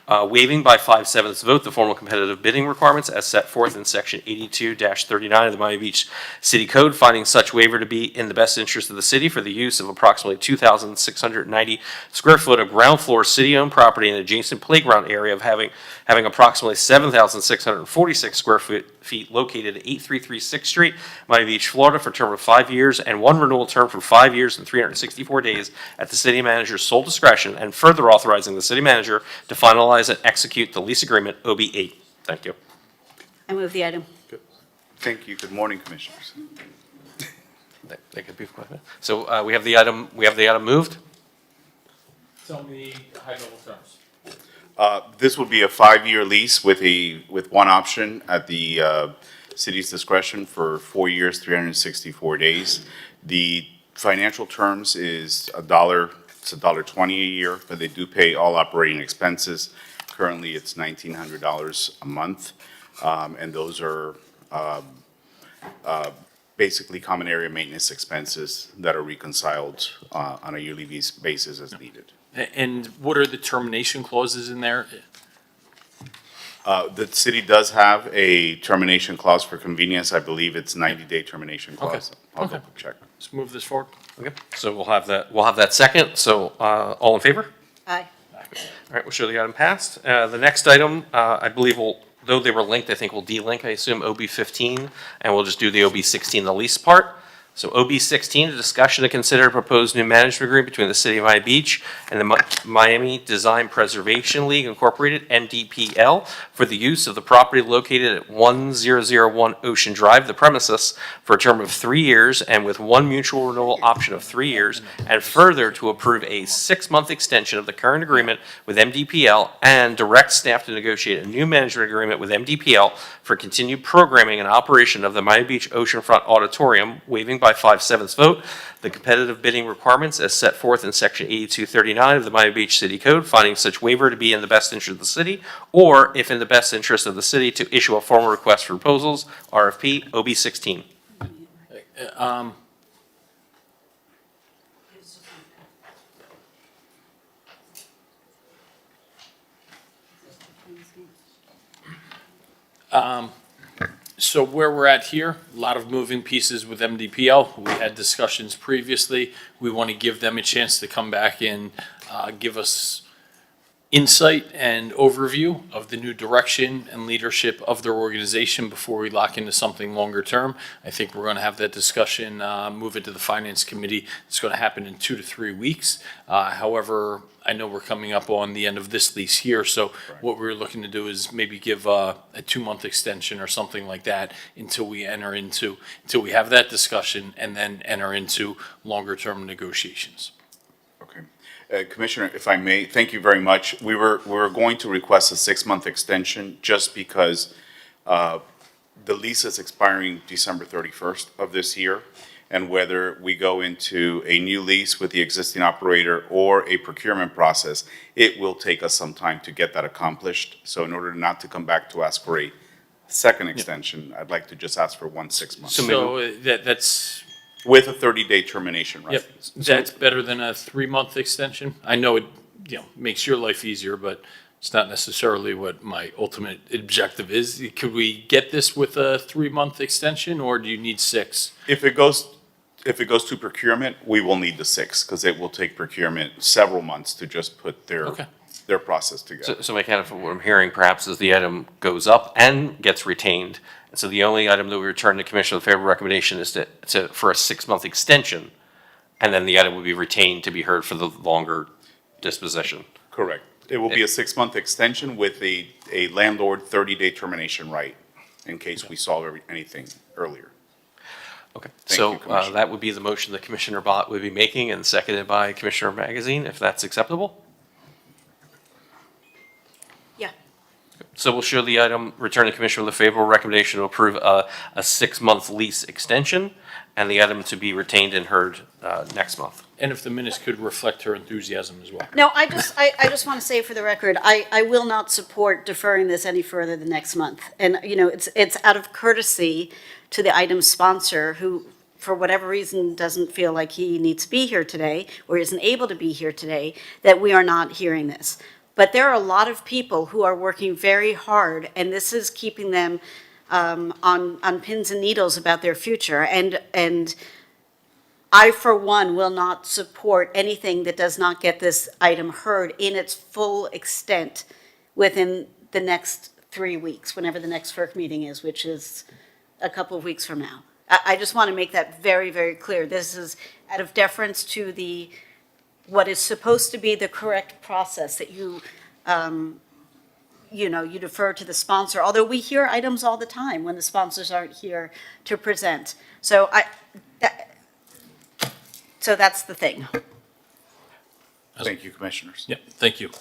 waiving by 5/7 vote the formal competitive bidding requirements as set forth in Section 82-39 of the Miami Beach City Code, finding such waiver to be in the best interest of the city for the use of approximately 2,690 square foot of ground floor city-owned property and adjacent playground area of having approximately 7,646 square feet located at 8336 6th Street, Miami Beach, Florida, for a term of 5 years and one renewal term for 5 years and 364 days at the city manager's sole discretion, and further authorizing the city manager to finalize and execute the lease agreement, OB8. Thank you. I move the item. Thank you. Good morning, Commissioners. That could be quite a bit. So we have the item moved. Tell me high-level terms. This would be a 5-year lease with one option at the city's discretion for 4 years, 364 days. The financial terms is $1.20 a year, but they do pay all operating expenses. Currently, it's $1,900 a month, and those are basically common area maintenance expenses that are reconciled on a yearly basis as needed. And what are the termination clauses in there? The city does have a termination clause for convenience. I believe it's 90-day termination clause. I'll double check. Let's move this forward. Okay. So we'll have that second. So all in favor? Aye. All right, we'll show the item passed. The next item, I believe though they were linked, I think we'll de-link, I assume, OB15, and we'll just do the OB16, the lease part. So OB16, a discussion to consider a proposed new management agreement between the City of Miami Beach and the Miami Design Preservation League Incorporated, MDPL, for the use of the property located at 1001 Ocean Drive, the premises, for a term of 3 years and with one mutual renewal option of 3 years, and further to approve a 6-month extension of the current agreement with MDPL and direct staff to negotiate a new management agreement with MDPL for continued programming and operation of the Miami Beach Oceanfront Auditorium, waiving by 5/7 vote the competitive bidding requirements as set forth in Section 8239 of the Miami Beach City Code, finding such waiver to be in the best interest of the city, or if in the best interest of the city, to issue a formal request for proposals, RFP, OB16. So where we're at here, a lot of moving pieces with MDPL. We had discussions previously. We want to give them a chance to come back and give us insight and overview of the new direction and leadership of their organization before we lock into something longer term. I think we're going to have that discussion, move it to the Finance Committee. It's going to happen in 2 to 3 weeks. However, I know we're coming up on the end of this lease here, so what we're looking to do is maybe give a 2-month extension or something like that until we have that discussion and then enter into longer term negotiations. Commissioner, if I may, thank you very much. We were going to request a 6-month extension just because the lease is expiring December 31st of this year, and whether we go into a new lease with the existing operator or a procurement process, it will take us some time to get that accomplished. So in order not to come back to ask for a second extension, I'd like to just ask for 1 6-month. So that's with a 30-day termination right? Yep, that's better than a 3-month extension. I know it, makes your life easier, but it's not necessarily what my ultimate objective is. Could we get this with a 3-month extension, or do you need 6? If it goes to procurement, we will need the 6 because it will take procurement several months to just put their process together. So McKenna, from what I'm hearing, perhaps as the item goes up and gets retained, and so the only item that we return to Commission with favorable recommendation is for a 6-month extension, and then the item would be retained to be heard for the longer disposition. Correct. It will be a 6-month extension with a landlord 30-day termination right in case we solve anything earlier. Okay, Thank so you, Commissioner. that would be the motion that Commissioner Bott would be making and seconded by Commissioner Magazine, if that's acceptable. Yeah. So we'll show the item, return to Commission with a favorable recommendation to approve a 6-month lease extension, and the item to be retained and heard next month. And if the minutes could reflect her enthusiasm as well. No, I just want to say for the record, I will not support deferring this any further than next month. And, it's out of courtesy to the item sponsor who, for whatever reason, doesn't feel like he needs to be here today or isn't able to be here today, that we are not hearing this. But there are a lot of people who are working very hard, and this is keeping them on pins and needles about their future. And I, for one, will not support anything that does not get this item heard in its full extent within the next 3 weeks, whenever the next FERC meeting is, which is a couple of weeks from now. I just want to make that very, very clear. This is out of deference to what is supposed to be the correct process that you defer to the sponsor, although we hear items all the time when the sponsors aren't here to present. So that's the thing. Thank you, Commissioners. Yep, thank you.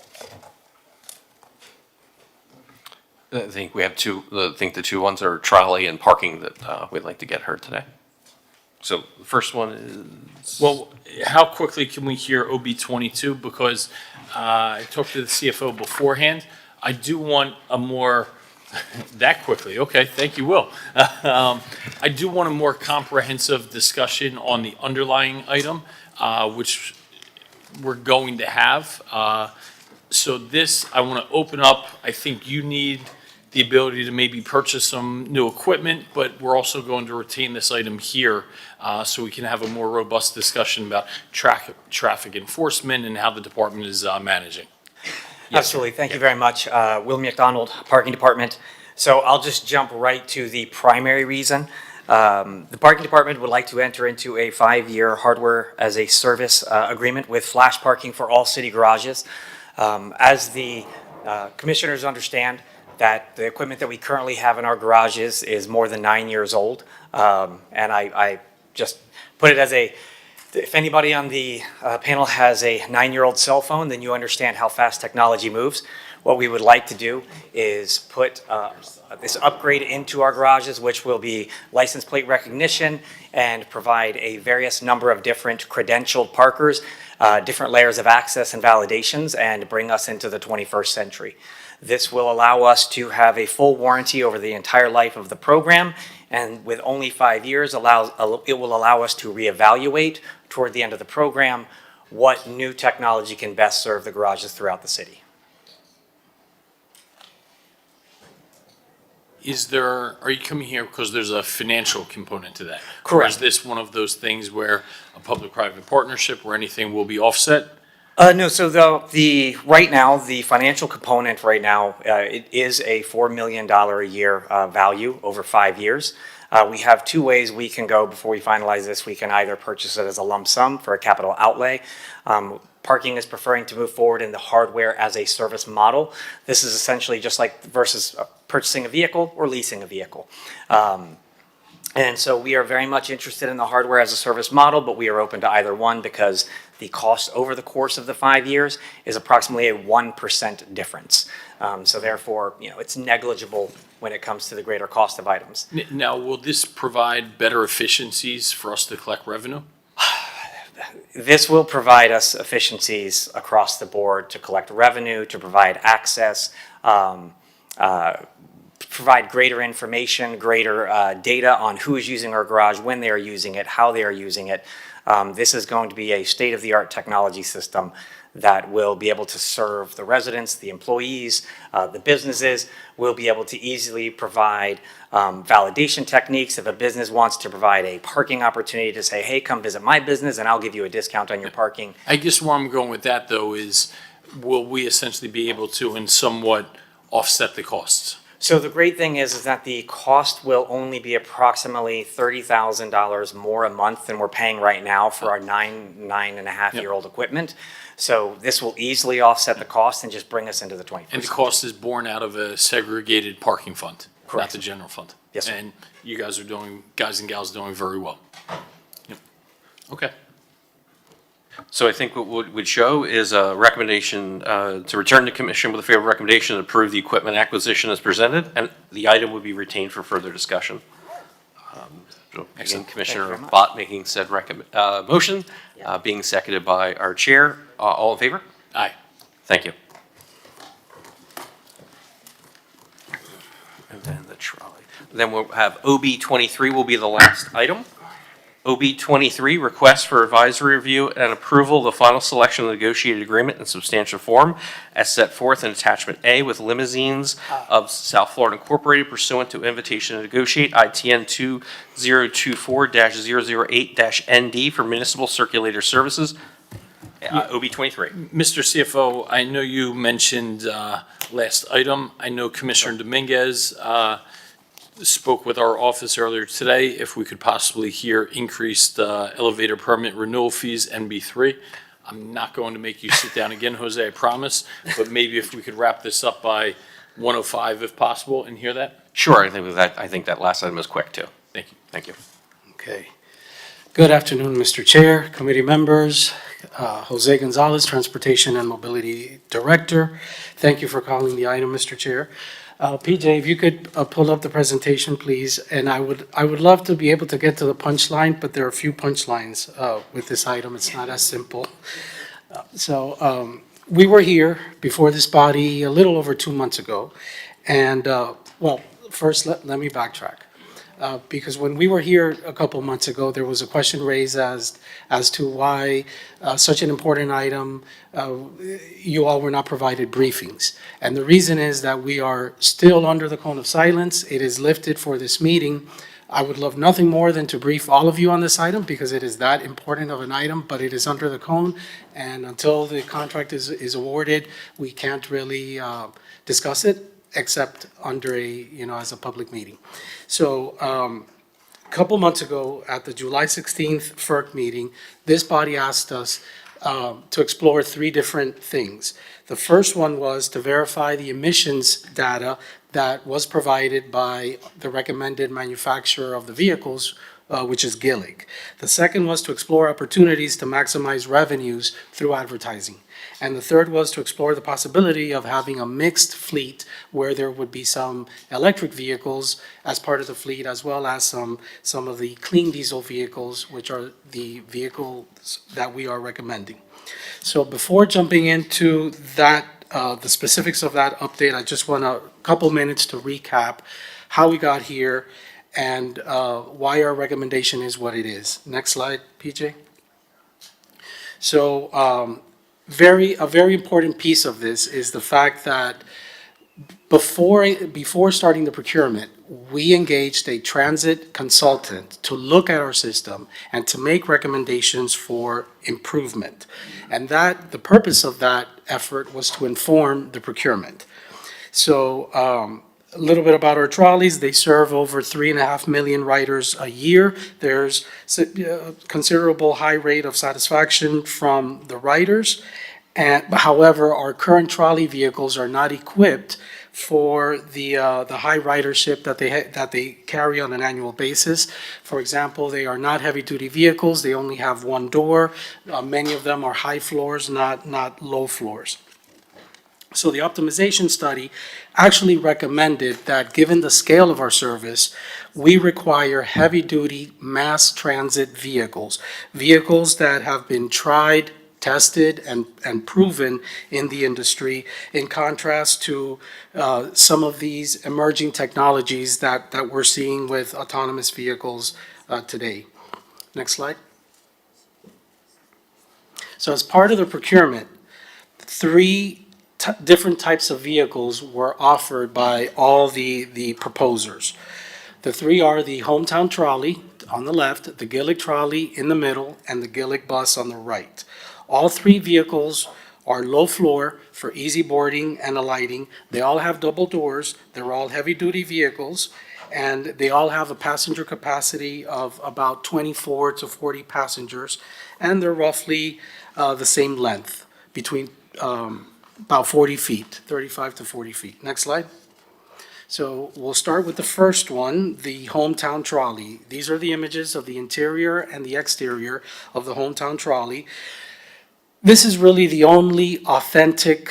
I think we have I think the two ones are trolley and parking that we'd like to get heard today. So the first one is. Well, how quickly can we hear OB 22? Because I talked to the CFO beforehand. I do want a more, that quickly, okay, thank you, Will. I do want a more comprehensive discussion on the underlying item, which we're going to have. So this, I want to open up. I think you need the ability to maybe purchase some new equipment, but we're also going to retain this item here so we can have a more robust discussion about traffic enforcement and how the department is managing. Absolutely. Thank you very much. Will McDonald, Parking Department. So I'll just jump right to the primary reason. The Parking Department would like to enter into a 5-year hardware as a service agreement with Flash Parking for all city garages. As the commissioners understand, that the equipment that we currently have in our garages is more than 9 years old. And I just put it as if anybody on the panel has a 9-year-old cell phone, then you understand how fast technology moves. What we would like to do is put this upgrade into our garages, which will be license plate recognition and provide a various number of different credentialed parkers, different layers of access and validations, and bring us into the 21st century. This will allow us to have a full warranty over the entire life of the program, and with only 5 years, it will allow us to reevaluate toward the end of the program what new technology can best serve the garages throughout the city. Are you coming here because there's a financial component to that? Or Correct. is this one of those things where a public-private partnership where anything will be offset? No, so right now, the financial component right now, it is a $4 million a year value over 5 years. We have two ways we can go before we finalize this. We can either purchase it as a lump sum for a capital outlay. Parking is preferring to move forward in the hardware as a service model. This is essentially just like versus purchasing a vehicle or leasing a vehicle. And so we are very much interested in the hardware as a service model, but we are open to either one because the cost over the course of the 5 years is approximately a 1% difference. So therefore, it's negligible when it comes to the greater cost of items. Now, will this provide better efficiencies for us to collect revenue? This will provide us efficiencies across the board to collect revenue, to provide access, provide greater information, greater data on who is using our garage, when they are using it, how they are using it. This is going to be a state-of-the-art technology system that will be able to serve the residents, the employees, the businesses. Will be able to easily provide validation techniques. If a business wants to provide a parking opportunity to say, hey, come visit my business and I'll give you a discount on your parking. I guess where I'm going with that, though, is will we essentially be able to, in somewhat, offset the costs? So the great thing is that the cost will only be approximately $30,000 more a month than we're paying right now for our nine and a half year old equipment. So this will easily offset the cost and just bring us into the 20%. And the cost is born out of a segregated parking fund, not Correct. the general fund. Yes, sir. And you guys and gals are doing very well. Yep. Okay. So I think what would show is a recommendation to return to commission with a favorable recommendation to approve the equipment acquisition as presented, and the item would be retained for further discussion. So again, Commissioner Bott making said motion, being seconded by our chair. All in favor? Aye. Thank you. And then the trolley. Then we'll have OB 23 will be the last item. OB 23, request for advisory review and approval of the final selection of the negotiated agreement in substantial form as set forth in attachment A with Limousines of South Florida Incorporated pursuant to invitation to negotiate ITN 2024-008-ND for municipal circulator services. OB 23. Mr. CFO, I know you mentioned last item. I know Commissioner Dominguez spoke with our office earlier today if we could possibly hear increased elevator permit renewal fees, NB3. I'm not going to make you sit down again, Jose, I promise, but maybe if we could wrap this up by 1:05 if possible and hear that? Sure, I think that last item is quick too. Thank you. Thank you. Okay. Good afternoon, Mr. Chair, committee members. Jose Gonzalez, Transportation and Mobility Director. Thank you for calling the item, Mr. Chair. PJ, if you could pull up the presentation, please. And I would love to be able to get to the punchline, but there are a few punchlines with this item. It's not as simple. We were here before this body a little over 2 months ago. And, first, let me backtrack. Because when we were here a couple months ago, there was a question raised as to why such an important item, you all were not provided briefings. And the reason is that we are still under the cone of silence. It is lifted for this meeting. I would love nothing more than to brief all of you on this item because it is that important of an item, but it is under the cone. And until the contract is awarded, we can't really discuss it except under as a public meeting. So a couple months ago at the July 16th FERC meeting, this body asked us to explore 3 different things. The first one was to verify the emissions data that was provided by the recommended manufacturer of the vehicles, which is Gillig. The second was to explore opportunities to maximize revenues through advertising. And the third was to explore the possibility of having a mixed fleet where there would be some electric vehicles as part of the fleet, as well as some of the clean diesel vehicles, which are the vehicles that we are recommending. So before jumping into that, the specifics of that update, I just want a couple minutes to recap how we got here and why our recommendation is what it is. Next slide, PJ. So a very important piece of this is the fact that before starting the procurement, we engaged a transit consultant to look at our system and to make recommendations for improvement. And the purpose of that effort was to inform the procurement. So a little bit about our trolleys. They serve over 3.5 million riders a year. There's a considerable high rate of satisfaction from the riders. However, our current trolley vehicles are not equipped for the high ridership that they carry on an annual basis. For example, they are not heavy-duty vehicles. They only have one door. Many of them are high floors, not low floors. So the optimization study actually recommended that, given the scale of our service, we require heavy-duty mass transit vehicles, vehicles that have been tried, tested, and proven in the industry, in contrast to some of these emerging technologies that we're seeing with autonomous vehicles today. Next slide. So as part of the procurement, three different types of vehicles were offered by all the proposers. The three are the hometown trolley on the left, the Gillig trolley in the middle, and the Gillig bus on the right. All three vehicles are low floor for easy boarding and alighting. They all have double doors. They're all heavy-duty vehicles, and they all have a passenger capacity of about 24 to 40 passengers, and they're roughly the same length, between about 40 feet, 35 to 40 feet. Next slide. So we'll start with the first one, the hometown trolley. These are the images of the interior and the exterior of the hometown trolley. This is really the only authentic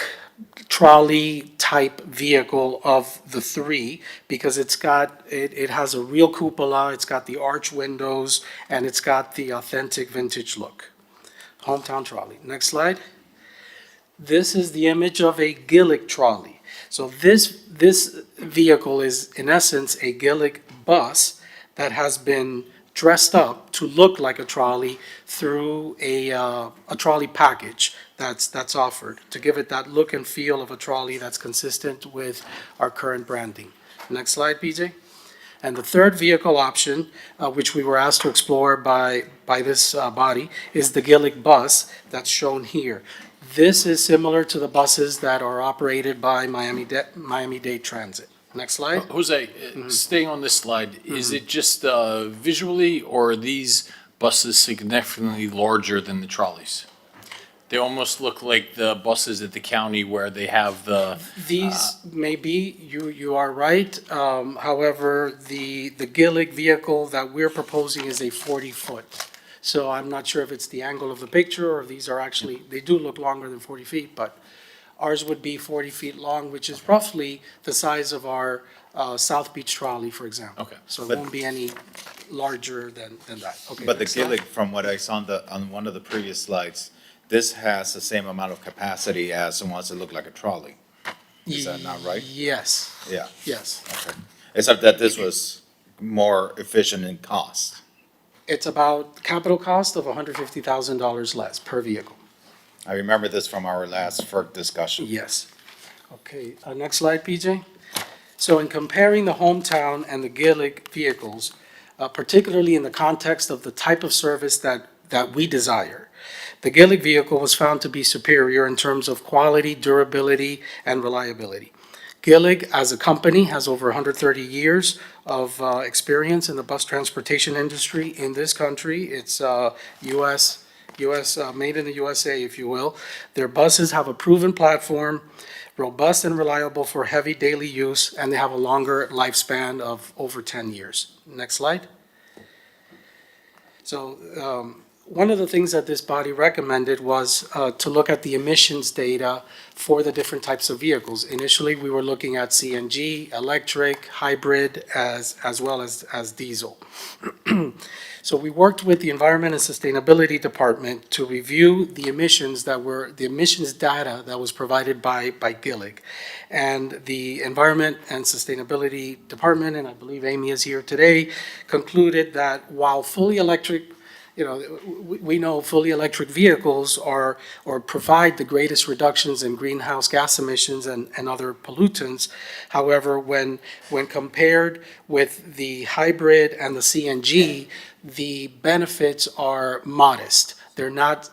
trolley type vehicle of the three, because it has a real cupola, it's got the arch windows, and it's got the authentic vintage look. Hometown trolley. Next slide. This is the image of a Gillig trolley. So this vehicle is, in essence, a Gillig bus that has been dressed up to look like a trolley through a trolley package that's offered to give it that look and feel of a trolley that's consistent with our current branding. Next slide, PJ. And the third vehicle option, which we were asked to explore by this body, is the Gillig bus that's shown here. This is similar to the buses that are operated by Miami-Dade Transit. Next slide. Jose, staying on this slide, is it just visually, or are these buses significantly larger than the trolleys? They almost look like the buses at the county where they have the... These may be, you are right. However, the Gillig vehicle that we're proposing is a 40-foot. So I'm not sure if it's the angle of the picture, or if these are actually, they do look longer than 40 feet, but ours would be 40 feet long, which is roughly the size of our South Beach trolley, for example. Okay. So it won't be any larger than that. Okay. But the next slide. Gillig, from what I saw on one of the previous slides, this has the same amount of capacity as the ones that look like a trolley. Is that not right? Yes. Yeah. Yes. Okay. Except that this was more efficient in cost. It's about capital cost of $150,000 less per vehicle. I remember this from our last FERC discussion. Yes. Okay, next slide, PJ. So in comparing the hometown and the Gillig vehicles, particularly in the context of the type of service that we desire, the Gillig vehicle was found to be superior in terms of quality, durability, and reliability. Gillig, as a company, has over 130 years of experience in the bus transportation industry in this country. It's U.S. Made in the USA, if you will. Their buses have a proven platform, robust and reliable for heavy daily use, and they have a longer lifespan of over 10 years. Next slide. So one of the things that this body recommended was to look at the emissions data for the different types of vehicles. Initially, we were looking at CNG, electric, hybrid, as well as diesel. So we worked with the Environment and Sustainability Department to review the emissions data that was provided by Gillig. And the Environment and Sustainability Department, and I believe Amy is here today, concluded that while fully electric we know fully electric vehicles are, or provide the greatest reductions in greenhouse gas emissions and other pollutants. However, when compared with the hybrid and the CNG, the benefits are modest. They're not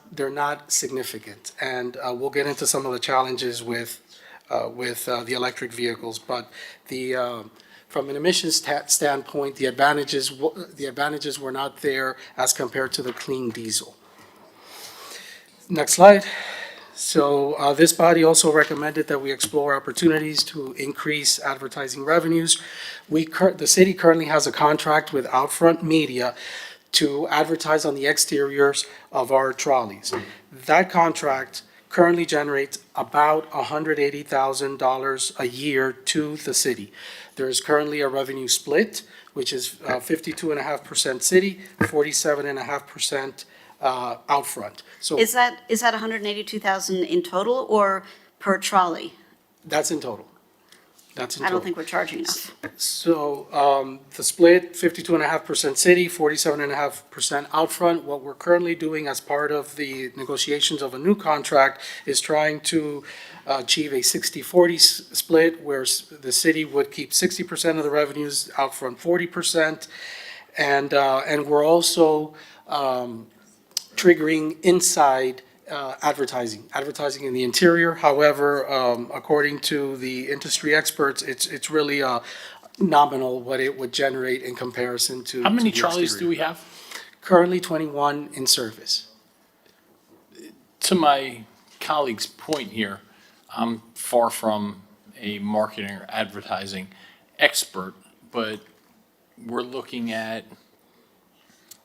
significant. And we'll get into some of the challenges with the electric vehicles. But from an emissions standpoint, the advantages were not there as compared to the clean diesel. Next slide. So this body also recommended that we explore opportunities to increase advertising revenues. The city currently has a contract with Outfront Media to advertise on the exteriors of our trolleys. That contract currently generates about $180,000 a year to the city. There is currently a revenue split, which is 52.5% city, 47.5% Outfront. So Is that 182,000 in total or per trolley? that's in total. That's in I don't total. think we're charging enough. So the split, 52.5% city, 47.5% Outfront. What we're currently doing as part of the negotiations of a new contract is trying to achieve a 60-40 split, where the city would keep 60% of the revenues, Outfront 40%. And we're also triggering inside advertising in the interior. However, according to the industry experts, it's really nominal what it would generate in comparison to. How many to the trolleys exterior. do we have? Currently 21 in service. To my colleague's point here, I'm far from a marketing or advertising expert, but we're looking at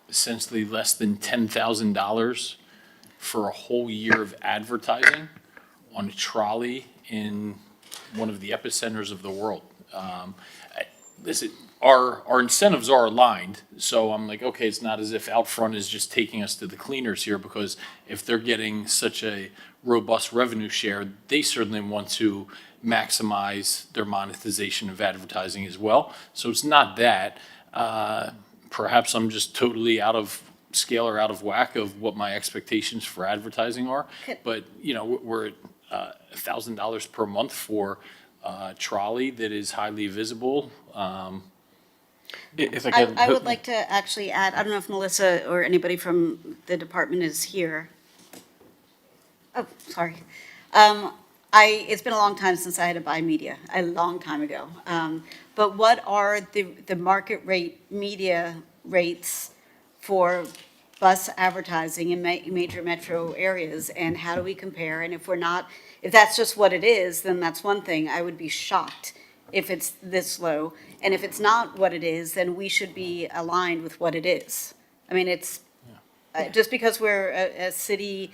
essentially less than $10,000 for a whole year of advertising on a trolley in one of the epicenters of the world. Listen, our incentives are aligned, so I'm like, okay, it's not as if Outfront is just taking us to the cleaners here, because if they're getting such a robust revenue share, they certainly want to maximize their monetization of advertising as well. So it's not that. Perhaps I'm just totally out of scale or out of whack of what my expectations for advertising are. But, we're at $1,000 per month for a trolley that is highly visible. If I could. I would like to actually add, I don't know if Melissa or anybody from the department is here. Oh, sorry. It's been a long time since I had to buy media, a long time ago. But what are the market rate media rates for bus advertising in major metro areas, and how do we compare? And if that's just what it is, then that's one thing. I would be shocked if it's this low. And if it's not what it is, then we should be aligned with what it is. I mean, it's, just because we're a city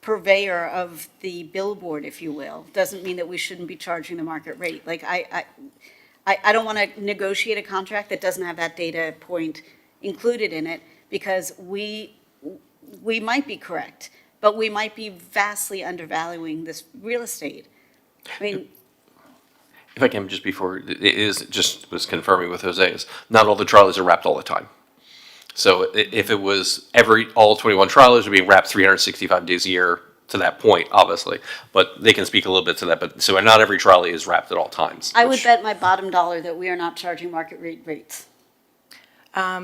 purveyor of the billboard, if you will, doesn't mean that we shouldn't be charging the market rate. Like, I don't want to negotiate a contract that doesn't have that data point included in it, because we might be correct, but we might be vastly undervaluing this real estate. I mean, If I can, just before, it is, just was confirming with Jose, is not all the trolleys are wrapped all the time. So if it was all 21 trolleys are being wrapped 365 days a year to that point, obviously, but they can speak a little bit to that, but, so not every trolley is wrapped at all times. I would bet my bottom dollar that we are not charging market rates.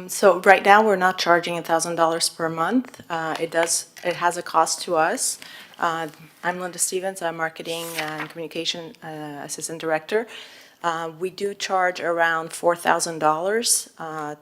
So right now, we're not charging $1,000 per month. It has a cost to us. I'm Linda Stevens, I'm Marketing and Communication Assistant Director. We do charge around $4,000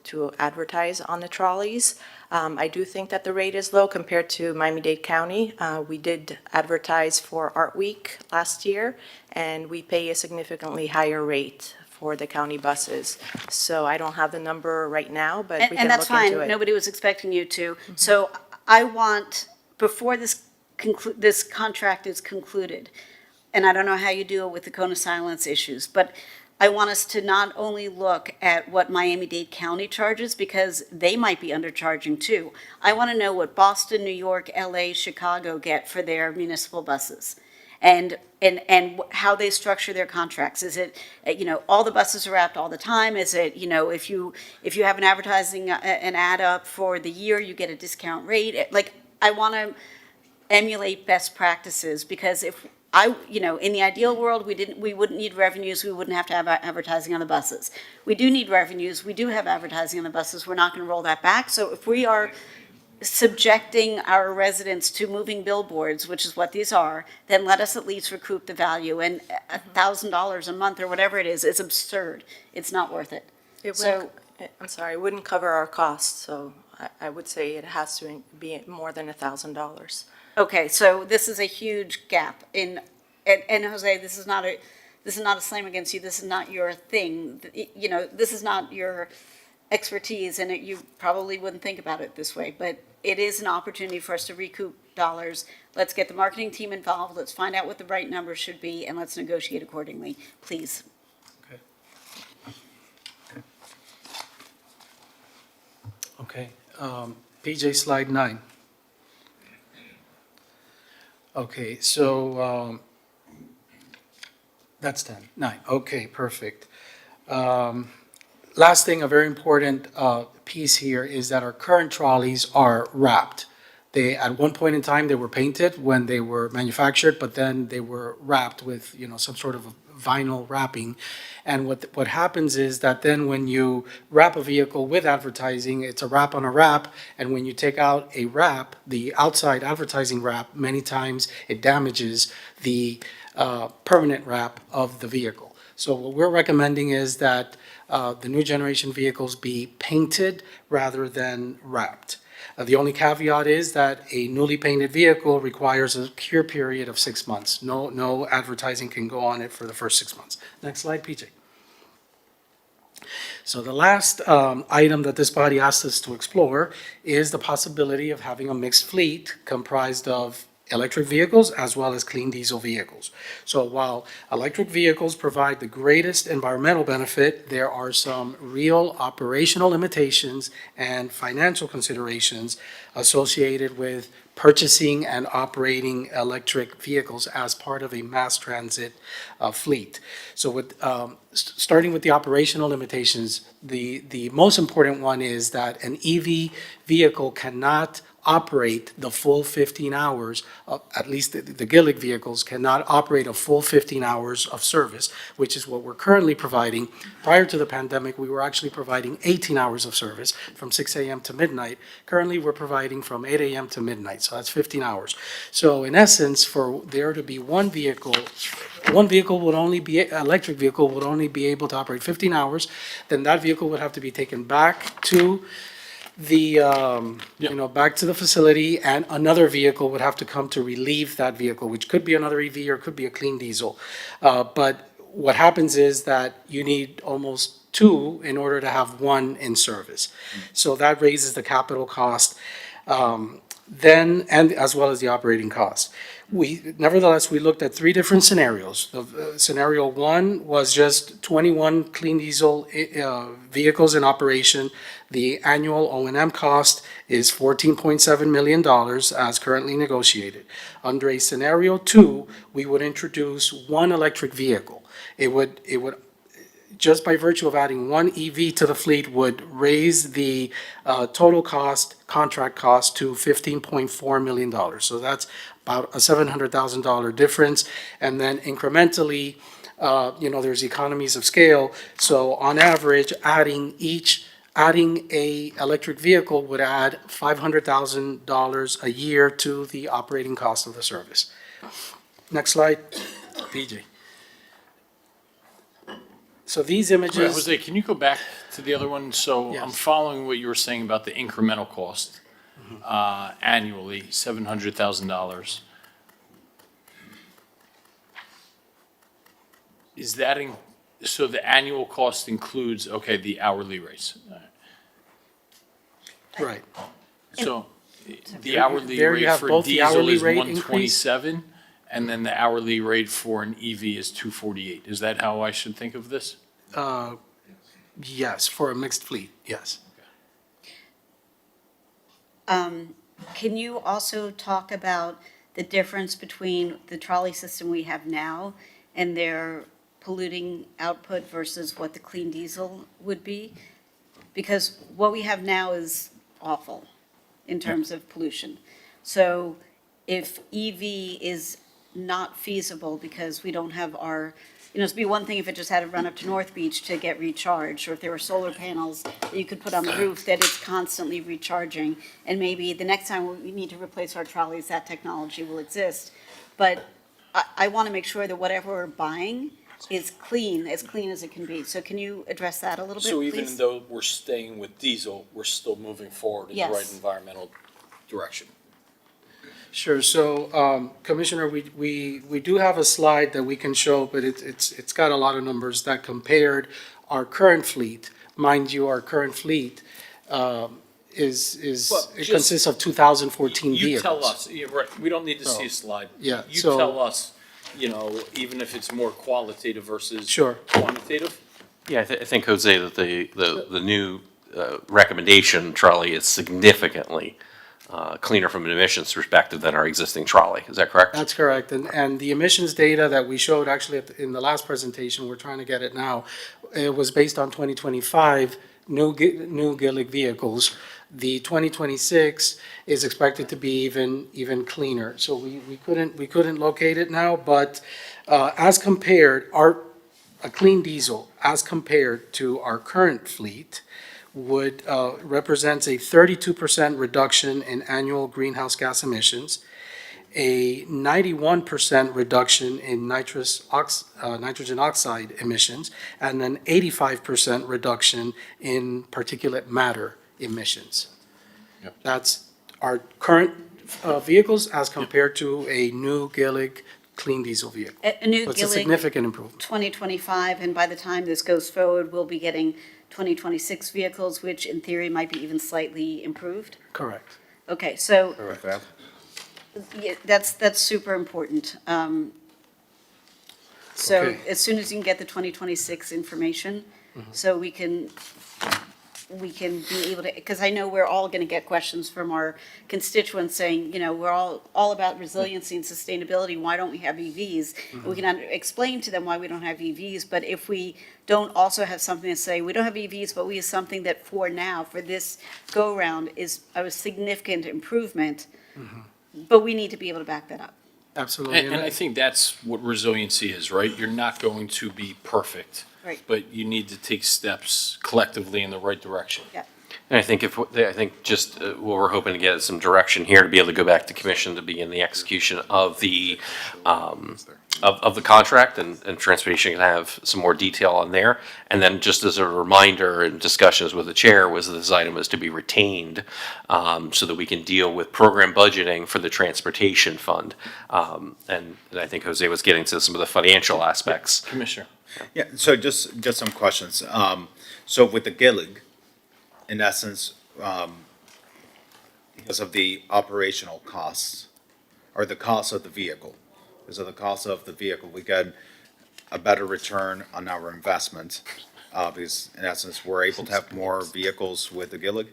to advertise on the trolleys. I do think that the rate is low compared to Miami-Dade County. We did advertise for Art Week last year, and we pay a significantly higher rate for the county buses. So I don't have the number right now, but we can look into it. And that's fine, nobody was expecting you to. So I want, before this contract is concluded, and I don't know how you deal with the cone of silence issues, but I want us to not only look at what Miami-Dade County charges, because they might be undercharging too. I want to know what Boston, New York, LA, Chicago get for their municipal buses. and how they structure their contracts. Is it, all the buses are wrapped all the time? Is it, if you have an advertising, an ad up for the year, you get a discount rate? Like, I want to emulate best practices, because if in the ideal world, we wouldn't need revenues, we wouldn't have to have advertising on the buses. We do need revenues, we do have advertising on the buses, we're not going to roll that back. So if we are subjecting our residents to moving billboards, which is what these are, then let us at least recoup the value. And $1,000 a month or whatever it is absurd. It's not worth it. I'm sorry, it wouldn't cover our costs, so I would say it has to be more than $1,000. Okay, so this is a huge gap and Jose, this is not a slam against you. This is not your thing. This is not your expertise, and you probably wouldn't think about it this way, but it is an opportunity for us to recoup dollars. Let's get the marketing team involved. Let's find out what the right numbers should be, and let's negotiate accordingly, please. Okay, PJ, slide 9. Okay, so that's 10, 9. Okay, perfect. Last thing, a very important piece here is that our current trolleys are wrapped. At one point in time, they were painted when they were manufactured, but then they were wrapped with, some sort of a vinyl wrapping. And what happens is that then when you wrap a vehicle with advertising, it's a wrap on a wrap, and when you take out a wrap, the outside advertising wrap, many times it damages the permanent wrap of the vehicle. So what we're recommending is that the new generation vehicles be painted rather than wrapped. The only caveat is that a newly painted vehicle requires a cure period of 6 months. No advertising can go on it for the first 6 months. Next slide, PJ. So the last item that this body asked us to explore is the possibility of having a mixed fleet comprised of electric vehicles as well as clean diesel vehicles. So while electric vehicles provide the greatest environmental benefit, there are some real operational limitations and financial considerations associated with purchasing and operating electric vehicles as part of a mass transit fleet. So starting with the operational limitations, the most important one is that an EV vehicle cannot operate the full 15 hours, at least the Gillig vehicles cannot operate a full 15 hours of service, which is what we're currently providing. Prior to the pandemic, we were actually providing 18 hours of service from 6 a.m. to midnight. Currently, we're providing from 8 a.m. to midnight, so that's 15 hours. So in essence, for there to be one vehicle would only be, electric vehicle would only be able to operate 15 hours, then that vehicle would have to be taken back to back to the facility, and another vehicle would have to come to relieve that vehicle, which could be another EV or could be a clean diesel. But what happens is that you need almost two in order to have one in service. So that raises the capital cost, and as well as the operating cost. Nevertheless, we looked at 3 different scenarios. Scenario 1 was just 21 clean diesel vehicles in operation. The annual O&M cost is $14.7 million as currently negotiated. Under a scenario 2, we would introduce one electric vehicle. It would just by virtue of adding one EV to the fleet would raise the total contract cost to $15.4 million. So that's about a $700,000 difference. And then incrementally, there's economies of scale. So on average, adding a electric vehicle would add $500,000 a year to the operating cost of the service. Next slide, PJ. So these images. Jose, can you go back to the other one? So Yes. I'm following what you were saying about the incremental cost annually, $700,000. Is that so the annual cost includes, the hourly rates? Right. So the hourly There you rate have for both the diesel hourly is rate increase. 127, and then the hourly rate for an EV is 248. Is that how I should think of this? Yes, for a mixed fleet, yes. Can you also talk about the difference between the trolley system we have now and their polluting output versus what the clean diesel would be? Because what we have now is awful in terms of pollution. So if EV is not feasible because we don't have our, it'd be one thing if it just had to run up to North Beach to get recharged, or if there were solar panels that you could put on the roof that is constantly recharging, and maybe the next time we need to replace our trolleys, that technology will exist. But I want to make sure that whatever we're buying is clean, as clean as it can be. So can you address that a little bit, So please? even though we're staying with diesel, we're still moving forward in the right Yes. environmental direction. Sure, so, Commissioner, we do have a slide that we can show, but it's got a lot of numbers that compared our current fleet. Mind you, our current fleet, Well, it just- consists of 2014 vehicles. You tell us, yeah, right, we don't need to see a So, slide. yeah, You so- tell us, even if it's more qualitative versus Sure. quantitative. Yeah, I think, Jose, that the new recommendation trolley is significantly cleaner from an emissions perspective than our existing trolley. Is that correct? That's correct, and the emissions data that we showed actually in the last presentation, we're trying to get it now, it was based on 2025 new Gillig vehicles. The 2026 is expected to be even cleaner, so we couldn't locate it now, but as compared, a clean diesel, as compared to our current fleet, would represents a 32% reduction in annual greenhouse gas emissions, a 91% reduction in nitrogen oxide emissions, and an 85% reduction in particulate matter emissions. Yep. That's our current vehicles as compared to a new Gillig clean diesel vehicle. A new So it's a Gillig significant improvement. 2025, and by the time this goes forward, we'll be getting 2026 vehicles, which in theory might be even slightly improved? Correct. Okay, so Correct. yeah, that's super important. So Okay. as soon as you can get the 2026 information, so we can be able to, because I know we're all going to get questions from our constituents saying, we're all about resiliency and sustainability, why don't we have EVs? And we can explain to them why we don't have EVs, but if we don't also have something to say, we don't have EVs, but we have something that for now, for this go-around, is a significant improvement, but we need to be able to back that up. Absolutely. And I think that's what resiliency is, right? You're not going to be perfect. Right. But you need to take steps collectively in the right direction. Yeah. And I think just what we're hoping to get is some direction here to be able to go back to commission to begin the execution of the contract, and transportation can have some more detail on there. And then just as a reminder, in discussions with the chair, was this item is to be retained so that we can deal with program budgeting for the transportation fund. And I think Jose was getting to some of the financial aspects. Commissioner. Yeah, so just some questions. So with the Gillig, in essence, because of the operational costs, or the cost of the vehicle, because of the cost of the vehicle, we get a better return on our investment, because in essence, we're able to have more vehicles with the Gillig?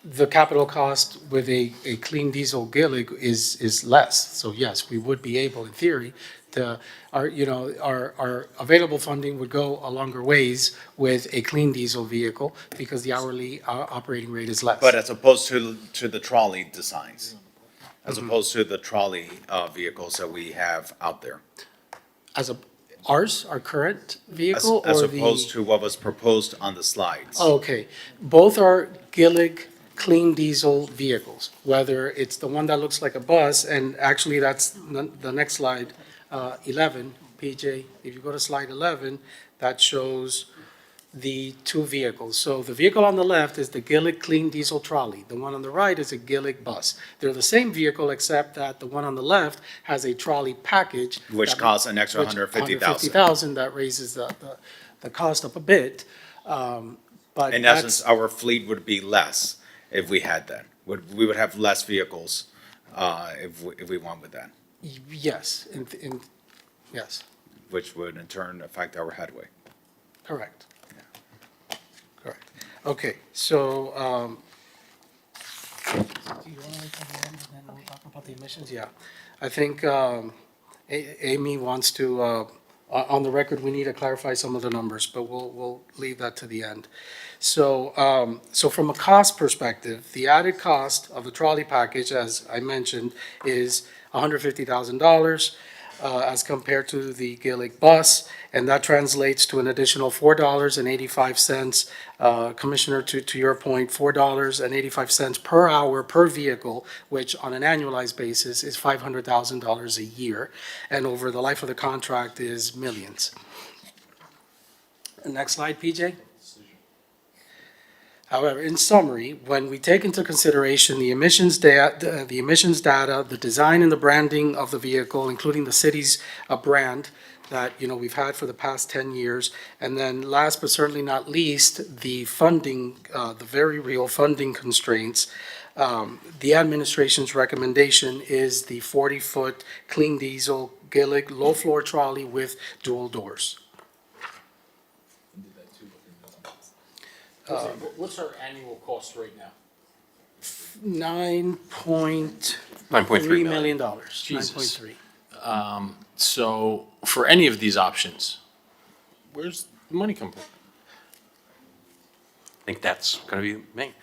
The capital cost with a clean diesel Gillig is less. So yes, we would be able, in theory, our available funding would go a longer ways with a clean diesel vehicle because the hourly operating rate is less. But as opposed to the trolley designs, as opposed to the trolley vehicles that we have out there? Our current vehicle As or the? opposed to what was proposed on the slides? Okay, both are Gillig clean diesel vehicles, whether it's the one that looks like a bus, and actually that's the next slide, 11, PJ, if you go to slide 11, that shows the two vehicles. So the vehicle on the left is the Gillig clean diesel trolley. The one on the right is a Gillig bus. They're the same vehicle, except that the one on the left has a trolley package. Which costs an extra which- $150,000. $150,000, that raises the cost up a bit. But In that's- essence, our fleet would be less if we had that. We would have less vehicles if we went with that, Yes, yes, which would in turn affect our headway. correct. Correct. Okay, so, Do you want to wait till the end and then we'll talk about the emissions? Yeah. I think Amy wants to, on the record, we need to clarify some of the numbers, but we'll leave that to the end. So, so from a cost perspective, the added cost of the trolley package, as I mentioned, is $150,000 as compared to the Gillig bus, and that translates to an additional $4.85. Commissioner, to your point, $4.85 per hour per vehicle, which on an annualized basis is $500,000 a year, and over the life of the contract is millions. Next slide, PJ. However, in summary, when we take into consideration the emissions data, the design and the branding of the vehicle, including the city's brand that, you know, we've had for the past 10 years, and then last but certainly not least, the funding, the very real funding constraints, the administration's recommendation is the 40-foot clean diesel Gillig low-floor trolley with dual doors. What's our annual cost right now? $9.3 million. Jesus. 9.3. So for any of these options, where's the money come from? I think that's going to be me.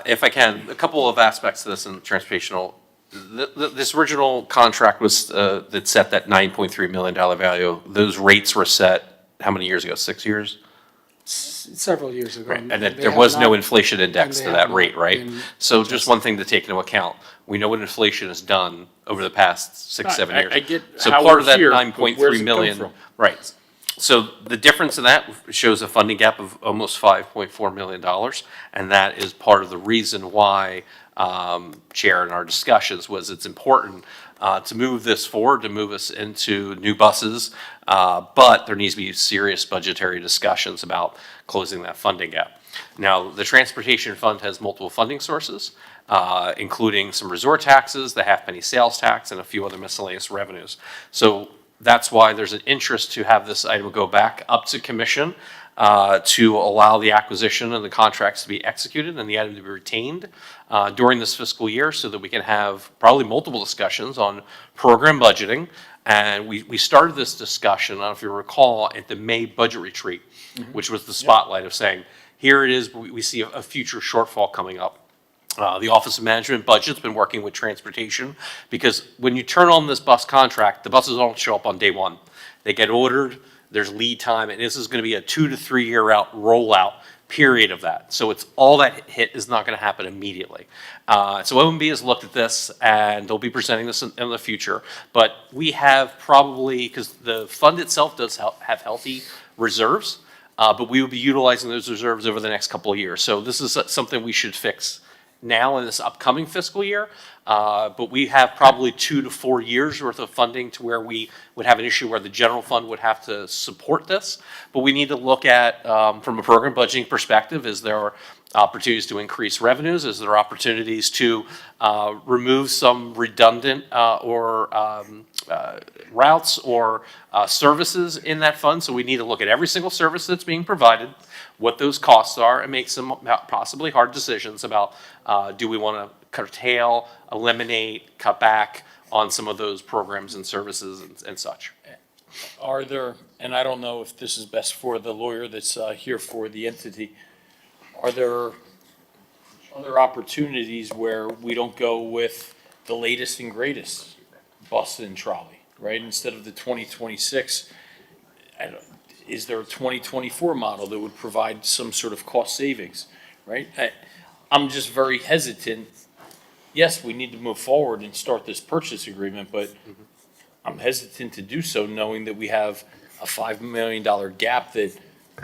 If I can, a couple of aspects to this in transportational. This original contract was that set that $9.3 million value. Those rates were set how many years ago? 6 years? Several years ago. Right, and They there have was no not- inflation index and to they that have rate, not right? been So just adjusted. one thing to take into account, we know what inflation has done over the past six, 7 years. I get So how part we're of that here, but 9.3 where's it come million, from? right. So the difference in that shows a funding gap of almost $5.4 million, and that is part of the reason why, Chair, in our discussions, was it's important to move this forward, to move us into new buses, but there needs to be serious budgetary discussions about closing that funding gap. Now, the Transportation Fund has multiple funding sources, including some resort taxes, the half-penny sales tax, and a few other miscellaneous revenues. So that's why there's an interest to have this item go back up to commission to allow the acquisition and the contracts to be executed and the item to be retained during this fiscal year so that we can have probably multiple discussions on program budgeting. And we started this discussion, I don't know if you recall, at the May budget retreat, which was the spotlight of saying, here it is, we see a future shortfall coming up. The Office of Management Budget's been working with transportation because when you turn on this bus contract, the buses don't show up on day one. They get ordered, there's lead time, and this is going to be a 2 to 3 year out rollout period of that. So it's all that hit is not going to happen immediately. So OMB has looked at this and they'll be presenting this in the future. But we have probably, because the fund itself does have healthy reserves, but we will be utilizing those reserves over the next couple of years. So this is something we should fix now in this upcoming fiscal year, but we have probably 2 to 4 years worth of funding to where we would have an issue where the general fund would have to support this. But we need to look at, from a program budgeting perspective, is there opportunities to increase revenues? Is there opportunities to remove some redundant or routes or services in that fund? So we need to look at every single service that's being provided, what those costs are, and make some possibly hard decisions about do we want to curtail, eliminate, cut back on some of those programs and services and such. Are there, and I don't know if this is best for the lawyer that's here for the entity, are there other opportunities where we don't go with the latest and greatest bus and trolley, right? Instead of the 2026, is there a 2024 model that would provide some sort of cost savings, right? I'm just very hesitant. Yes, we need to move forward and start this purchase agreement, but I'm hesitant to do so knowing that we have a $5 million gap that,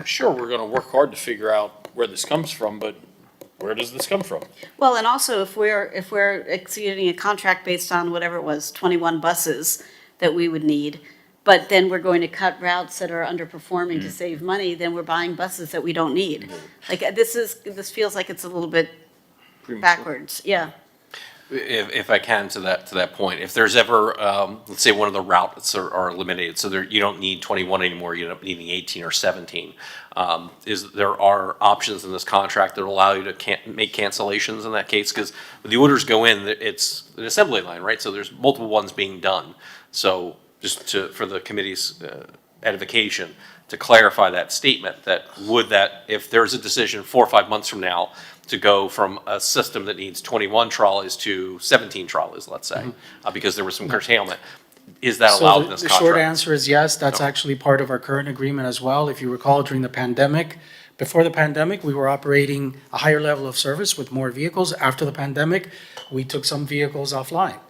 sure, we're going to work hard to figure out where this comes from, but where does this come from? Well, and also if we're executing a contract based on whatever it was, 21 buses that we would need, but then we're going to cut routes that are underperforming to save money, then we're buying buses that we don't need. Like this feels like it's a little bit backwards, yeah. If I can, to that point, if there's ever, let's say one of the routes are eliminated, so there, you don't need 21 anymore, you end up needing 18 or 17. There are options in this contract that allow you to make cancellations in that case, because when the orders go in, it's an assembly line, right? So there's multiple ones being done. So just for the committee's edification, to clarify that statement, that if there's a decision 4 or 5 months from now to go from a system that needs 21 trolleys to 17 trolleys, let's say, because there was some curtailment, is that So allowed in this the contract? short answer is yes, that's actually part of our current agreement as well. If you recall, during the pandemic, before the pandemic, we were operating a higher level of service with more vehicles. After the pandemic, we took some vehicles offline.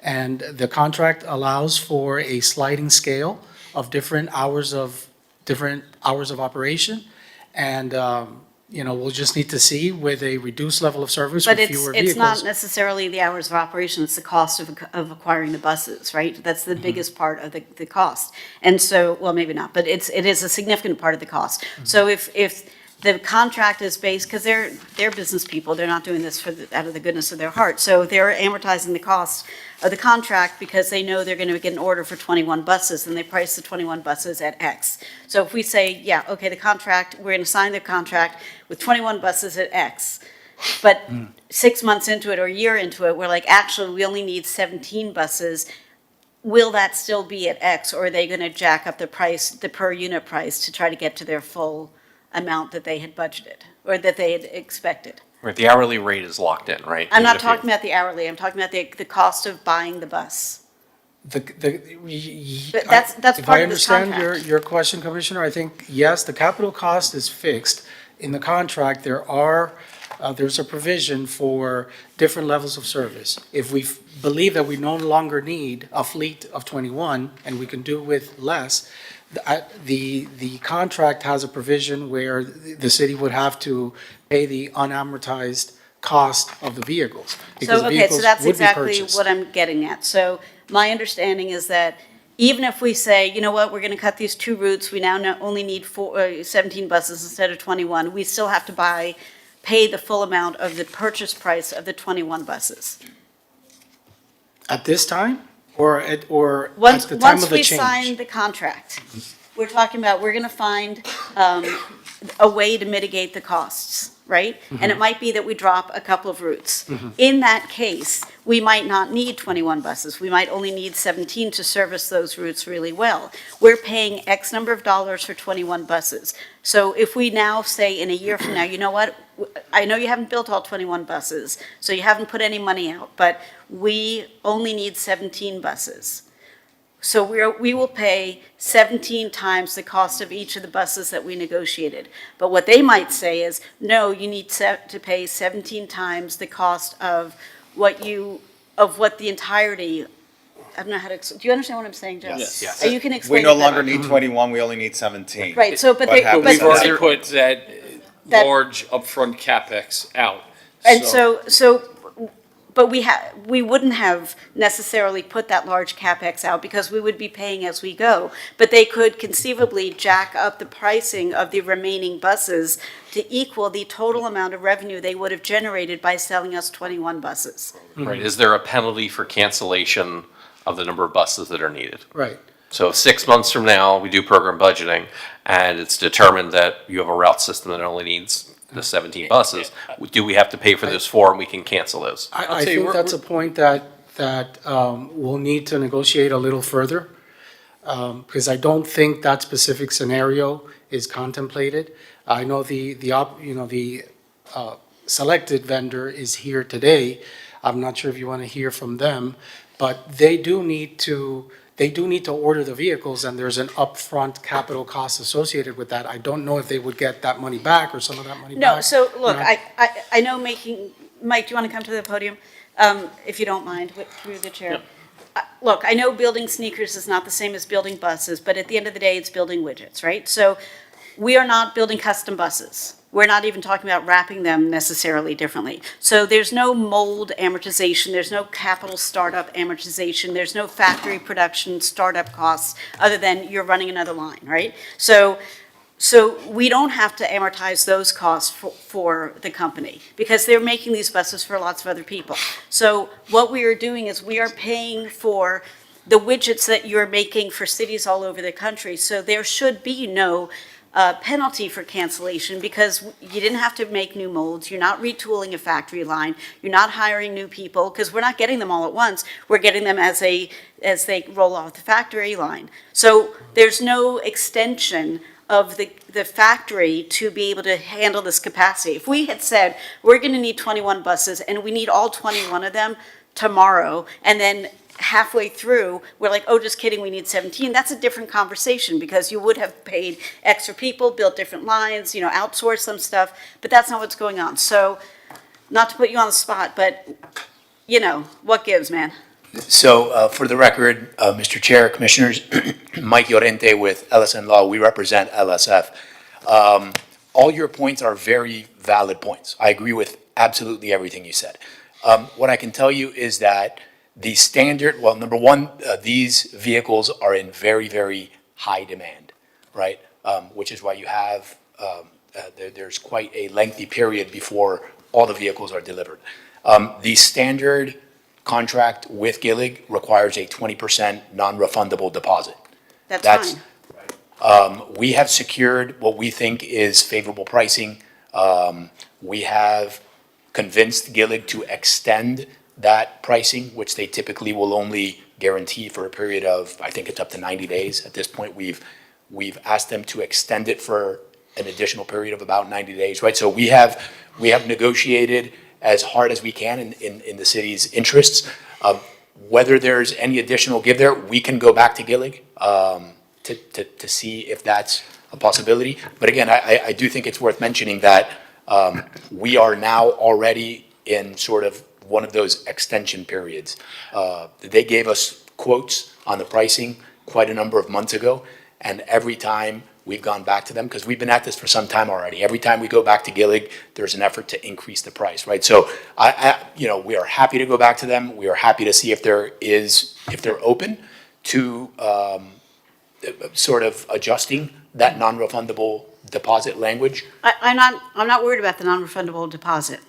And the contract allows for a sliding scale of different hours of operation. And, we'll just need to see with a reduced level of service with But fewer it's not vehicles. necessarily the hours of operation, it's the cost of acquiring the buses, right? That's the biggest part of the cost. And so, well, maybe not, but it is a significant part of the cost. So if the contract is based, because they're business people, they're not doing this out of the goodness of their heart. So they're amortizing the cost of the contract because they know they're going to get an order for 21 buses, and they price the 21 buses at X. So if we say, yeah, okay, we're going to sign the contract with 21 buses at X, but 6 months into it or a year into it, we're like, actually, we only need 17 buses. Will that still be at X, or are they going to jack up the price, the per unit price, to try to get to their full amount that they had budgeted or that they had expected? Right, the hourly rate is locked in, right? I'm Even not if you- talking about the hourly, I'm talking about the cost of buying the bus. But that's If part I of this understand contract. your question, Commissioner, I think, yes, the capital cost is fixed. In the contract, there's a provision for different levels of service. If we believe that we no longer need a fleet of 21 and we can do with less, the contract has a provision where the city would have to pay the unamortized cost of the vehicles. Because So, the okay, so vehicles that's would be exactly purchased. what I'm getting at. So my understanding is that even if we say, you know what, we're going to cut these 2 routes, we now only need 17 buses instead of 21, we still have to pay the full amount of the purchase price of the 21 buses. At this time, or at Once the time of the we change? sign the contract, we're talking about, we're going to find a way to mitigate the costs, right? And it might be that we drop a couple of routes. In that case, we might not need 21 buses. We might only need 17 to service those routes really well. We're paying X number of dollars for 21 buses. So if we now say in a year from now, you know what? I know you haven't built all 21 buses, so you haven't put any money out, but we only need 17 buses. So we will pay 17 times the cost of each of the buses that we negotiated. But what they might say is, no, you need to pay 17 times the cost of what the entirety, I don't know how to, do you understand what I'm saying, Joe? Yes. You can explain We no it better. longer need 21, we only need 17. Right, so, but What they, happens but. We've already is- put that large upfront CapEx out. And so, but we wouldn't have necessarily put that large CapEx out because we would be paying as we go. But they could conceivably jack up the pricing of the remaining buses to equal the total amount of revenue they would have generated by selling us 21 buses. Right, is there a penalty for cancellation of the number of buses that are needed? Right. So 6 months from now, we do program budgeting, and it's determined that you have a route system that only needs the 17 buses. Do we have to pay for those 4 and we can cancel those? I think that's a point that we'll need to negotiate a little further, because I don't think that specific scenario is contemplated. I know the selected vendor is here today. I'm not sure if you want to hear from them, but they do need to order the vehicles, and there's an upfront capital cost associated with that. I don't know if they would get that money back or some of that money back. No, so look, you know? I know Mike, do you want to come to the podium? If you don't mind, through the chair. Look, I know building sneakers is not the same as building buses, but at the end of the day, it's building widgets, right? So we are not building custom buses. We're not even talking about wrapping them necessarily differently. So there's no mold amortization, there's no capital startup amortization, there's no factory production startup costs, other than you're running another line, right? So So we don't have to amortize those costs for the company because they're making these buses for lots of other people. So what we are doing is we are paying for the widgets that you're making for cities all over the country. So there should be no penalty for cancellation because you didn't have to make new molds. You're not retooling a factory line. You're not hiring new people because we're not getting them all at once. We're getting them as they roll off the factory line. So there's no extension of the factory to be able to handle this capacity. If we had said, we're going to need 21 buses and we need all 21 of them tomorrow, and then halfway through, we're like, oh, just kidding, we need 17, that's a different conversation because you would have paid extra people, built different lines, outsourced some stuff, but that's not what's going on. So, not to put you on the spot, but, what gives, man? So, for the record, Mr. Chair, Commissioners, Mike Llorente with LSN Law, we represent LSF. All your points are very valid points. I agree with absolutely everything you said. What I can tell you is that the standard, well, number one, these vehicles are in very, very high demand, right? Which is why you have, there's quite a lengthy period before all the vehicles are delivered. The standard contract with Gillig requires a 20% non-refundable deposit. That's fine. We have secured what we think is favorable pricing. We have convinced Gillig to extend that pricing, which they typically will only guarantee for a period of, I think it's up to 90 days. At this point, we've asked them to extend it for an additional period of about 90 days, right? So we have negotiated as hard as we can in the city's interests. Whether there's any additional give there, we can go back to Gillig to see if that's a possibility. But again, I do think it's worth mentioning that we are now already in sort of one of those extension periods. They gave us quotes on the pricing quite a number of months ago, and every time we've gone back to them, because we've been at this for some time already. Every time we go back to Gillig, there's an effort to increase the price, right? So we are happy to go back to them. We are happy to see if they're open to sort of adjusting that non-refundable deposit language. I'm not worried about the non-refundable deposit.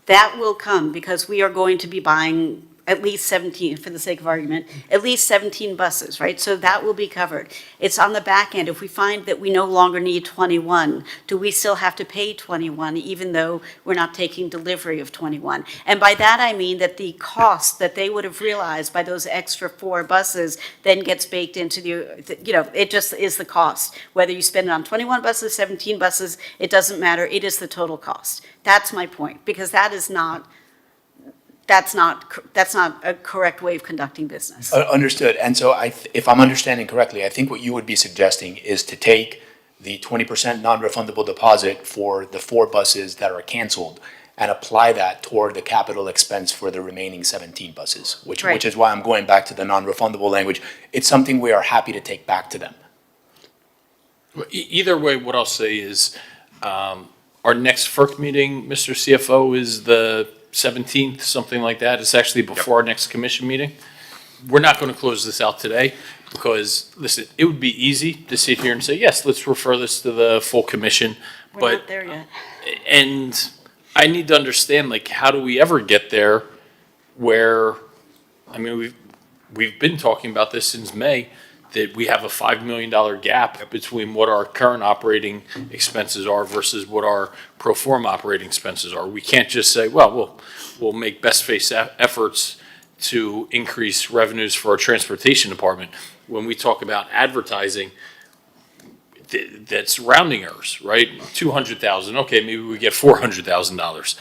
That will come because we are going to be buying at least 17, for the sake of argument, at least 17 buses, right? So that will be covered. It's on the back end. If we find that we no longer need 21, do we still have to pay 21 even though we're not taking delivery of 21? And by that I mean that the cost that they would have realized by those extra 4 buses then gets baked into it just is the cost. Whether you spend it on 21 buses, 17 buses, it doesn't matter. It is the total cost. That's my point, because that's not a correct way of conducting business. Understood. And so if I'm understanding correctly, I think what you would be suggesting is to take the 20% non-refundable deposit for the 4 buses that are canceled and apply that toward the capital expense for the remaining 17 buses, which is why I'm going back to the non-refundable language. It's something we are happy to take back to them. Either way, what I'll say is our next FERC meeting, Mr. CFO, is the 17th, something like that. It's actually before our next commission meeting. We're not going to close this out today because, listen, it would be easy to sit here and say, yes, let's refer this to the full commission. We're not there yet. And I need to understand, how do we ever get there where, we've been talking about this since May, that we have a $5 million gap between what our current operating expenses are versus what our pro forma operating expenses are. We can't just say, well, we'll make best face efforts to increase revenues for our transportation department. When we talk about advertising, that's rounding errors, right? 200,000, okay, maybe we get $400,000.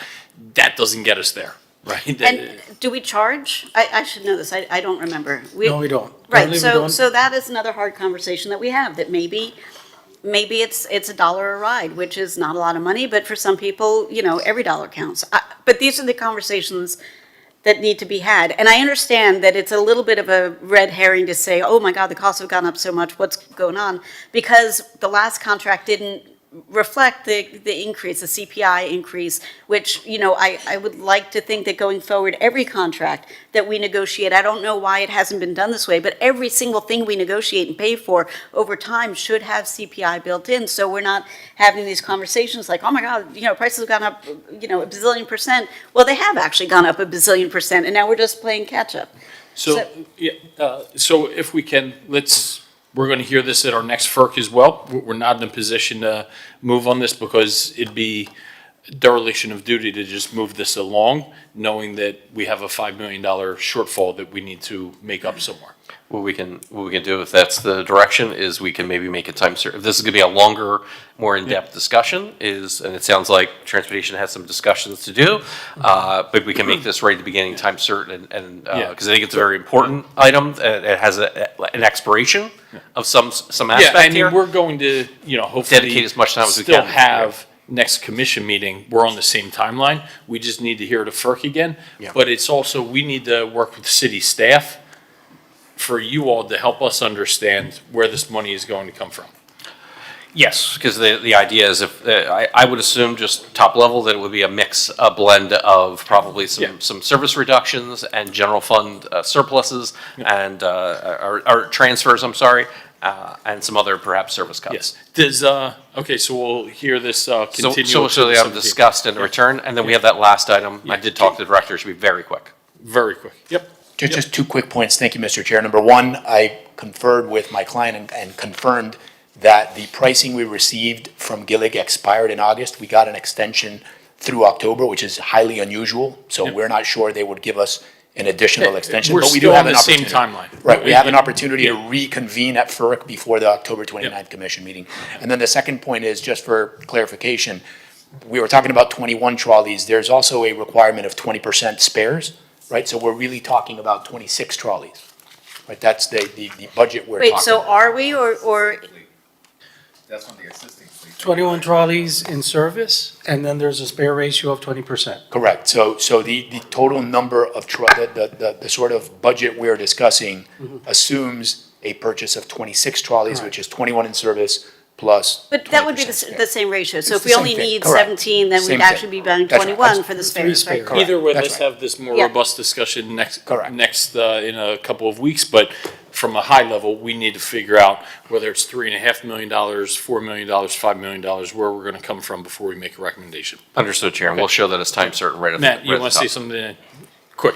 That doesn't get us there, right? And do we charge? I should know this. I don't remember. No, we don't. Right, so that is another hard conversation that we have, that maybe it's $1 a ride, which is not a lot of money, but for some people, every dollar counts. But these are the conversations that need to be had. And I understand that it's a little bit of a red herring to say, oh my God, the costs have gone up so much, what's going on? Because the last contract didn't reflect the increase, the CPI increase, which, I would like to think that going forward, every contract that we negotiate, I don't know why it hasn't been done this way, but every single thing we negotiate and pay for over time should have CPI built in, so we're not having these conversations like, oh my God, prices have gone up, a bazillion percent. Well, they have actually gone up a bazillion percent, and now we're just playing catch up. So, so if we can, we're going to hear this at our next FERC as well. We're not in a position to move on this because it'd be dereliction of duty to just move this along, knowing that we have a $5 million shortfall that we need to make up somewhere. What we can do, if that's the direction, is we can maybe make it time certain. If this is going to be a longer, more in-depth discussion, and it sounds like transportation has some discussions to do, but we can make this right at the beginning, time certain, and because I think it's a very important item. It has an expiration of some aspect here. We're going to, hopefully dedicate as much time as we still can. have next commission meeting. We're on the same timeline. We just need to hear the FERC again. Yeah. But it's also, we need to work with city staff for you all to help us understand where this money is going to come from. Yes, because the idea is if, I would assume just top level that it would be a mix, a blend of probably some service reductions and general fund surpluses and, or transfers, I'm sorry, and some other perhaps service cuts. Yes. Does, okay, so we'll hear this continue. So the item discussed and return, and then we have that last item. I did talk to the director, it should be very quick. Very quick, yep. Just 2 quick points. Thank you, Mr. Chair. Number one, I conferred with my client and confirmed that the pricing we received from Gillig expired in August. We got an extension through October, which is highly unusual. So we're not sure they would give us an additional extension, We're but we do still have on an the same opportunity. timeline. Right, we have an opportunity to reconvene at FERC before the October 29th commission meeting. And then the second point is, just for clarification, we were talking about 21 trolleys. There's also a requirement of 20% spares, right? So we're really talking about 26 trolleys, right? That's the budget we're talking Wait, so about. are we, or That's on the existing fleet. 21 trolleys in service, and then there's a spare ratio of 20%. Correct. So the total number of the sort of budget we're discussing assumes a purchase of 26 trolleys, which is 21 in service plus. But that would be 20% spare. the same ratio. So It's if we the only same thing. need Correct. 17, then Same we'd actually be buying That's right. 21 That's for the three spares, right? spares. Either way, That's let's right. have this more Yeah. robust discussion next, in a couple of weeks. But from a high level, we need to figure out whether it's $3.5 million, $4 million, $5 million, where we're gonna come from before we make a recommendation. Understood, Chair, and we'll show that as time certain right at the Matt, you right at wanna the say top. something quick?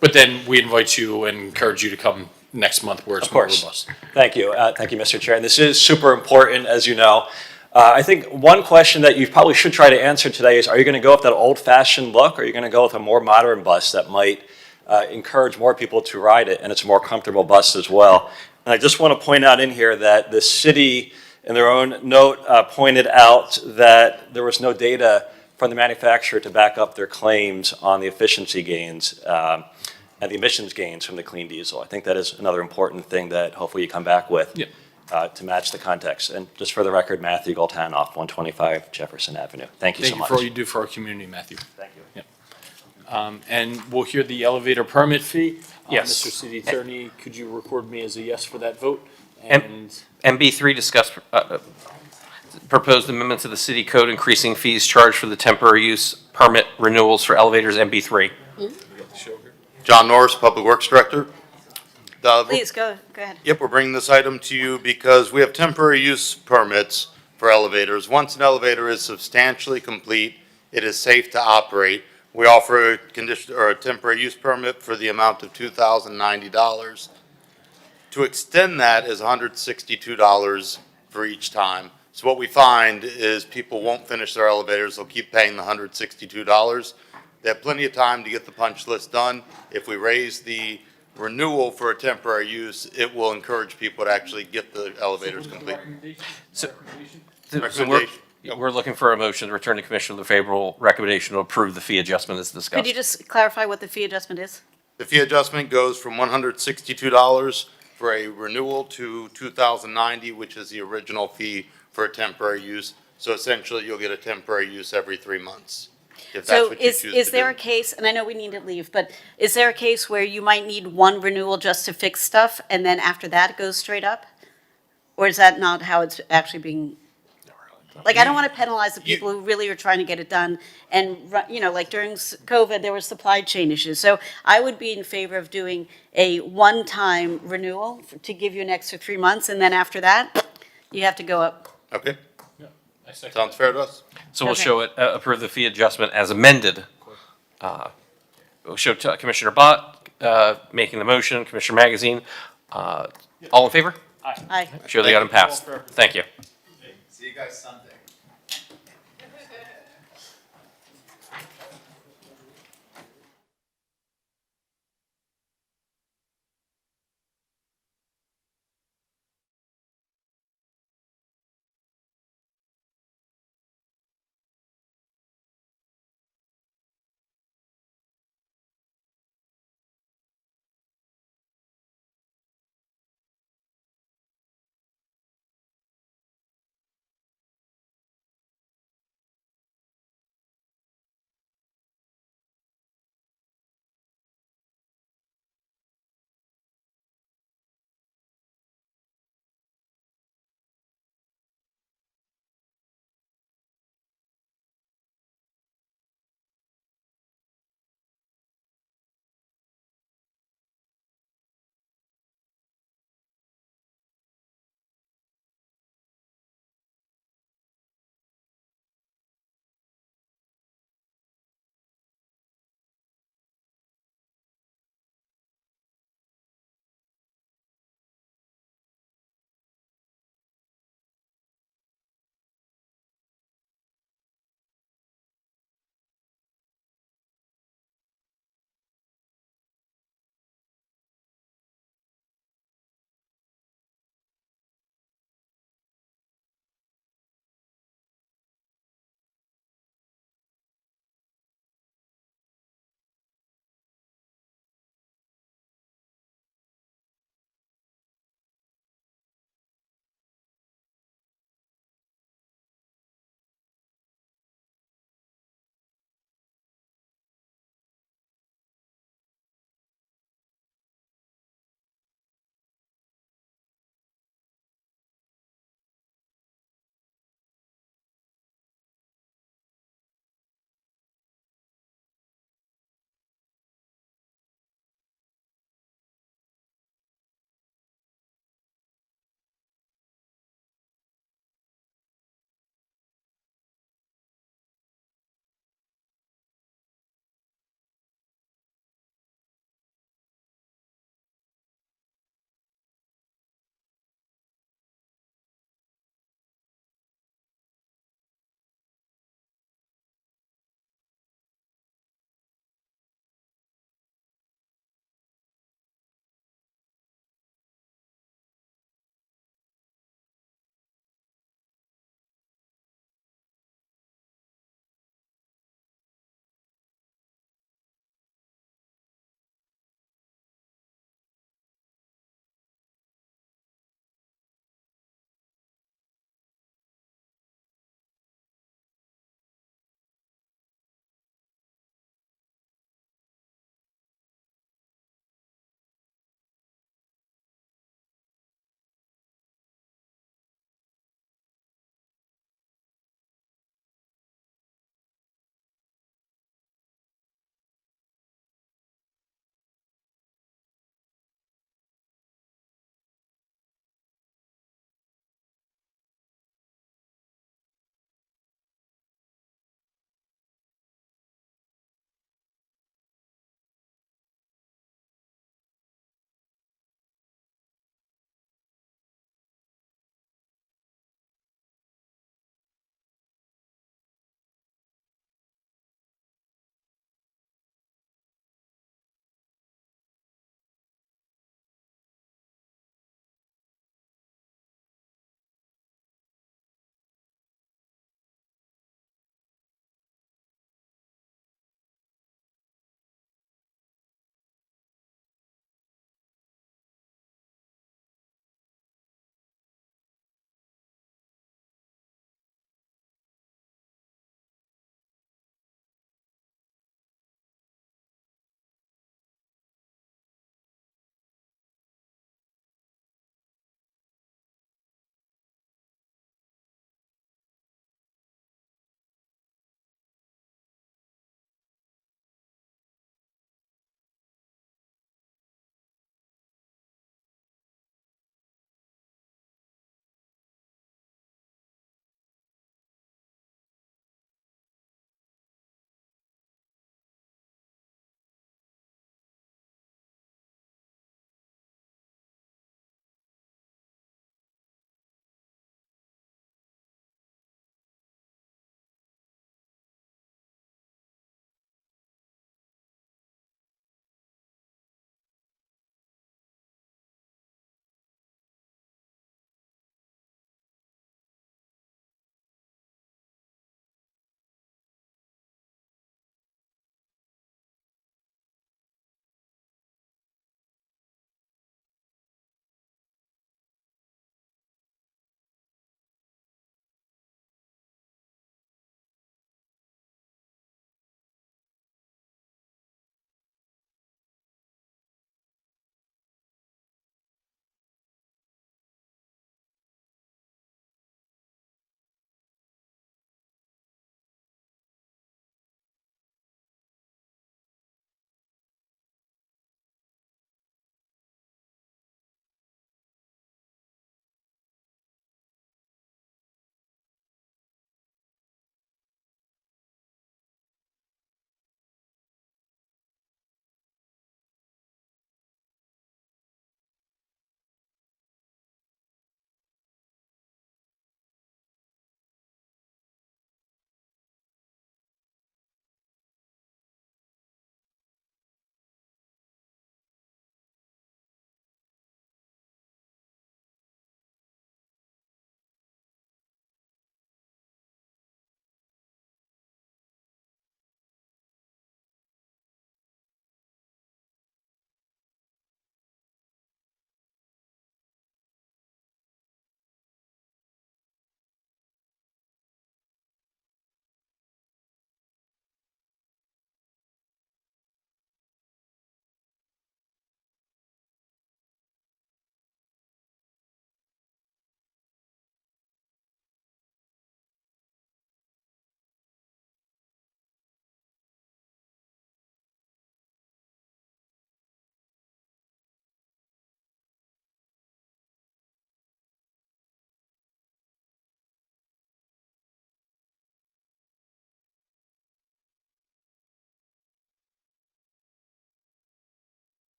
But then we invite you and encourage you to come next month where it's Of more course. robust. Thank you. Thank you, Mr. Chair. And this is super important, as you know. I think one question that you probably should try to answer today is, are you going to go with that old-fashioned look, or are you going to go with a more modern bus that might encourage more people to ride it, and it's a more comfortable bus as well? And I just want to point out in here that the city, in their own note, pointed out that there was no data from the manufacturer to back up their claims on the efficiency gains and the emissions gains from the clean diesel. I think that is another important thing that hopefully you come back with to match the context. And just for the record, Matthew Goltanoff, 125 Jefferson Avenue. Thank you so Thank you much. for all you do for our community, Matthew. Thank you. Yep. And we'll hear the elevator permit fee. Yes. Mr. City Attorney, could you record me as a yes for that vote? And MB3 discussed proposed amendments to the city code increasing fees charged for the temporary use permit renewals for elevators, MB3. John Norris, Public Works Director. Please, go ahead. Yep, we're bringing this item to you because we have temporary use permits for elevators. Once an elevator is substantially complete, it is safe to operate. We offer a condition or a temporary use permit for the amount of $2,090. To extend that is $162 for each time. So what we find is people won't finish their elevators, they'll keep paying the $162. They have plenty of time to get the punch list done. If we raise the renewal for a temporary use, it will encourage people to actually get the elevators complete. So Recommendation. we're looking for a motion to return to commission with a favorable recommendation to approve the fee adjustment as discussed. Could you just clarify what the fee adjustment is? The fee adjustment goes from $162 for a renewal to $2,090, which is the original fee for a temporary use. So essentially, you'll get a temporary use every 3 months, if that's So what you choose to do. is there a case, and I know we need to leave, but is there a case where you might need one renewal just to fix stuff, and then after that it goes straight up? Or is that not how it's actually being? Like, I don't want to penalize the people who really are trying to get it done. And, like during COVID, there were supply chain issues. So I would be in favor of doing a one-time renewal to give you an extra 3 months. And then after that, you have to go up. Okay. Sounds fair to us. So we'll Okay. show it, approve the fee adjustment as amended. We'll show Commissioner Bott making the motion, Commissioner Magazine. All in favor? Aye. Show the item passed. Thank you. See you guys Sunday.